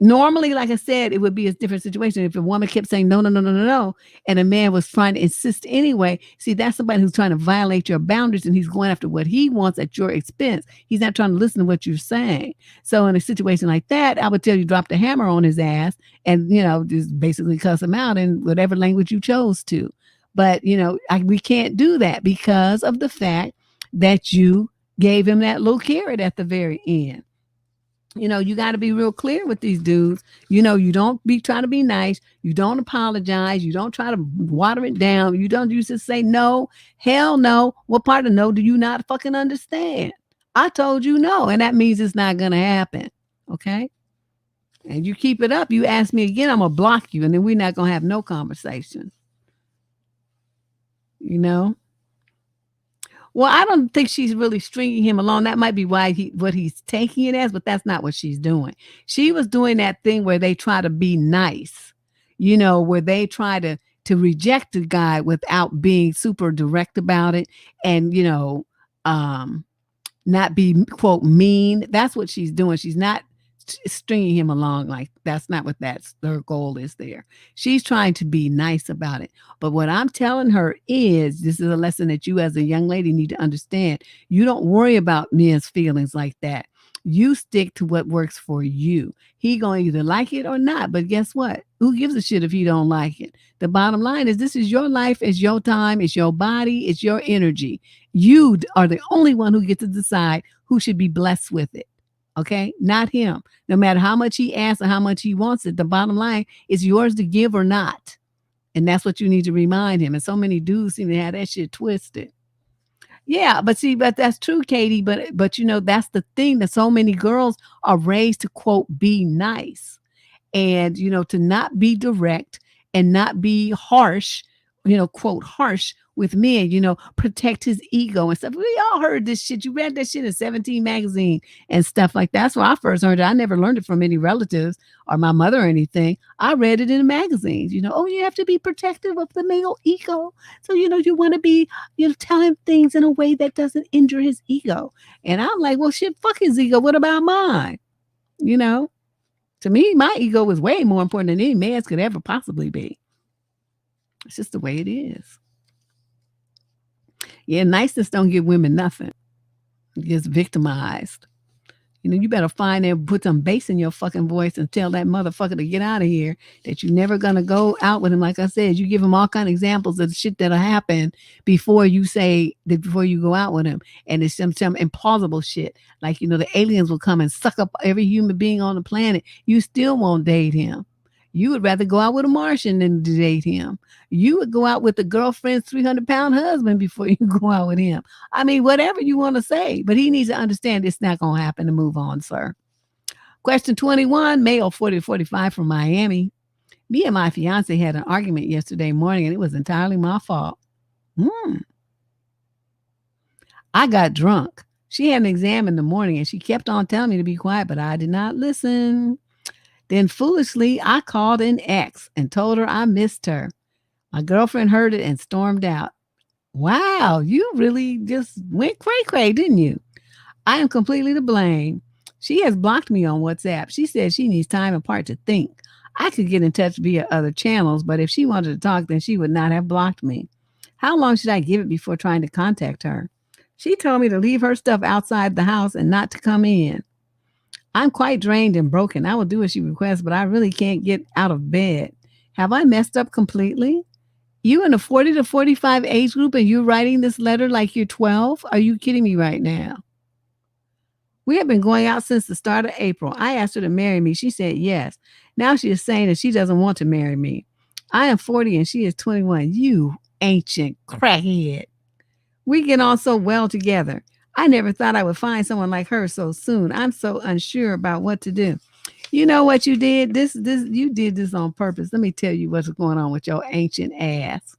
A: normally, like I said, it would be a different situation. If a woman kept saying no, no, no, no, no, no, and a man was trying to insist anyway, see, that's somebody who's trying to violate your boundaries and he's going after what he wants at your expense. He's not trying to listen to what you're saying. So in a situation like that, I would tell you drop the hammer on his ass and, just basically cuss him out in whatever language you chose to. But, we can't do that because of the fact that you gave him that little carrot at the very end. You got to be real clear with these dudes. You don't be trying to be nice. You don't apologize. You don't try to water it down. You don't use to say no. Hell no. What part of no do you not fucking understand? I told you no, and that means it's not going to happen. Okay? And you keep it up. You ask me again, I'm going to block you, and then we're not going to have no conversation. Well, I don't think she's really stringing him along. That might be why what he's taking it as, but that's not what she's doing. She was doing that thing where they try to be nice, where they try to reject the guy without being super direct about it and, not be, quote, mean. That's what she's doing. She's not stringing him along. Like, that's not what that's her goal is there. She's trying to be nice about it. But what I'm telling her is, this is a lesson that you as a young lady need to understand. You don't worry about men's feelings like that. You stick to what works for you. He gonna either like it or not. But guess what? Who gives a shit if he don't like it? The bottom line is, this is your life, it's your time, it's your body, it's your energy. You are the only one who gets to decide who should be blessed with it. Okay, not him. No matter how much he asks or how much he wants it, the bottom line is yours to give or not. And that's what you need to remind him. And so many dudes seem to have that shit twisted. Yeah, but see, but that's true, Katie. But you know, that's the thing, that so many girls are raised to quote be nice, and to not be direct and not be harsh, quote harsh with men, protect his ego and stuff. We all heard this shit. You read that shit in 17 magazine and stuff like that. That's where I first heard it. I never learned it from any relatives or my mother or anything. I read it in the magazines. Oh, you have to be protective of the male ego. So, you want to be, tell him things in a way that doesn't injure his ego. And I'm like, well, shit, fuck his ego. What about mine? You know? To me, my ego is way more important than any man's could ever possibly be. It's just the way it is. Yeah, niceness don't give women nothing. It gets victimized. You better find and put some bass in your fucking voice and tell that motherfucker to get out of here, that you're never going to go out with him. Like I said, you give him all kind of examples of the shit that'll happen before you say that, before you go out with him. And it's some implausible shit. Like, the aliens will come and suck up every human being on the planet. You still won't date him. You would rather go out with a Martian than to date him. You would go out with a girlfriend's 300-pound husband before you go out with him. I mean, whatever you want to say, but he needs to understand it's not going to happen, to move on, sir. Question 21, male 40 to 45 from Miami. Me and my fiance had an argument yesterday morning, and it was entirely my fault. I got drunk. She had an exam in the morning, and she kept on telling me to be quiet, but I did not listen. Then foolishly, I called an ex and told her I missed her. My girlfriend heard it and stormed out. Wow, you really just went cray-cray, didn't you? I am completely to blame. She has blocked me on WhatsApp. She said she needs time apart to think. I could get in touch via other channels, but if she wanted to talk, then she would not have blocked me. How long should I give it before trying to contact her? She told me to leave her stuff outside the house and not to come in. I'm quite drained and broken. I will do as she requests, but I really can't get out of bed. Have I messed up completely? You in the 40 to 45 age group and you're writing this letter like you're 12? Are you kidding me right now? We have been going out since the start of April. I asked her to marry me. She said yes. Now she is saying that she doesn't want to marry me. I am 40 and she is 21. You ancient crackhead. We get on so well together. I never thought I would find someone like her so soon. I'm so unsure about what to do. You know what you did? You did this on purpose. Let me tell you what's going on with your ancient ass.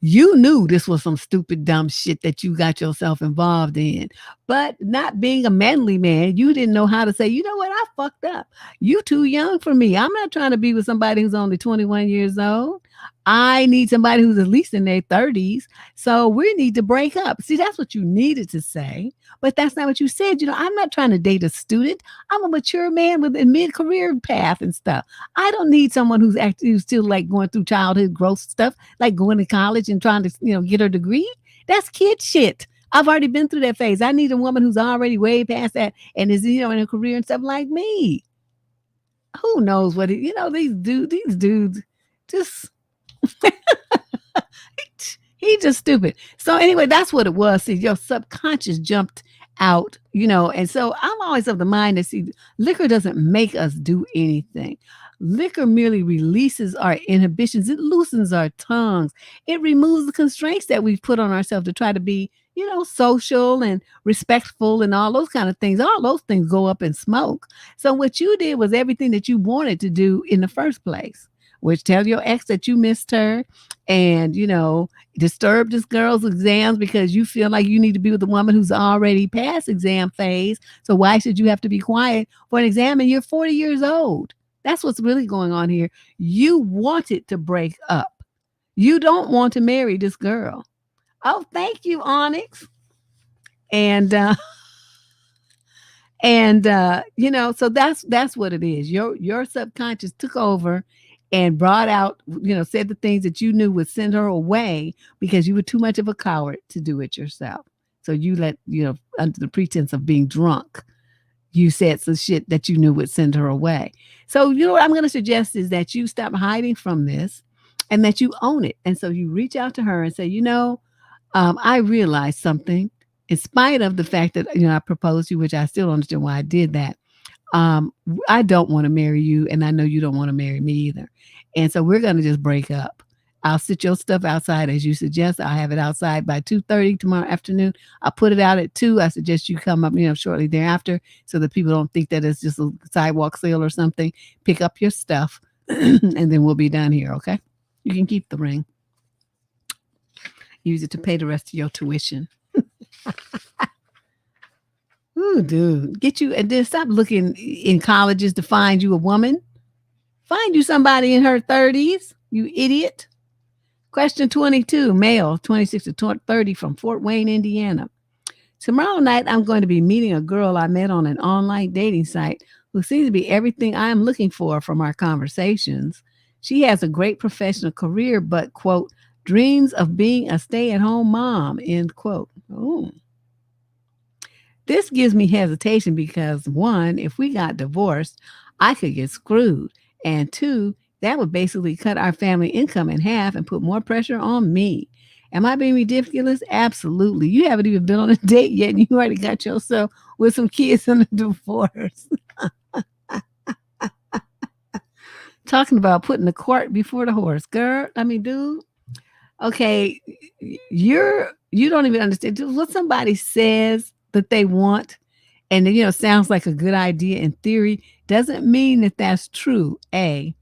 A: You knew this was some stupid, dumb shit that you got yourself involved in. But not being a manly man, you didn't know how to say, you know what, I fucked up. You too young for me. I'm not trying to be with somebody who's only 21 years old. I need somebody who's at least in their 30s. So we need to break up. See, that's what you needed to say. But that's not what you said. I'm not trying to date a student. I'm a mature man with a mid-career path and stuff. I don't need someone who's still like going through childhood growth stuff, like going to college and trying to, get her degree. That's kid shit. I've already been through that phase. I need a woman who's already way past that and is, in a career and stuff like me. Who knows what these dudes just he just stupid. So anyway, that's what it was. See, your subconscious jumped out, and so I'm always of the mind that, see, liquor doesn't make us do anything. Liquor merely releases our inhibitions. It loosens our tongues. It removes the constraints that we've put on ourselves to try to be, social and respectful and all those kind of things. All those things go up in smoke. So what you did was everything that you wanted to do in the first place, which tell your ex that you missed her and, disturb this girl's exams because you feel like you need to be with a woman who's already past exam phase. So why should you have to be quiet for an exam and you're 40 years old? That's what's really going on here. You wanted to break up. You don't want to marry this girl. Oh, thank you, Onyx. And And so that's what it is. Your subconscious took over and brought out, said the things that you knew would send her away because you were too much of a coward to do it yourself. So you let, under the pretense of being drunk, you said some shit that you knew would send her away. So, what I'm going to suggest is that you stop hiding from this and that you own it. And so you reach out to her and say, I realized something in spite of the fact that, I proposed to you, which I still don't understand why I did that. I don't want to marry you, and I know you don't want to marry me either. And so we're going to just break up. I'll sit your stuff outside as you suggest. I'll have it outside by 2:30 tomorrow afternoon. I'll put it out at 2. I suggest you come up, shortly thereafter so that people don't think that it's just a sidewalk sale or something. Pick up your stuff and then we'll be done here, okay? You can keep the ring. Use it to pay the rest of your tuition. Ooh, dude. Get you, and then stop looking in colleges to find you a woman. Find you somebody in her 30s, you idiot. Question 22, male, 26 to 30 from Fort Wayne, Indiana. Tomorrow night, I'm going to be meeting a girl I met on an online dating site who seems to be everything I'm looking for from our conversations. She has a great professional career, but, quote, dreams of being a stay-at-home mom, end quote. Oh. This gives me hesitation because, one, if we got divorced, I could get screwed. And two, that would basically cut our family income in half and put more pressure on me. Am I being ridiculous? Absolutely. You haven't even been on a date yet and you already got yourself with some kids in a divorce. Talking about putting the cart before the horse, girl. I mean, dude. Okay, you don't even understand what somebody says that they want, and sounds like a good idea in theory, doesn't mean that that's true. A,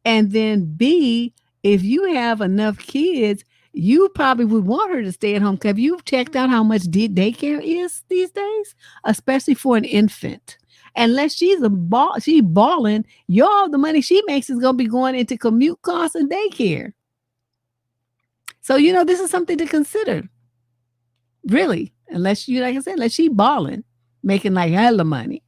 A: and then B, if you have enough kids, you probably would want her to stay at home. Have you checked out how much daycare is these days, especially for an infant? Unless she's she balling, the money she makes is gonna be going into commute costs and daycare. So, this is something to consider. Really. Unless like I said, unless she balling, making like hella money.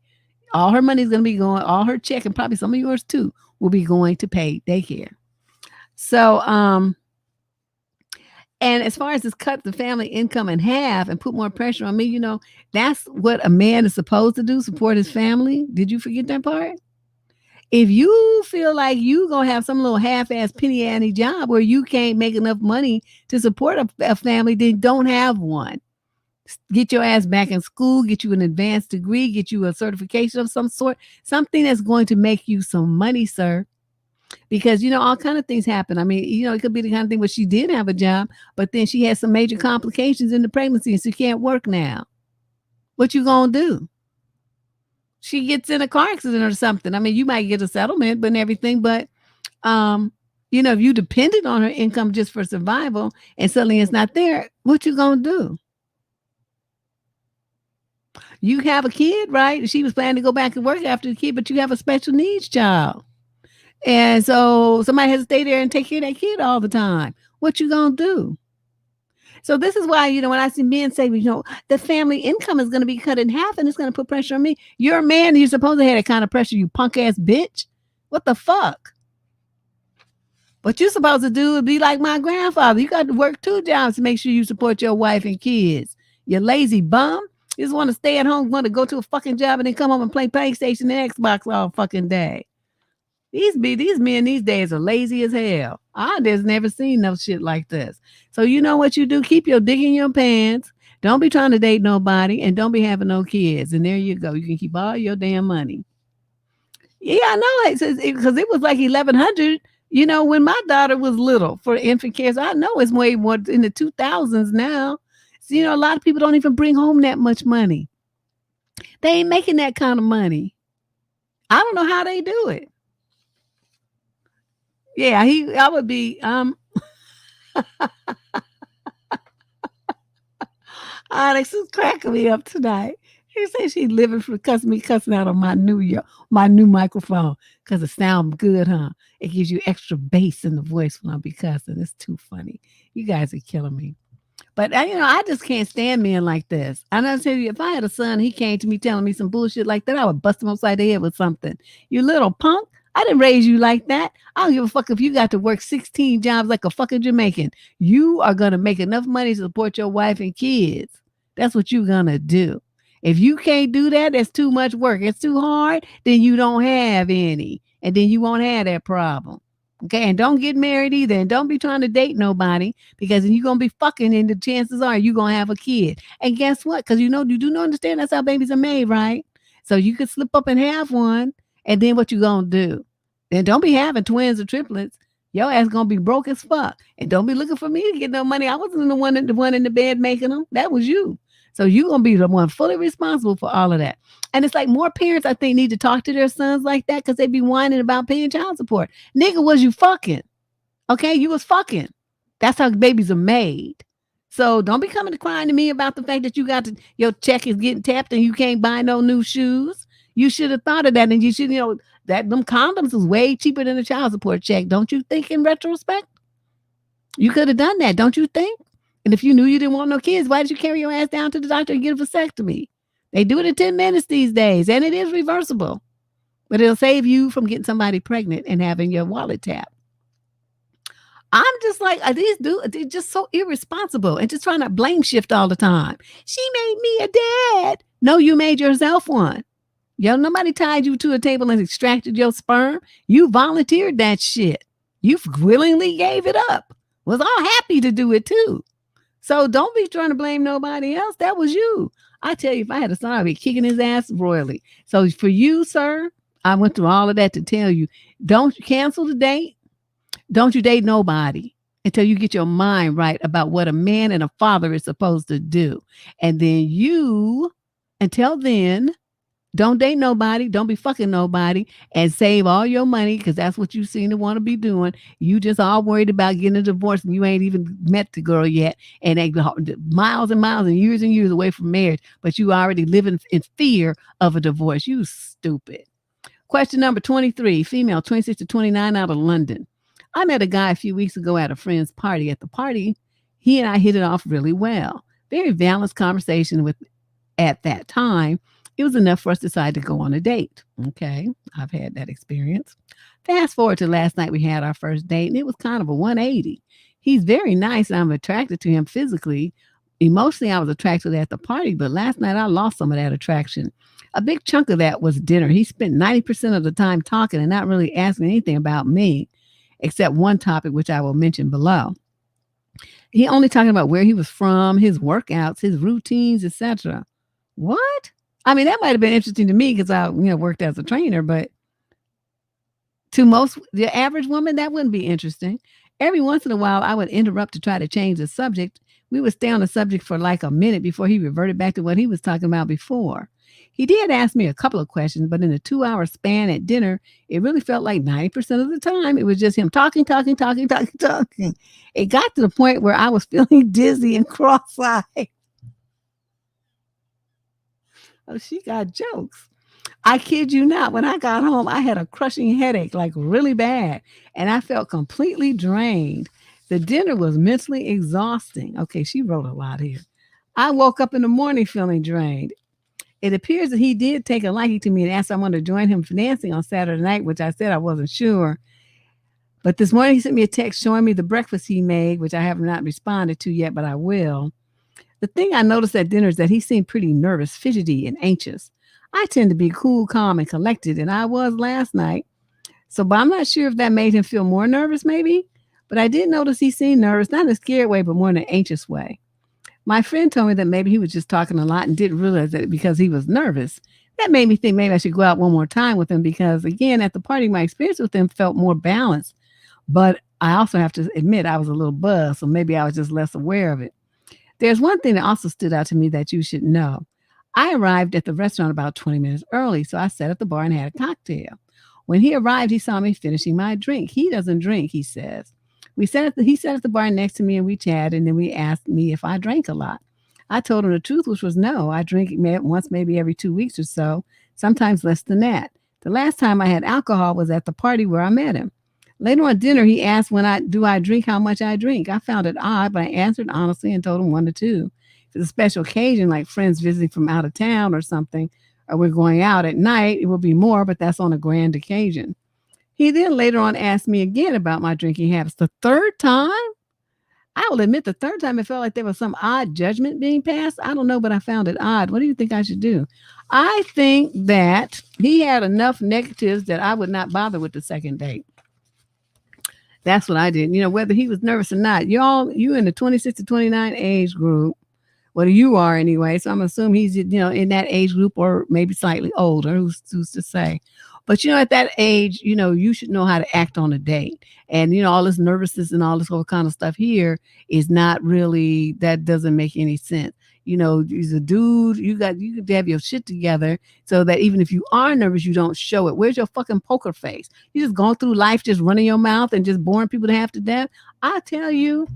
A: All her money is going to be going, all her check and probably some of yours too, will be going to pay daycare. So, and as far as this cut the family income in half and put more pressure on me, that's what a man is supposed to do, support his family. Did you forget that part? If you feel like you going to have some little half-ass penny ante job where you can't make enough money to support a family, then don't have one. Get your ass back in school, get you an advanced degree, get you a certification of some sort, something that's going to make you some money, sir. Because, all kind of things happen. I mean, it could be the kind of thing where she did have a job, but then she has some major complications in the pregnancy and she can't work now. What you going to do? She gets in a car accident or something. I mean, you might get a settlement and everything, but, if you depended on her income just for survival and suddenly it's not there, what you going to do? You have a kid, right? She was planning to go back and work after the kid, but you have a special needs child. And so somebody has to stay there and take care of that kid all the time. What you going to do? So this is why, when I see men say, the family income is going to be cut in half and it's going to put pressure on me. You're a man and you're supposed to have that kind of pressure, you punk ass bitch. What the fuck? What you're supposed to do is be like my grandfather. You got to work 2 jobs to make sure you support your wife and kids. You lazy bum. You just want to stay at home, want to go to a fucking job and then come home and play PlayStation and Xbox all fucking day. These men these days are lazy as hell. I just never seen no shit like this. So you know what you do? Keep your dick in your pants. Don't be trying to date nobody and don't be having no kids. And there you go. You can keep all your damn money. Yeah, I know. It says because it was like 1,100, when my daughter was little for infant care. So I know it's way more in the 2000s now. So, a lot of people don't even bring home that much money. They ain't making that kind of money. I don't know how they do it. Yeah, I would be, Alex is cracking me up tonight. He said she's living for cussing out on my new microphone because it sounds good, huh? It gives you extra bass in the voice when I be cussing. It's too funny. You guys are killing me. But I just can't stand men like this. And I tell you, if I had a son, he came to me telling me some bullshit like that, I would bust him upside the head with something. You little punk. I didn't raise you like that. I don't give a fuck if you got to work 16 jobs like a fucking Jamaican. You are gonna make enough money to support your wife and kids. That's what you're gonna do. If you can't do that, that's too much work. It's too hard, then you don't have any. And then you won't have that problem. Okay, and don't get married either. And don't be trying to date nobody because then you're gonna be fucking, and the chances are you're gonna have a kid. And guess what? Because you do not understand that's how babies are made, right? So you could slip up and have one, and then what you gonna do? Then don't be having twins or triplets. Your ass gonna be broke as fuck. And don't be looking for me to get no money. I wasn't the one in the bed making them. That was you. So you gonna be the one fully responsible for all of that. And it's like more parents, I think, need to talk to their sons like that because they be whining about paying child support. Nigga, was you fucking? Okay, you was fucking. That's how babies are made. So don't be coming to crying to me about the fact that your check is getting tapped and you can't buy no new shoes. You should have thought of that, and you should, that them condoms is way cheaper than a child support check. Don't you think in retrospect? You could have done that, don't you think? And if you knew you didn't want no kids, why did you carry your ass down to the doctor and get a vasectomy? They do it in 10 minutes these days, and it is reversible. But it'll save you from getting somebody pregnant and having your wallet tapped. I'm just like, these dudes, they're just so irresponsible and just trying to blame shift all the time. She made me a dad. No, you made yourself one. Nobody tied you to a table and extracted your sperm. You volunteered that shit. You willingly gave it up. Was all happy to do it too. So don't be trying to blame nobody else. That was you. I tell you, if I had a son, I'd be kicking his ass royally. So for you, sir, I went through all of that to tell you, don't cancel the date. Don't you date nobody until you get your mind right about what a man and a father is supposed to do. And then until then, don't date nobody. Don't be fucking nobody and save all your money because that's what you seem to want to be doing. You just all worried about getting a divorce and you ain't even met the girl yet. And they miles and miles and years away from marriage, but you already living in fear of a divorce. You stupid. Question number 23, female, 26 to 29 out of London. I met a guy a few weeks ago at a friend's party. At the party, he and I hit it off really well. Very balanced conversation at that time. It was enough for us to decide to go on a date. Okay, I've had that experience. Fast forward to last night, we had our first date, and it was kind of a 180. He's very nice, and I'm attracted to him physically. Emotionally, I was attracted at the party, but last night I lost some of that attraction. A big chunk of that was dinner. He spent 90% of the time talking and not really asking anything about me, except one topic, which I will mention below. He only talking about where he was from, his workouts, his routines, etc. What? I mean, that might have been interesting to me because I, worked as a trainer, but to the average woman, that wouldn't be interesting. Every once in a while, I would interrupt to try to change the subject. We would stay on the subject for like a minute before he reverted back to what he was talking about before. He did ask me a couple of questions, but in a 2-hour span at dinner, it really felt like 90% of the time, it was just him talking. It got to the point where I was feeling dizzy and cross-eyed. Oh, she got jokes. I kid you not. When I got home, I had a crushing headache, like really bad, and I felt completely drained. The dinner was mentally exhausting. Okay, she wrote a lot here. I woke up in the morning feeling drained. It appears that he did take a liking to me and asked someone to join him for dancing on Saturday night, which I said I wasn't sure. But this morning he sent me a text showing me the breakfast he made, which I have not responded to yet, but I will. The thing I noticed at dinner is that he seemed pretty nervous, fidgety, and anxious. I tend to be cool, calm, and collected, and I was last night. But I'm not sure if that made him feel more nervous, maybe. But I did notice he seemed nervous, not in a scared way, but more in an anxious way. My friend told me that maybe he was just talking a lot and didn't realize that because he was nervous. That made me think maybe I should go out one more time with him because, again, at the party, my experience with him felt more balanced. But I also have to admit I was a little buzzed, so maybe I was just less aware of it. There's one thing that also stood out to me that you should know. I arrived at the restaurant about 20 minutes early, so I sat at the bar and had a cocktail. When he arrived, he saw me finishing my drink. He doesn't drink, he says. He sat at the bar next to me and we chatted, and then we asked me if I drank a lot. I told him the truth, which was no. I drink once, maybe every 2 weeks or so, sometimes less than that. The last time I had alcohol was at the party where I met him. Later on dinner, he asked when I drink, how much I drink. I found it odd, but I answered honestly and told him 1 to 2. If it's a special occasion, like friends visiting from out of town or something, or we're going out at night, it will be more, but that's on a grand occasion. He then later on asked me again about my drinking habits. The third time, I will admit the third time it felt like there was some odd judgment being passed. I don't know, but I found it odd. What do you think I should do? I think that he had enough negatives that I would not bother with the second date. That's what I did. Whether he was nervous or not, you in the 26 to 29 age group, what you are anyway. So I'm assuming he's, in that age group or maybe slightly older. Who's to say? But at that age, you should know how to act on a date. And all this nervousness and all this whole kind of stuff here is not really, that doesn't make any sense. He's a dude. You could have your shit together so that even if you are nervous, you don't show it. Where's your fucking poker face? You just going through life, just running your mouth and just boring people to half to death. I tell you,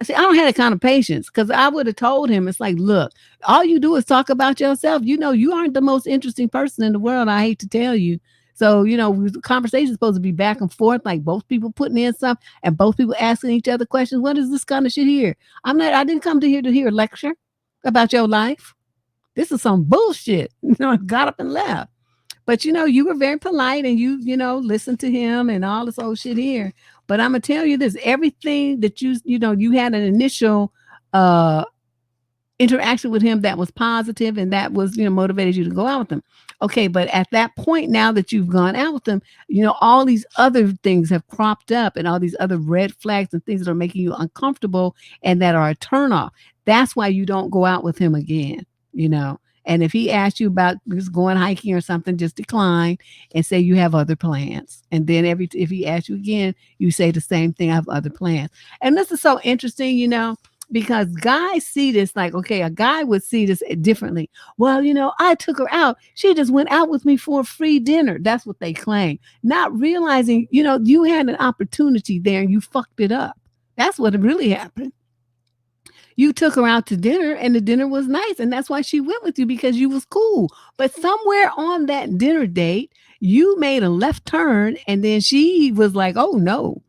A: see, I don't have that kind of patience, because I would have told him, it's like, look, all you do is talk about yourself. You aren't the most interesting person in the world. I hate to tell you. So, the conversation is supposed to be back and forth, like both people putting in stuff and both people asking each other questions. What is this kind of shit here? I didn't come to hear a lecture about your life. This is some bullshit. I got up and left. But you were very polite and you listened to him and all this old shit here. But I'm gonna tell you this: everything that you had an initial interaction with him that was positive and that was motivated you to go out with him. Okay, but at that point, now that you've gone out with him, all these other things have cropped up and all these other red flags and things that are making you uncomfortable and that are a turnoff. That's why you don't go out with him again. And if he asks you about just going hiking or something, just decline and say you have other plans. And then if he asks you again, you say the same thing: I have other plans. And this is so interesting, because guys see this like, okay, a guy would see this differently. Well, I took her out. She just went out with me for a free dinner. That's what they claim. Not realizing, you had an opportunity there and you fucked it up. That's what really happened. You took her out to dinner and the dinner was nice. And that's why she went with you, because you was cool. But somewhere on that dinner date, you made a left turn and then she was like, oh no,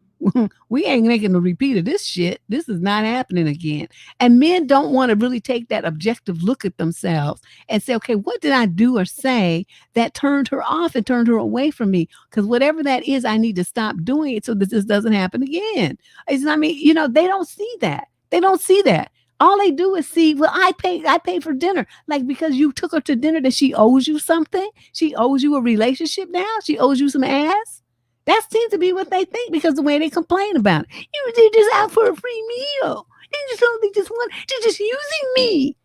A: we ain't making a repeat of this shit. This is not happening again. And men don't want to really take that objective look at themselves and say, okay, what did I do or say that turned her off and turned her away from me? Because whatever that is, I need to stop doing it so that this doesn't happen again. They don't see that. They don't see that. All they do is see, well, I pay for dinner. Like, because you took her to dinner, that she owes you something. She owes you a relationship now. She owes you some ass. That seems to be what they think, because the way they complain about it. You're just out for a free meal. They just using me.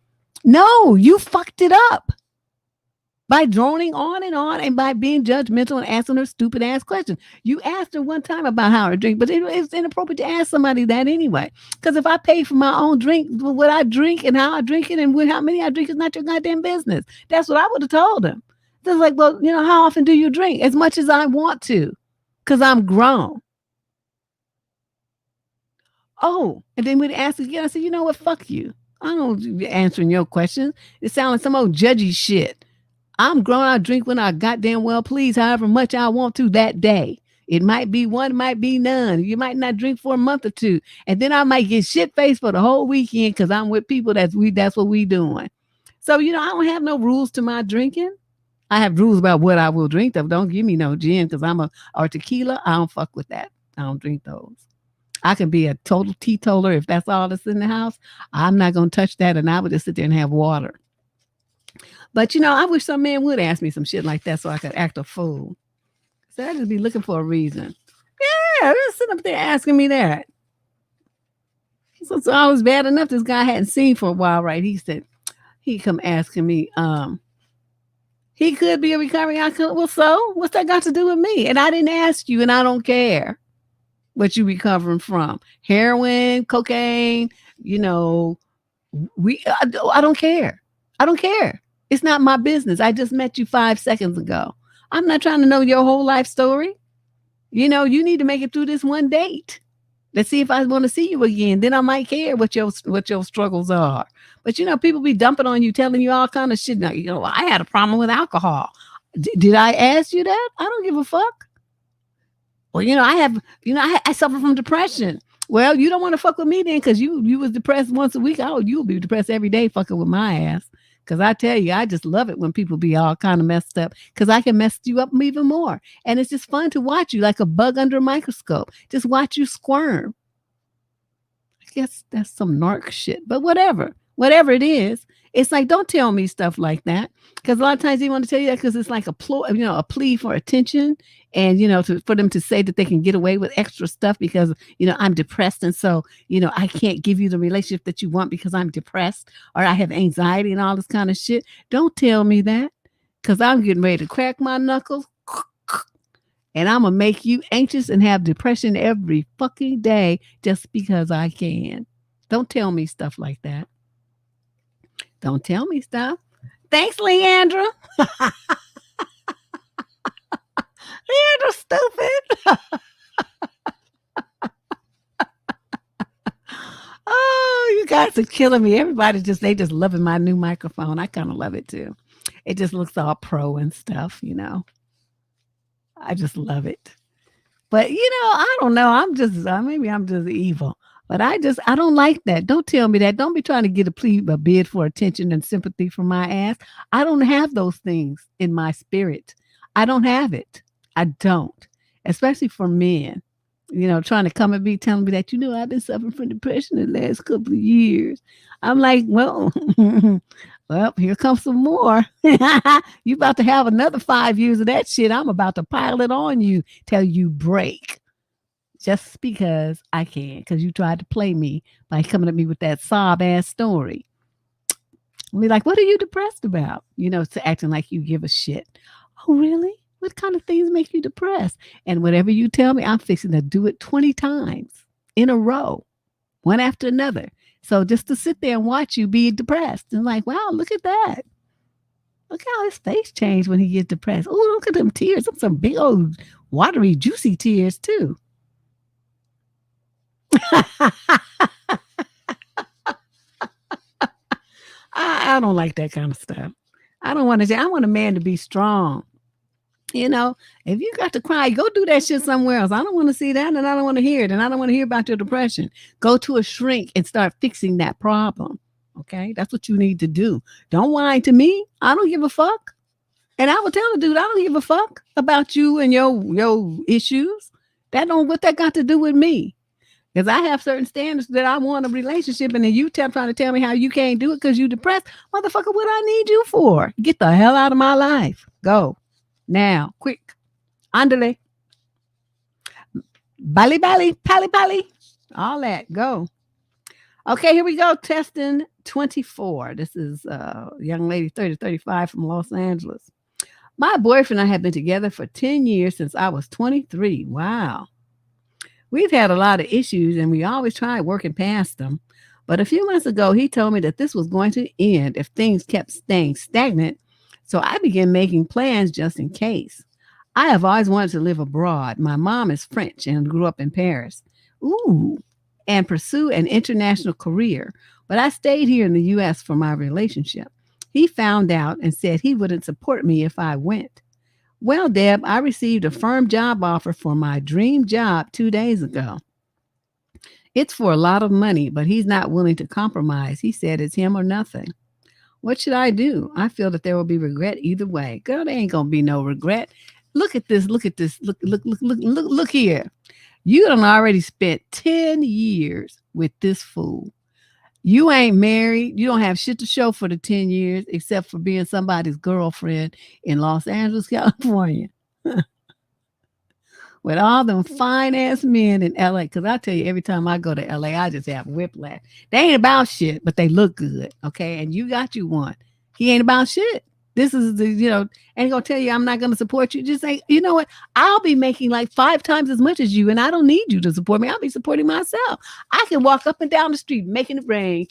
A: No, you fucked it up by droning on and by being judgmental and asking her stupid ass questions. You asked her one time about how her drink, but it's inappropriate to ask somebody that anyway. Because if I pay for my own drink, what I drink and how I drink it and how many I drink is not your goddamn business. That's what I would have told him. It's like, well, how often do you drink? As much as I want to, because I'm grown. Oh, and then we'd ask again. I said, you know what? Fuck you. I don't answering your questions. It sounds like some old judgy shit. I'm grown. I drink when I goddamn well please, however much I want to that day. It might be one, might be none. You might not drink for a month or two. And then I might get shit faced for the whole weekend because I'm with people that's what we doing. So, I don't have no rules to my drinking. I have rules about what I will drink. Though. Don't give me no gin because or tequila. I don't fuck with that. I don't drink those. I can be a total teetotaler if that's all that's in the house. I'm not going to touch that, and I would just sit there and have water. But, I wish some man would ask me some shit like that so I could act a fool. So I'd just be looking for a reason. Yeah, they're sitting up there asking me that. So I was bad enough this guy hadn't seen for a while, right? He said, he come asking me, he could be a recovering alcoholic. Well, so what's that got to do with me? And I didn't ask you, and I don't care what you recovering from. Heroin, cocaine, I don't care. I don't care. It's not my business. I just met you 5 seconds ago. I'm not trying to know your whole life story. You need to make it through this one date. Let's see if I want to see you again. Then I might care what your struggles are. But people be dumping on you, telling you all kind of shit. Now, I had a problem with alcohol. Did I ask you that? I don't give a fuck. Well, I suffer from depression. Well, you don't want to fuck with me then because you was depressed once a week. Oh, you'll be depressed every day fucking with my ass. Because I tell you, I just love it when people be all kind of messed up because I can mess you up even more. And it's just fun to watch you like a bug under a microscope. Just watch you squirm. I guess that's some narc shit, but whatever it is, it's like, don't tell me stuff like that. Because a lot of times they want to tell you that because it's like a plea for attention and, for them to say that they can get away with extra stuff because, I'm depressed. And so, I can't give you the relationship that you want because I'm depressed or I have anxiety and all this kind of shit. Don't tell me that because I'm getting ready to crack my knuckles. And I'm going to make you anxious and have depression every fucking day just because I can. Don't tell me stuff like that. Don't tell me stuff. Thanks, Leandra. Leandra's stupid. Oh, you guys are killing me. They just loving my new microphone. I kind of love it too. It just looks all pro and stuff, I just love it. But I don't know. Maybe I'm just evil. But I don't like that. Don't tell me that. Don't be trying to get a bid for attention and sympathy from my ass. I don't have those things in my spirit. I don't have it. I don't. Especially for men. Trying to come at me, telling me that, I've been suffering from depression the last couple of years. I'm like, well, here comes some more. You about to have another 5 years of that shit. I'm about to pile it on you till you break. Just because I can, because you tried to play me by coming at me with that sob ass story. I'll be like, what are you depressed about? To acting like you give a shit. Oh, really? What kind of things make you depressed? And whatever you tell me, I'm fixing to do it 20 times in a row, one after another. So just to sit there and watch you be depressed and like, wow, look at that. Look how his face changed when he gets depressed. Oh, look at them tears. Some big old watery, juicy tears too. I don't like that kind of stuff. I don't want to say, I want a man to be strong. If you got to cry, go do that shit somewhere else. I don't want to see that and I don't want to hear it. And I don't want to hear about your depression. Go to a shrink and start fixing that problem. Okay. That's what you need to do. Don't whine to me. I don't give a fuck. And I will tell the dude, I don't give a fuck about you and your issues. What that got to do with me? Because I have certain standards that I want a relationship, and then you trying to tell me how you can't do it because you depressed. Motherfucker, what I need you for? Get the hell out of my life. Go. Now. Quick. Andale. Bali, pali, pali. All that. Go. Okay, here we go. Testing 24. This is a young lady, 30 to 35 from Los Angeles. My boyfriend and I have been together for 10 years since I was 23. Wow. We've had a lot of issues and we always tried working past them. But a few months ago, he told me that this was going to end if things kept staying stagnant. So I began making plans just in case. I have always wanted to live abroad. My mom is French and grew up in Paris. Ooh, and pursue an international career. But I stayed here in the U.S. for my relationship. He found out and said he wouldn't support me if I went. Well, Deb, I received a firm job offer for my dream job 2 days ago. It's for a lot of money, but he's not willing to compromise. He said it's him or nothing. What should I do? I feel that there will be regret either way. Girl, there ain't gonna be no regret. Look at this. Look here. You done already spent 10 years with this fool. You ain't married. You don't have shit to show for the 10 years except for being somebody's girlfriend in Los Angeles, California. With all them fine ass men in LA. Because I tell you, every time I go to LA, I just have whiplash. They ain't about shit, but they look good. Okay. And you got you one. He ain't about shit. This is ain't gonna tell you I'm not gonna support you. Just say, you know what? I'll be making like 5 times as much as you, and I don't need you to support me. I'll be supporting myself. I can walk up and down the street making it rain.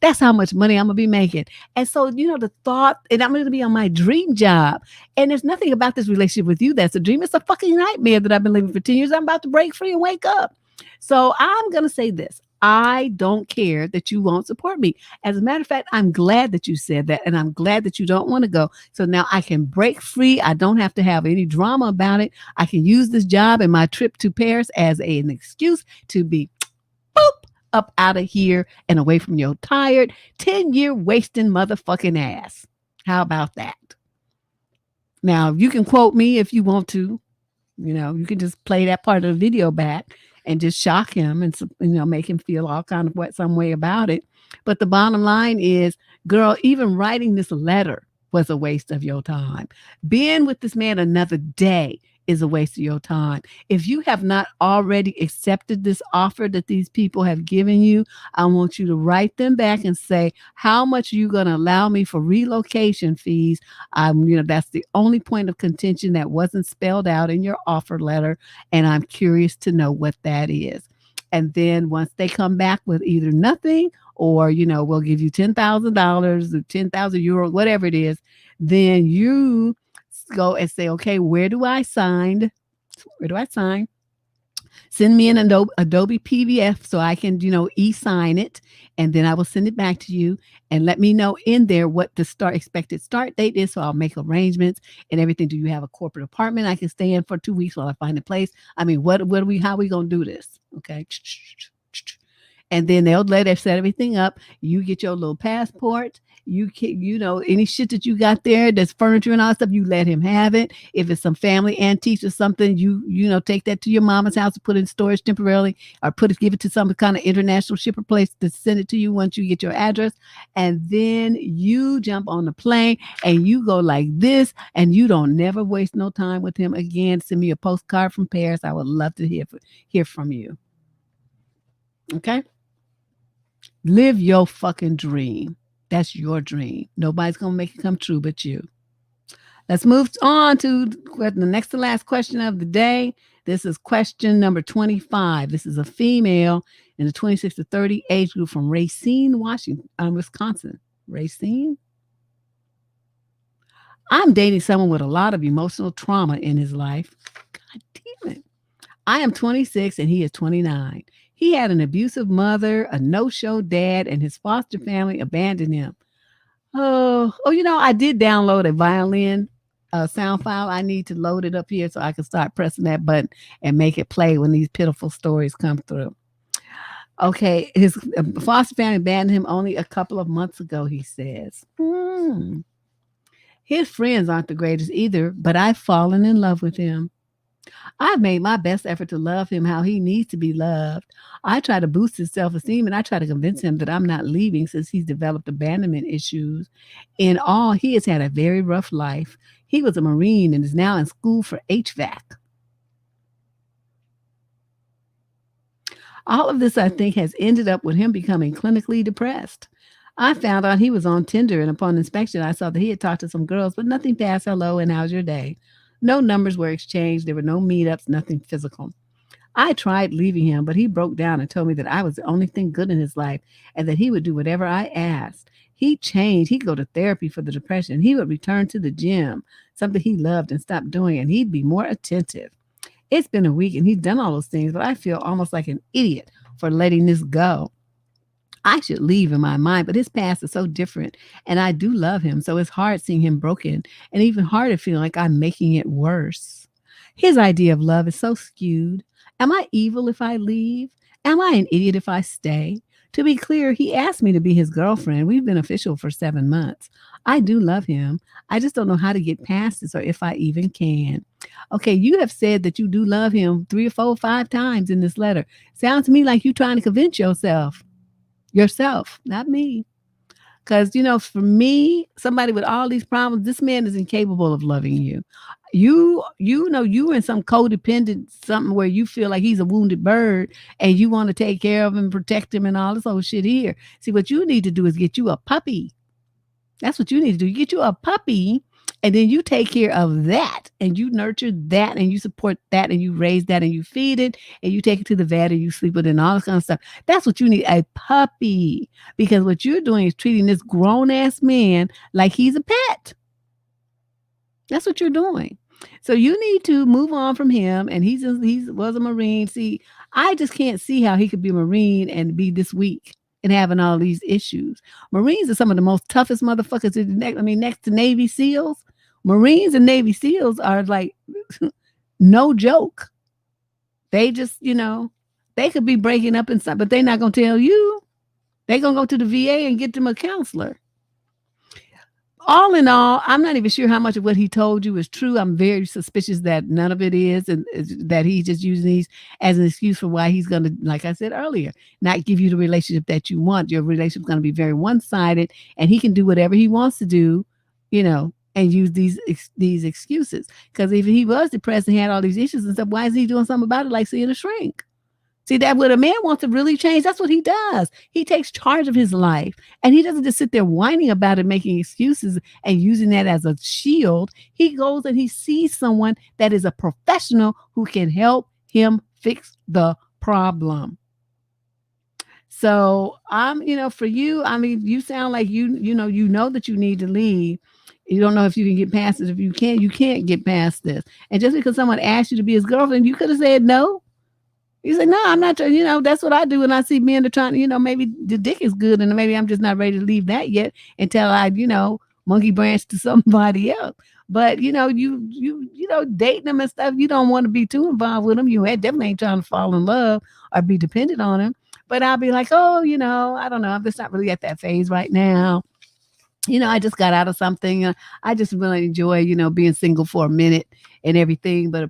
A: That's how much money I'm gonna be making. And so, the thought, and I'm gonna be on my dream job. And there's nothing about this relationship with you that's a dream. It's a fucking nightmare that I've been living for 10 years. I'm about to break free and wake up. So I'm gonna say this. I don't care that you won't support me. As a matter of fact, I'm glad that you said that, and I'm glad that you don't want to go. So now I can break free. I don't have to have any drama about it. I can use this job and my trip to Paris as an excuse to be boop up out of here and away from your tired 10-year wasting motherfucking ass. How about that? Now, you can quote me if you want to. You can just play that part of the video back and just shock him and make him feel all kind of some way about it. But the bottom line is, girl, even writing this letter was a waste of your time. Being with this man another day is a waste of your time. If you have not already accepted this offer that these people have given you, I want you to write them back and say, how much are you going to allow me for relocation fees? That's the only point of contention that wasn't spelled out in your offer letter. And I'm curious to know what that is. And then once they come back with either nothing or, we'll give you $10,000 or 10,000 euros, whatever it is, then you go and say, okay, where do I sign? Where do I sign? Send me an Adobe PDF so I can, e-sign it. And then I will send it back to you and let me know in there what the expected start date is. So I'll make arrangements and everything. Do you have a corporate apartment I can stay in for 2 weeks while I find a place? I mean, how are we going to do this? Okay. And then they'll set everything up. You get your little passport. You can, any shit that you got there, that's furniture and all that stuff, you let him have it. If it's some family antiques or something, you take that to your mama's house and put it in storage temporarily, or give it to some kind of international shipper place to send it to you once you get your address. And then you jump on the plane and you go like this, and you don't never waste no time with him again. Send me a postcard from Paris. I would love to hear from you. Okay? Live your fucking dream. That's your dream. Nobody's going to make it come true but you. Let's move on to the next to last question of the day. This is question number 25. This is a female in the 26 to 30 age group from Racine, Wisconsin. Racine? I'm dating someone with a lot of emotional trauma in his life. God damn it. I am 26 and he is 29. He had an abusive mother, a no-show dad, and his foster family abandoned him. I did download a violin sound file. I need to load it up here so I can start pressing that button and make it play when these pitiful stories come through. Okay, his foster family abandoned him only a couple of months ago, he says. His friends aren't the greatest either, but I've fallen in love with him. I've made my best effort to love him how he needs to be loved. I try to boost his self-esteem and I try to convince him that I'm not leaving since he's developed abandonment issues. In all, he has had a very rough life. He was a Marine and is now in school for HVAC. All of this, I think, has ended up with him becoming clinically depressed. I found out he was on Tinder, and upon inspection, I saw that he had talked to some girls, but nothing past hello and how's your day. No numbers were exchanged. There were no meetups, nothing physical. I tried leaving him, but he broke down and told me that I was the only thing good in his life and that he would do whatever I asked. He changed. He'd go to therapy for the depression. He would return to the gym, something he loved and stopped doing, and he'd be more attentive. It's been a week and he's done all those things, but I feel almost like an idiot for letting this go. I should leave in my mind, but his past is so different and I do love him. So it's hard seeing him broken and even harder feeling like I'm making it worse. His idea of love is so skewed. Am I evil if I leave? Am I an idiot if I stay? To be clear, he asked me to be his girlfriend. We've been official for 7 months. I do love him. I just don't know how to get past this or if I even can. Okay, you have said that you do love him 3 or 4 or 5 times in this letter. Sounds to me like you're trying to convince yourself, not me. Because, for me, somebody with all these problems, this man is incapable of loving you. You were in some codependent something where you feel like he's a wounded bird and you want to take care of him, protect him and all this old shit here. See, what you need to do is get you a puppy. That's what you need to do. You get you a puppy and then you take care of that and you nurture that and you support that and you raise that and you feed it and you take it to the vet and you sleep with it and all this kind of stuff. That's what you need, a puppy. Because what you're doing is treating this grown ass man like he's a pet. That's what you're doing. So you need to move on from him. And he was a Marine. See, I just can't see how he could be a Marine and be this weak and having all these issues. Marines are some of the most toughest motherfuckers. Next to Navy SEALs, Marines and Navy SEALs are like no joke. They just, they could be breaking up inside, but they're not gonna tell you. They're gonna go to the VA and get them a counselor. All in all, I'm not even sure how much of what he told you is true. I'm very suspicious that none of it is, and that he's just using these as an excuse for why he's going to, like I said earlier, not give you the relationship that you want. Your relationship's going to be very one-sided, and he can do whatever he wants to do, and use these excuses. Because if he was depressed and had all these issues and stuff, why is he doing something about it, like seeing a shrink? See, that when a man wants to really change, that's what he does. He takes charge of his life, and he doesn't just sit there whining about it, making excuses and using that as a shield. He goes and he sees someone that is a professional who can help him fix the problem. So for you, you sound like you know that you need to leave. You don't know if you can get past it. If you can't get past this. And just because someone asked you to be his girlfriend, you could have said no. You say, no, I'm not trying, that's what I do when I see men that are trying, maybe the dick is good and maybe I'm just not ready to leave that yet until I, monkey branch to somebody else. But, dating them and stuff, you don't want to be too involved with them. You definitely ain't trying to fall in love or be dependent on him. But I'll be like, oh, I don't know. I'm just not really at that phase right now. I just got out of something. I just really enjoy, being single for a minute and everything. But I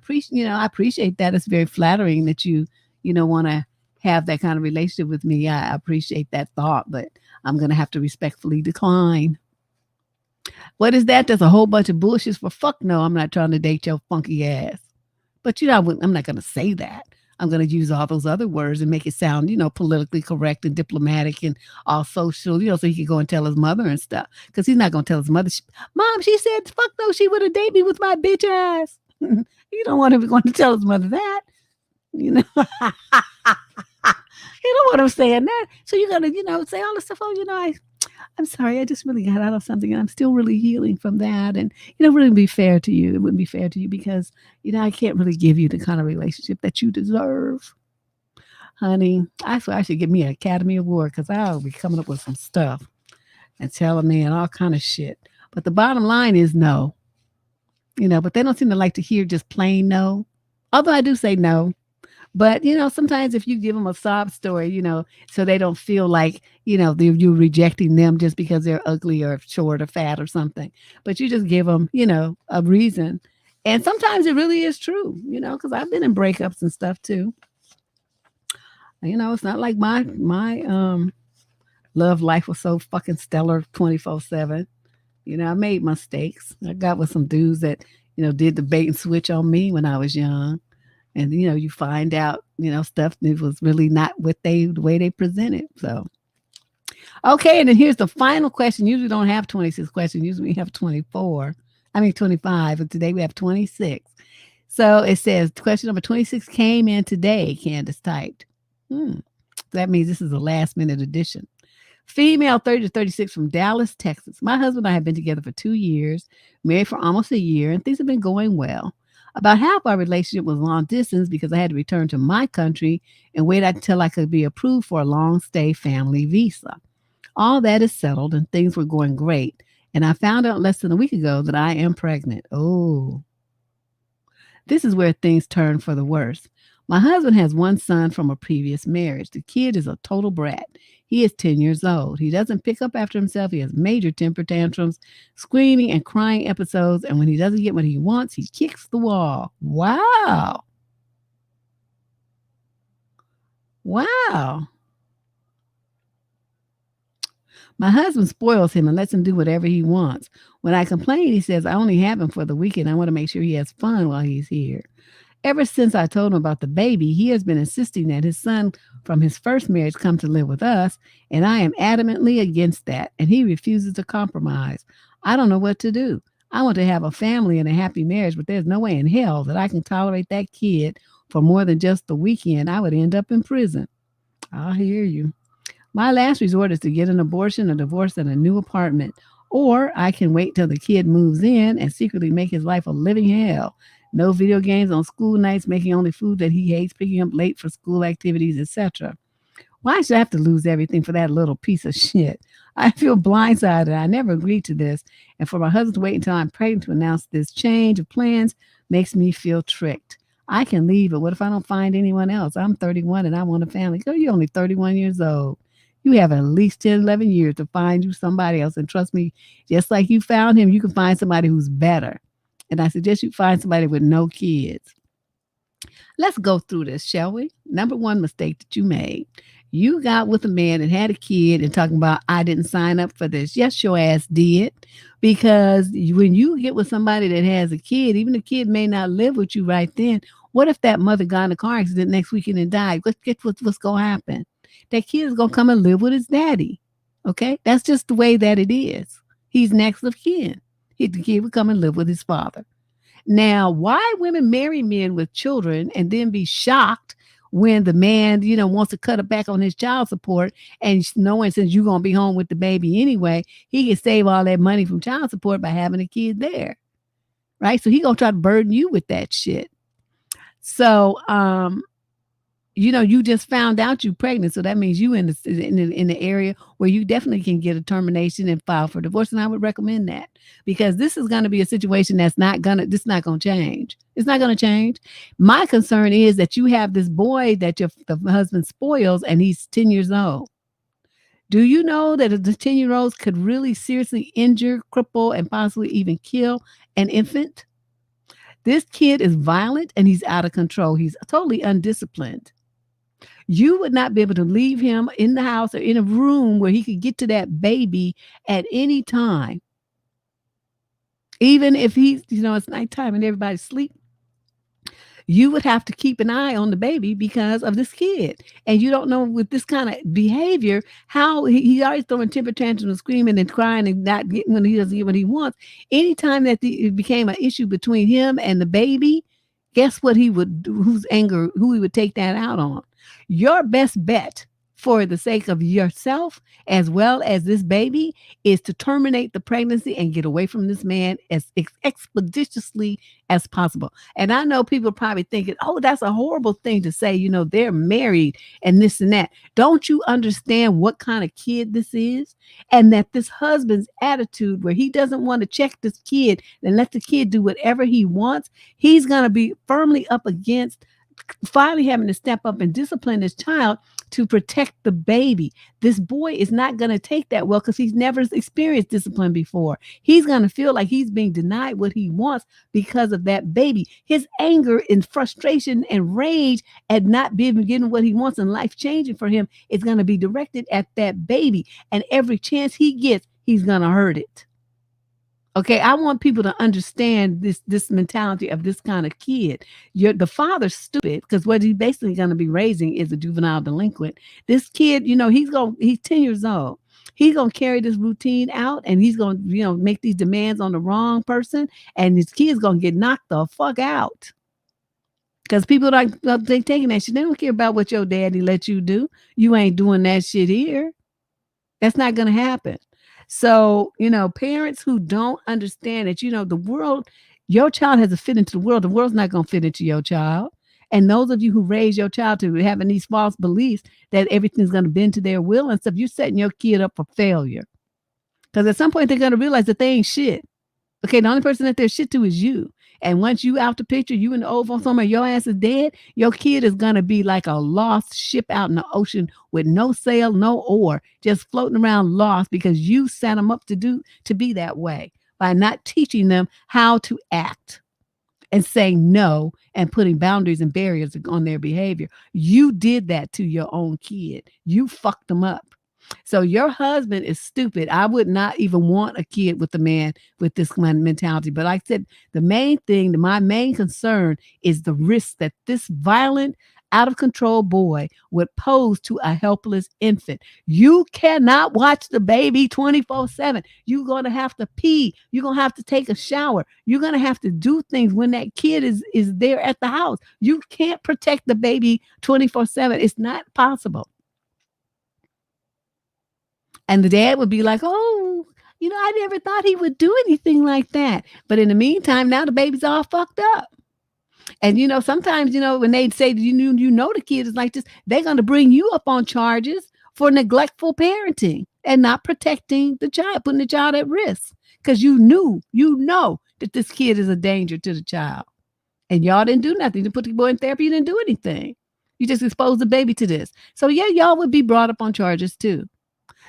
A: appreciate that. It's very flattering that you want to have that kind of relationship with me. I appreciate that thought, but I'm going to have to respectfully decline. What is that? There's a whole bunch of bullshit for fuck no. I'm not trying to date your funky ass. But I'm not going to say that. I'm going to use all those other words and make it sound, politically correct and diplomatic and all social, so he can go and tell his mother and stuff. Because he's not going to tell his mother, Mom, she said, fuck no, she would have dated me with my bitch ass. You don't want him going to tell his mother that. You know, you know what I'm saying? That so you're gonna, say all this stuff. Oh, I'm sorry, I just really got out of something, and I'm still really healing from that. And wouldn't be fair to you. It wouldn't be fair to you because I can't really give you the kind of relationship that you deserve, honey. I swear I should give me an Academy Award because I'll be coming up with some stuff and telling me and all kind of shit. But the bottom line is no. But they don't seem to like to hear just plain no. Although I do say no. But, sometimes if you give them a sob story, so they don't feel like, you're rejecting them just because they're ugly or short or fat or something. But you just give them, a reason. And sometimes it really is true, because I've been in breakups and stuff too. It's not like my love life was so fucking stellar 24/7. I made mistakes. I got with some dudes that, did the bait and switch on me when I was young. And, you find out, stuff that was really not the way they presented. So, okay. And then here's the final question. Usually we don't have 26 questions. Usually we have 25. But today we have 26. So it says question number 26 came in today, Candace typed. That means this is a last minute edition. Female 30 to 36 from Dallas, Texas. My husband and I have been together for 2 years, married for almost a year, and things have been going well. About half our relationship was long distance because I had to return to my country and wait until I could be approved for a long stay family visa. All that is settled and things were going great. And I found out less than a week ago that I am pregnant. Oh, this is where things turn for the worse. My husband has one son from a previous marriage. The kid is a total brat. He is 10 years old. He doesn't pick up after himself. He has major temper tantrums, screaming and crying episodes. And when he doesn't get what he wants, he kicks the wall. Wow. Wow. My husband spoils him and lets him do whatever he wants. When I complain, he says, I only have him for the weekend. I want to make sure he has fun while he's here. Ever since I told him about the baby, he has been insisting that his son from his first marriage come to live with us, and I am adamantly against that, and he refuses to compromise. I don't know what to do. I want to have a family and a happy marriage, but there's no way in hell that I can tolerate that kid for more than just the weekend. I would end up in prison. I hear you. My last resort is to get an abortion, a divorce, and a new apartment. Or I can wait till the kid moves in and secretly make his life a living hell. No video games on school nights, making only food that he hates, picking up late for school activities, etc. Why should I have to lose everything for that little piece of shit? I feel blindsided. I never agreed to this. And for my husband to wait until I'm pregnant to announce this change of plans makes me feel tricked. I can leave, but what if I don't find anyone else? I'm 31 and I want a family. Girl, you're only 31 years old. You have at least 10, 11 years to find you somebody else. And trust me, just like you found him, you can find somebody who's better. And I suggest you find somebody with no kids. Let's go through this, shall we? Number one mistake that you made. You got with a man and had a kid and talking about, I didn't sign up for this. Yes, your ass did. Because when you get with somebody that has a kid, even the kid may not live with you right then. What if that mother got in a car accident next weekend and died? What's going to happen? That kid is going to come and live with his daddy. Okay? That's just the way that it is. He's next of kin. The kid would come and live with his father. Now, why women marry men with children and then be shocked when the man, wants to cut it back on his child support and knowing since you're going to be home with the baby anyway, he can save all that money from child support by having a kid there. Right? So he going to try to burden you with that shit. So, you just found out you pregnant, so that means you in the area where you definitely can get a termination and file for divorce. And I would recommend that because this is going to be a situation this not going to change. It's not going to change. My concern is that you have this boy that the husband spoils, and he's 10 years old. Do you know that the 10-year-olds could really seriously injure, cripple, and possibly even kill an infant? This kid is violent and he's out of control. He's totally undisciplined. You would not be able to leave him in the house or in a room where he could get to that baby at any time. Even if it's nighttime and everybody's asleep, you would have to keep an eye on the baby because of this kid. And you don't know with this kind of behavior, how he's always throwing temper tantrums and screaming and crying and not getting when he doesn't get what he wants. Anytime that it became an issue between him and the baby, guess what he would do, who he would take that out on? Your best bet for the sake of yourself as well as this baby is to terminate the pregnancy and get away from this man as expeditiously as possible. And I know people are probably thinking, oh, that's a horrible thing to say, they're married and this and that. Don't you understand what kind of kid this is? And that this husband's attitude where he doesn't want to check this kid and let the kid do whatever he wants, he's going to be firmly up against finally having to step up and discipline his child to protect the baby. This boy is not going to take that well because he's never experienced discipline before. He's going to feel like he's being denied what he wants because of that baby. His anger and frustration and rage at not being getting what he wants and life changing for him is going to be directed at that baby. And every chance he gets, he's going to hurt it. Okay, I want people to understand this mentality of this kind of kid. The father's stupid because what he's basically going to be raising is a juvenile delinquent. This kid, he's 10 years old. He's going to carry this routine out and he's going to, make these demands on the wrong person, and his kid's going to get knocked the fuck out. Because people they taking that shit. They don't care about what your daddy let you do. You ain't doing that shit here. That's not going to happen. So, parents who don't understand that, the world, your child has to fit into the world. The world's not going to fit into your child. And those of you who raise your child to having these false beliefs that everything's going to bend to their will and stuff, you're setting your kid up for failure. Because at some point, they're going to realize that they ain't shit. Okay, the only person that they're shit to is you. And once you out the picture, you in the oval somewhere, your ass is dead, your kid is going to be like a lost ship out in the ocean with no sail, no oar, just floating around lost because you set them up to be that way by not teaching them how to act and saying no and putting boundaries and barriers on their behavior. You did that to your own kid. You fucked them up. So your husband is stupid. I would not even want a kid with a man with this kind of mentality. But like I said, my main concern is the risk that this violent, out of control boy would pose to a helpless infant. You cannot watch the baby 24/7. You're going to have to pee. You're going to have to take a shower. You're going to have to do things when that kid is there at the house. You can't protect the baby 24/7. It's not possible. And the dad would be like, oh, I never thought he would do anything like that. But in the meantime, now the baby's all fucked up. And sometimes, when they say the kid is like this, they're gonna bring you up on charges for neglectful parenting and not protecting the child, putting the child at risk. Because you know that this kid is a danger to the child. And y'all didn't do nothing to put the boy in therapy. You didn't do anything. You just exposed the baby to this. So yeah, y'all would be brought up on charges too.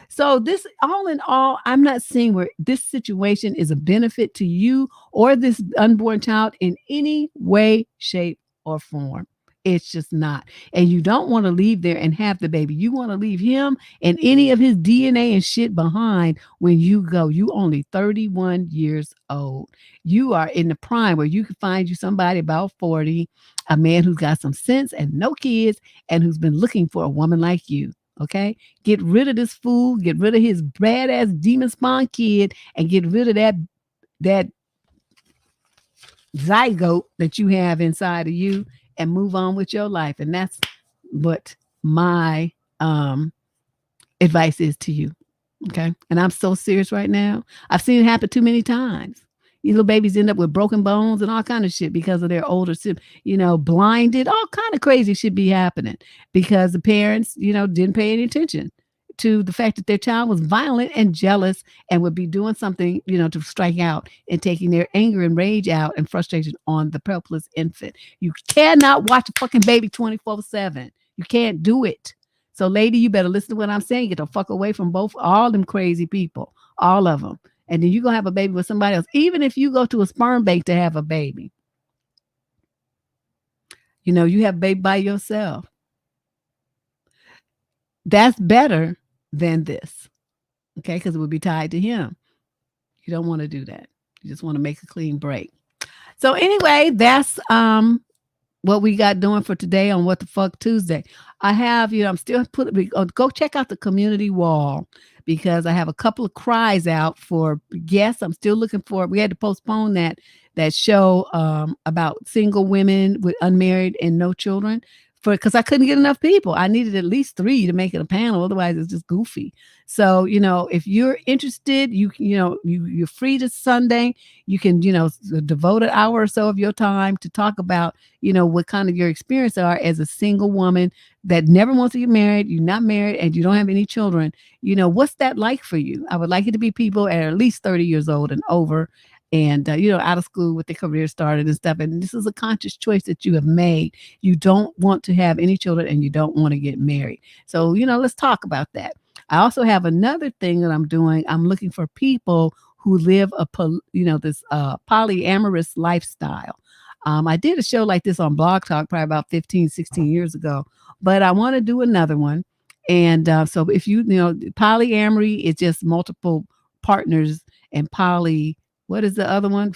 A: So this, all in all, I'm not seeing where this situation is a benefit to you or this unborn child in any way, shape, or form. It's just not. And you don't want to leave there and have the baby. You want to leave him and any of his DNA and shit behind when you go. You only 31 years old. You are in the prime where you can find you somebody about 40, a man who's got some sense and no kids and who's been looking for a woman like you. Okay, get rid of this fool, get rid of his badass demon spawn kid, and get rid of that zygote that you have inside of you, and move on with your life. And that's what my advice is to you. Okay, and I'm so serious right now. I've seen it happen too many times. These little babies end up with broken bones and all kind of shit because of their older, blinded. All kind of crazy shit be happening because the parents, didn't pay any attention to the fact that their child was violent and jealous and would be doing something, to strike out and taking their anger and rage out and frustration on the helpless infant. You cannot watch a fucking baby 24/7. You can't do it. So, lady, you better listen to what I'm saying. Get the fuck away from all them crazy people, all of them. And then you're going to have a baby with somebody else. Even if you go to a sperm bank to have a baby, you have a baby by yourself. That's better than this. Okay. Because it would be tied to him. You don't want to do that. You just want to make a clean break. So anyway, that's what we got doing for today on What the Fuck Tuesday. I have, I'm still go check out the community wall because I have a couple of cries out for guests. I'm still looking for, we had to postpone that show about single women with unmarried and no children because I couldn't get enough people. I needed at least 3 to make it a panel. Otherwise it's just goofy. So, if you're interested, you're free this Sunday. You can, devote an hour or so of your time to talk about, what kind of your experience are as a single woman that never wants to get married. You're not married and you don't have any children. What's that like for you? I would like it to be people at least 30 years old and over and, out of school with their career started and stuff. And this is a conscious choice that you have made. You don't want to have any children and you don't want to get married. So, let's talk about that. I also have another thing that I'm doing. I'm looking for people who live this polyamorous lifestyle. I did a show like this on Blog Talk probably about 15, 16 years ago, but I want to do another one. And so if polyamory is just multiple partners and what is the other one?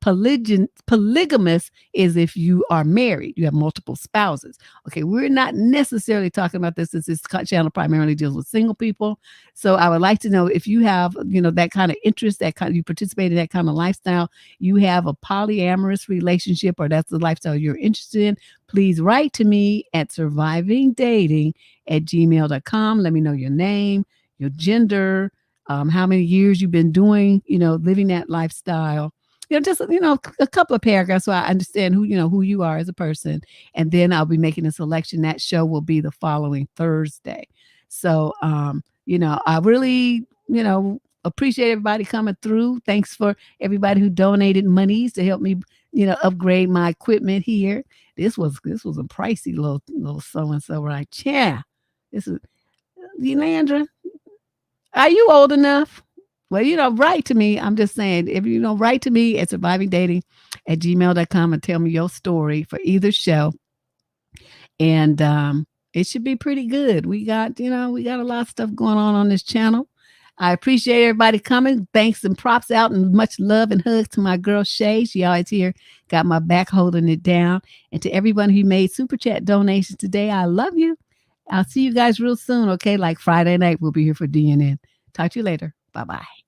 A: Polygamous is if you are married, you have multiple spouses. Okay, we're not necessarily talking about this as this channel primarily deals with single people. So I would like to know if you have, that kind of interest, you participate in that kind of lifestyle, you have a polyamorous relationship, or that's the lifestyle you're interested in, please write to me at survivingdating@gmail.com. Let me know your name, your gender, how many years you've been doing, living that lifestyle. Just a couple of paragraphs so I understand who you are as a person. And then I'll be making a selection. That show will be the following Thursday. So I really, appreciate everybody coming through. Thanks for everybody who donated monies to help me, upgrade my equipment here. This was a pricey little so-and-so, right? Yeah. This is Leandra. Are you old enough? Well, write to me. I'm just saying, if write to me at survivingdating@gmail.com and tell me your story for either show. And it should be pretty good. We got a lot of stuff going on this channel. I appreciate everybody coming. Thanks and props out and much love and hugs to my girl Shay. She always here, got my back holding it down. And to everyone who made super chat donations today, I love you. I'll see you guys real soon. Okay, like Friday night, we'll be here for DNN. Talk to you later. Bye-bye.